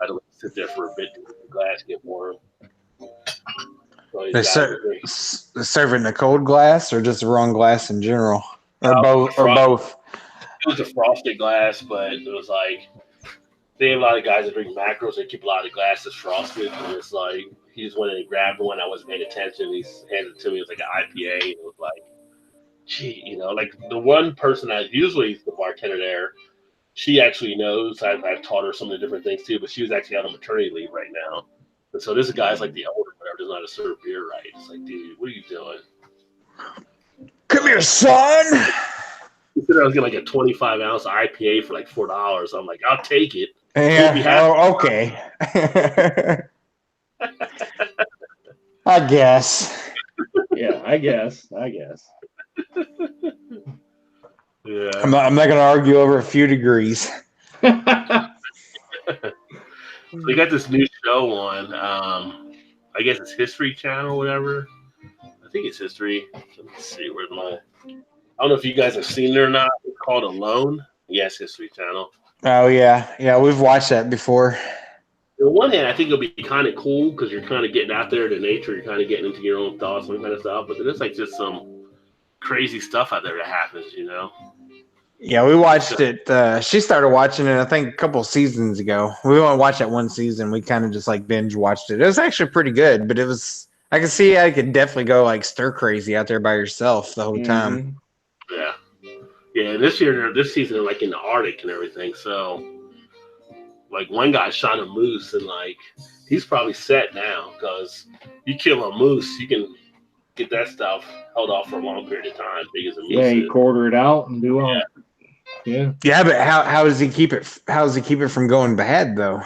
I had to sit there for a bit to let the glass get warm. So They serve it in a cold glass or just the wrong glass in general? Or both? Or both? It was a frosted glass, but it was like they have a lot of guys that drink macros. They keep a lot of glasses frosted, and it's like he just went in and grabbed one. I wasn't paying attention. He handed it to me. It was like an IPA. And it was like, gee, you know, like the one person I usually the bartender there, she actually knows. I've taught her some of the different things too, but she was actually out on maternity leave right now. And so this guy's like the older, whatever, doesn't know how to serve beer right. It's like, dude, what are you doing? Come here, son. He said I was getting like a 25-ounce IPA for like $4. I'm like, I'll take it. Yeah. Oh, okay. I guess. Yeah, I guess. Yeah. I'm not going to argue over a few degrees. So they got this new show on, I guess it's History Channel or whatever. I think it's History. Let me see, where's my... I don't know if you guys have seen it or not. It's called Alone. Yes, History Channel. Oh, yeah. Yeah, we've watched that before. On one hand, I think it'll be kind of cool because you're kind of getting out there to nature. You're kind of getting into your own thoughts and kind of stuff. But then it's like just some crazy stuff out there that happens, you know? Yeah, we watched it. She started watching it, I think, a couple seasons ago. We only watched that one season. We kind of just like binge watched it. It was actually pretty good, but it was. I could see I could definitely go like stir crazy out there by yourself the whole time. Yeah, yeah. This season, they're like in the Arctic and everything. So, like one guy shot a moose, and like he's probably set now because you kill a moose, you can get that stuff held off for a long period of time. Big as a moose. Yeah, you quarter it out and do all. Yeah. Yeah, but how does he keep it? How does he keep it from going bad though?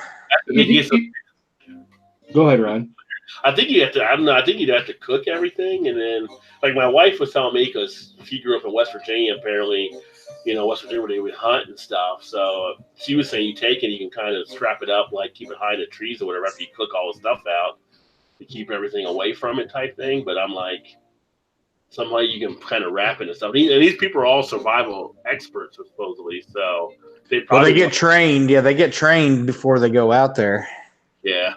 Go ahead, Ron. I think you have to. I don't know. I think you'd have to cook everything, and then like my wife was telling me because she grew up in West Virginia. Apparently, West Virginia where they would hunt and stuff. So she was saying you take it, you can kind of strap it up, like keep it high in the trees or whatever. After you cook all the stuff out, to keep everything away from it, type thing. But I'm like, somehow you can kind of wrap it and stuff. And these people are all survival experts, supposedly. So they get trained. Yeah, they get trained before they go out there. Yeah.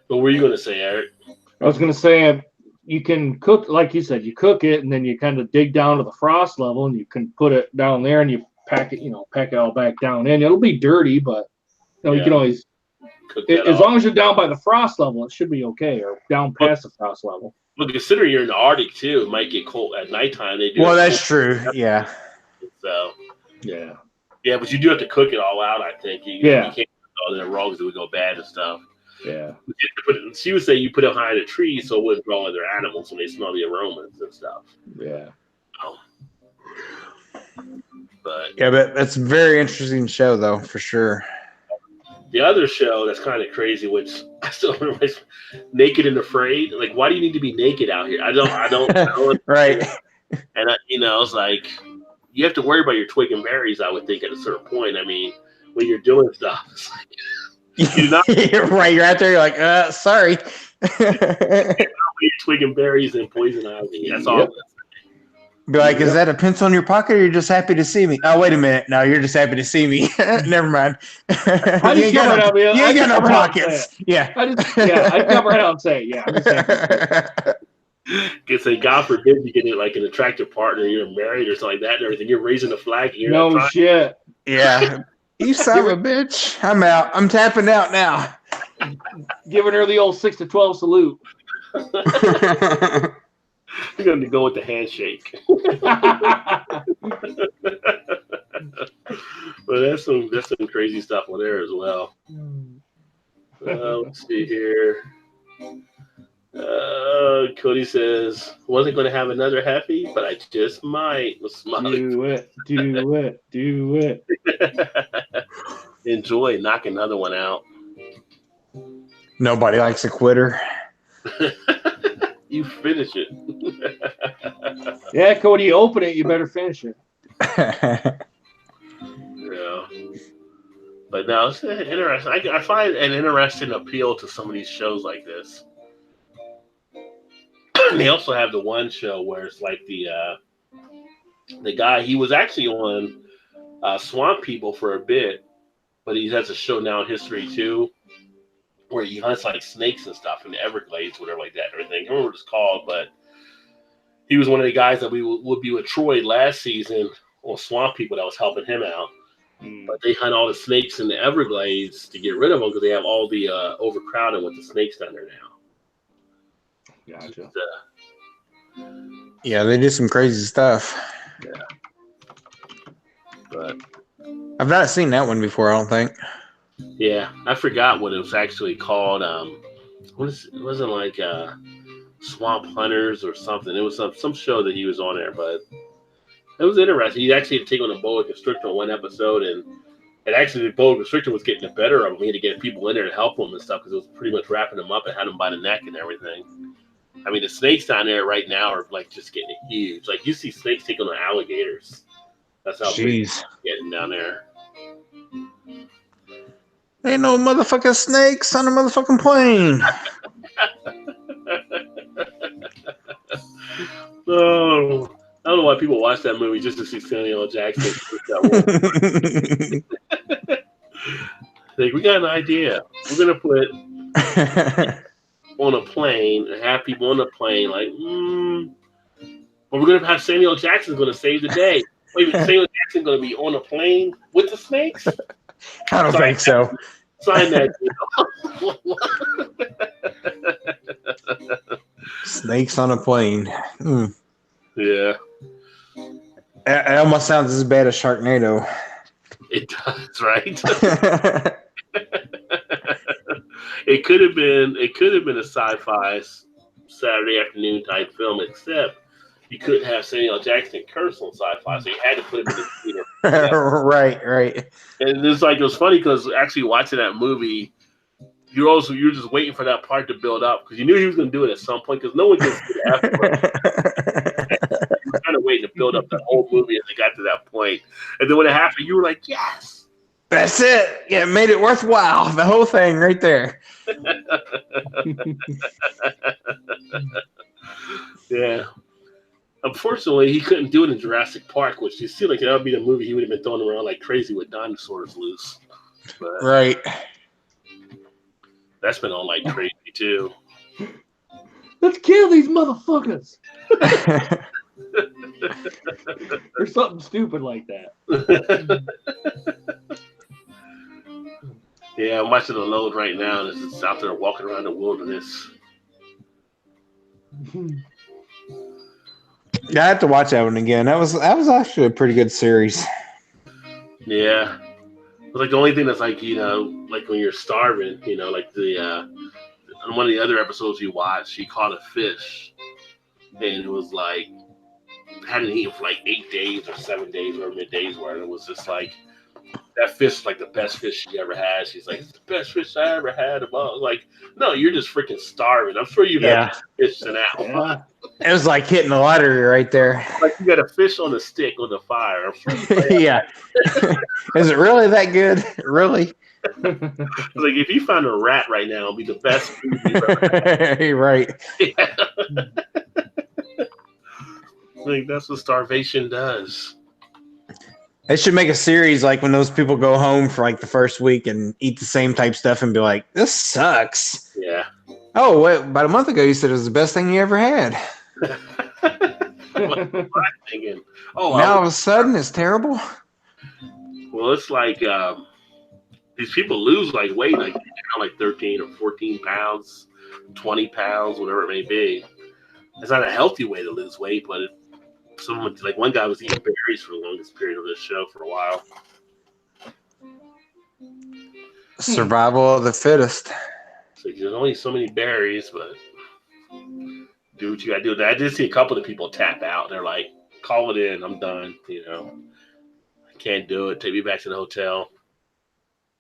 What were you going to say, Eric? I was going to say you can cook, like you said, you cook it and then you kind of dig down to the frost level and you can put it down there and you pack it all back down in. It'll be dirty, but you can always cook it. As long as you're down by the frost level, it should be okay, or down past the frost level. Well, considering you're in the Arctic too, it might get cold at nighttime. Well, that's true. Yeah. So. Yeah. Yeah, but you do have to cook it all out. I think. You can't put all the raw because it would go bad and stuff. Yeah. She would say you put it high in a tree so it wouldn't draw other animals when they smell the aromas and stuff. Yeah. But that's a very interesting show, though, for sure. The other show that's kind of crazy, which I still remember, is Naked and Afraid. Like, why do you need to be naked out here? I don't. Right. And it's like you have to worry about your twig and berries. I would think at a certain point. I mean, when you're doing stuff, it's like. You're right, you're out there. You're like, sorry. Twig and berries and poison ivy. That's all. Be like, is that a pencil in your pocket, or you're just happy to see me? Oh, wait a minute. No, you're just happy to see me. Never mind. You ain't got no pockets. Yeah. I'd come right out and say, yeah. Because say, God forbid you get like an attractive partner, you're married or something like that, and everything. You're raising a flag. And no shit. Yeah. You son of a bitch. I'm out. I'm tapping out now. Giving her the old 6 to 12 salute. You're going to go with the handshake. But that's some crazy stuff on there as well. Let's see here. Cody says, wasn't going to have another Heffy, but I just might. Do it. Enjoy. Knock another one out. Nobody likes a quitter. You finish it. Yeah, Cody, you open it, you better finish it. Yeah. But no, it's interesting. I find an interesting appeal to some of these shows like this. They also have the one show where it's like the guy, he was actually on Swamp People for a bit, but he has a show now in history too, where he hunts like snakes and stuff in the Everglades, whatever like that and everything. I don't remember what it's called, but he was one of the guys that we would be with Troy last season on Swamp People that was helping him out. But they hunt all the snakes in the Everglades to get rid of them because they have all the overcrowding with the snakes down there now. Gotcha. Yeah, they do some crazy stuff. Yeah. But I've not seen that one before, I don't think. Yeah, I forgot what it was actually called. It wasn't like Swamp Hunters or something. It was some show that he was on there, but it was interesting. He actually had to take on a boa constrictor on one episode, and actually the boa constrictor was getting the better of him. He had to get people in there to help him and stuff because it was pretty much wrapping him up and had him by the neck and everything. I mean, the snakes down there right now are like just getting huge. Like you see snakes taking on alligators. That's how big it's getting down there. Ain't no motherfucking snakes on a motherfucking plane. Oh, I don't know why people watch that movie just to see Samuel L. Jackson. Like, we got an idea. We're gonna put on a plane and have people on the plane like, but we're gonna have Samuel L. Jackson's gonna save the day. Wait, Samuel Jackson going to be on a plane with the snakes? I don't think so. Sign that. Snakes on a plane. Yeah. It almost sounds as bad as Sharknado. It does, right? It could have been a sci-fi Saturday afternoon type film, except you couldn't have Samuel Jackson curse on sci-fi, so you had to put him in the theater. Yeah. Right. And it's like it was funny because actually watching that movie, you're just waiting for that part to build up because you knew he was going to do it at some point because no one can see it afterwards. You were kind of waiting to build up the whole movie as it got to that point, and then when it happened, you were like, "Yes." That's it. Yeah, it made it worthwhile. The whole thing right there. Yeah. Unfortunately, he couldn't do it in Jurassic Park, which you see like that would be the movie he would have been throwing around like crazy with dinosaurs loose. But Right. that's been on like crazy too. Let's kill these motherfuckers. Or something stupid like that. Yeah, I'm watching Alone right now, and it's just out there walking around the wilderness. Yeah, I have to watch that one again. That was actually a pretty good series. Yeah. It's like the only thing that's like, like when you're starving, like the on one of the other episodes you watched, he caught a fish, and it was like hadn't eaten for like 8 days or 7 days, whatever the days were, and it was just like that fish is like the best fish she ever had. She's like, it's the best fish I ever had. Like, no, you're just freaking starving. I'm sure you've had fish now. Yeah. It was like hitting the lottery right there. Like you got a fish on a stick on the fire. I'm sure Yeah. Is it really that good? Really? Like if you found a rat right now, it'd be the best food you've ever had. Right. Yeah. Like that's what starvation does. They should make a series like when those people go home for like the first week and eat the same type stuff and be like, this sucks. Yeah. Oh, wait, about a month ago you said it was the best thing you ever had. What am I thinking? Oh, now all of a sudden it's terrible. Well, it's like these people lose like weight, like 13 or 14 pounds, 20 pounds, whatever it may be. It's not a healthy way to lose weight, but someone like one guy was eating berries for the longest period of this show for a while. Survival of the fittest. So there's only so many berries, but do what you gotta do. I did see a couple of people tap out. They're like, call it in, I'm done. I can't do it. Take me back to the hotel.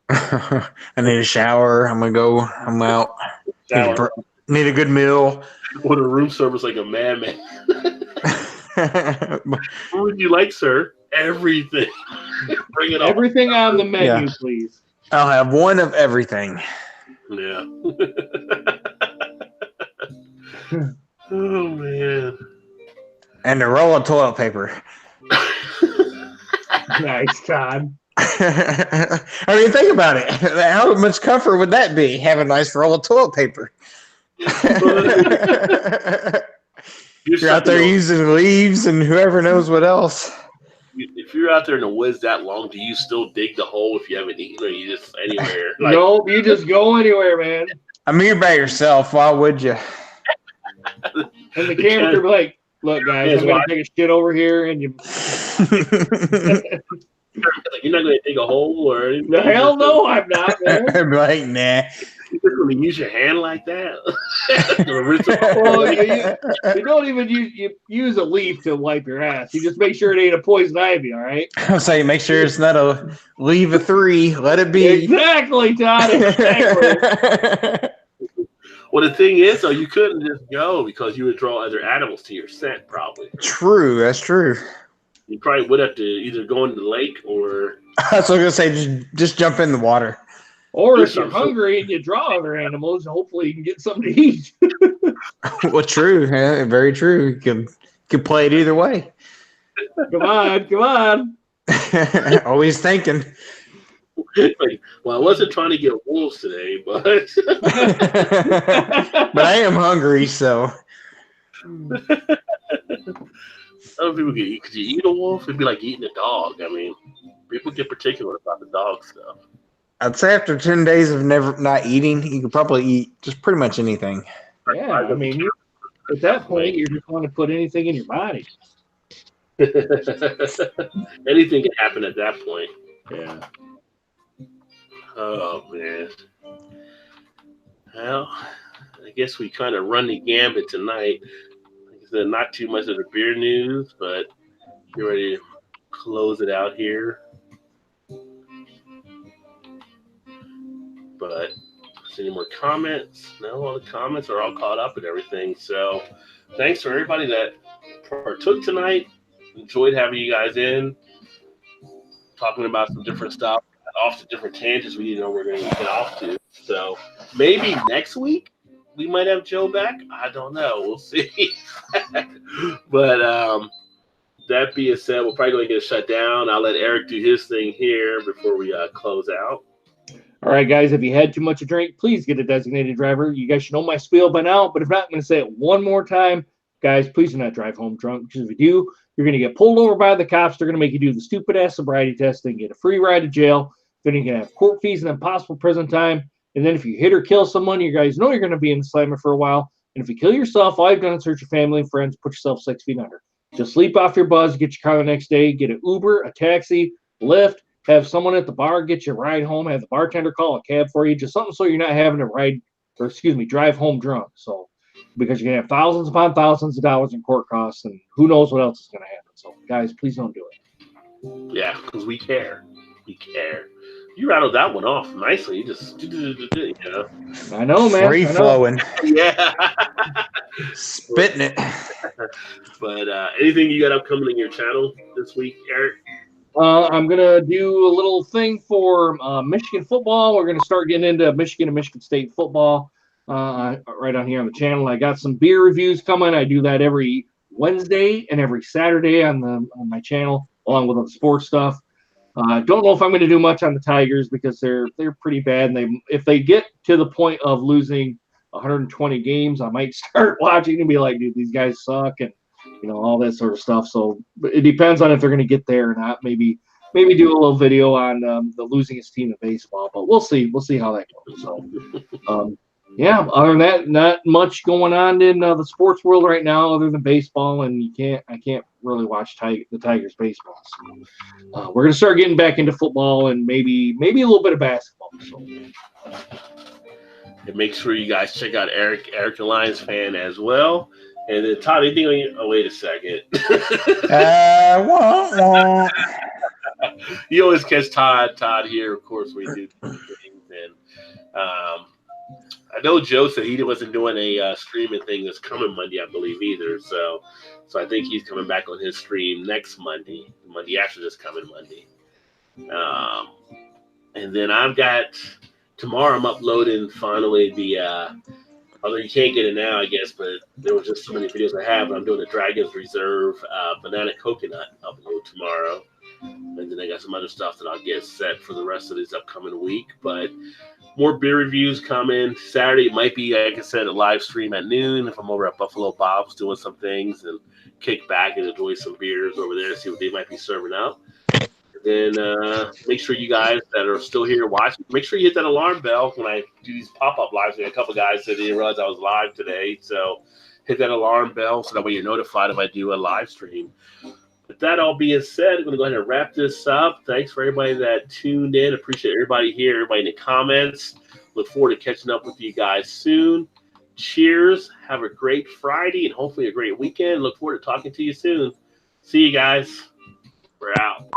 I need a shower. I'm out. Shower. Need a good meal. Or the room service like a madman. What would you like, sir? Everything. Bring it on. Everything on the menu, please. I'll have one of everything. Yeah. Oh, man. And a roll of toilet paper. Nice, Todd. I mean, think about it. How much comfort would that be? Have a nice roll of toilet paper. You're out there using leaves and whoever knows what else. If you're out there in the woods that long, do you still dig the hole if you haven't eaten, or you just anywhere? Like, nope, you just go anywhere, man. I mean, you're by yourself. Why would you? And the camera could be like, look, guys, I'm going to take a shit over here, and you... You're not going to dig a hole or anything? The hell no, I'm not, man. I'm like, nah. You're going to use your hand like that? Well, you don't even use a leaf to wipe your ass. You just make sure it ain't a poison ivy, all right? I'll say, make sure it's not a leave a 3. Let it be. Exactly, Todd. Exactly. Well, the thing is, though, you couldn't just go because you would draw other animals to your scent, probably. True, that's true. You probably would have to either go into the lake or... That's what I was going to say, just jump in the water. Or if you're hungry and you draw other animals, hopefully you can get something to eat. Well, true. Yeah, very true. You can play it either way. Come on. Always thinking. Like, well, I wasn't trying to get wolves today, but... But I am hungry, so... Other people get eat. Could you eat a wolf? It'd be like eating a dog. I mean, people get particular about the dog stuff. I'd say after 10 days of not eating, you could probably eat just pretty much anything. Yeah, I mean, at that point, you just want to put anything in your body. Anything can happen at that point. Yeah. Oh, man. Well, I guess we kind of run the gambit tonight. Like I said, not too much of the beer news, but get ready to close it out here. But any more comments? No, all the comments are all caught up and everything. So thanks for everybody that partook tonight. Enjoyed having you guys in, talking about some different stuff, off to different tangents we didn't know we were going to get off to. So maybe next week we might have Joe back. I don't know. We'll see. But that being said, we're probably going to get shut down. I'll let Eric do his thing here before we close out. All right, guys, if you had too much to drink, please get a designated driver. You guys should know my spiel by now, but if not, I'm going to say it one more time. Guys, please do not drive home drunk, because if you do, you're going to get pulled over by the cops. They're going to make you do the stupid-ass sobriety test and get a free ride to jail. Then you're going to have court fees and then possible prison time. And then if you hit or kill someone, you guys know you're going to be in the slammer for a while. And if you kill yourself, all you've done is hurt your family and friends, put yourself 6 feet under. Just sleep off your buzz, get your car the next day, get an Uber, a taxi, Lyft, have someone at the bar get you a ride home, have the bartender call a cab for you, just something so you're not having to drive home drunk. So, because you're going to have thousands upon thousands of dollars in court costs, and who knows what else is going to happen. So, guys, please don't do it. Yeah, because we care. We care. You rattled that one off nicely. You just, you know. I know, man. Free flowing. Yeah. Spitting it. But anything you got upcoming in your channel this week, Eric? I'm going to do a little thing for Michigan football. We're going to start getting into Michigan and Michigan State football right on here on the channel. I got some beer reviews coming. I do that every Wednesday and every Saturday on my channel, along with the sports stuff. Don't know if I'm going to do much on the Tigers because they're pretty bad. And if they get to the point of losing 120 games, I might start watching and be like, dude, these guys suck, and all that sort of stuff. So it depends on if they're going to get there or not. Maybe do a little video on the losingest team in baseball, but we'll see. We'll see how that goes. So, yeah, other than that, not much going on in the sports world right now other than baseball, and I can't really watch the Tigers baseball. So, we're going to start getting back into football and maybe a little bit of basketball. So. And make sure you guys check out Eric the Lions fan as well. And then Todd, anything on you? Oh, wait a second. You always catch Todd here. Of course, we do things. And I know Joe said he wasn't doing a streaming thing this coming Monday, I believe, either. So I think he's coming back on his stream next Monday. Monday after this coming Monday. And then I've got tomorrow. I'm uploading finally the. Although you can't get it now, I guess, but there were just so many videos I have. But I'm doing the Dragon's Reserve banana coconut upload tomorrow. And then I got some other stuff that I'll get set for the rest of this upcoming week. But more beer reviews coming. Saturday, it might be, like I said, a live stream at noon if I'm over at Buffalo Bob's doing some things and kick back and enjoy some beers over there, see what they might be serving out. Then make sure you guys that are still here watching, make sure you hit that alarm bell when I do these pop-up lives. A couple guys said they didn't realize I was live today, so hit that alarm bell so that way you're notified if I do a live stream. With that all being said, I'm going to go ahead and wrap this up. Thanks for everybody that tuned in. Appreciate everybody here, everybody in the comments. Look forward to catching up with you guys soon. Cheers. Have a great Friday and hopefully a great weekend. Look forward to talking to you soon. See you guys. We're out.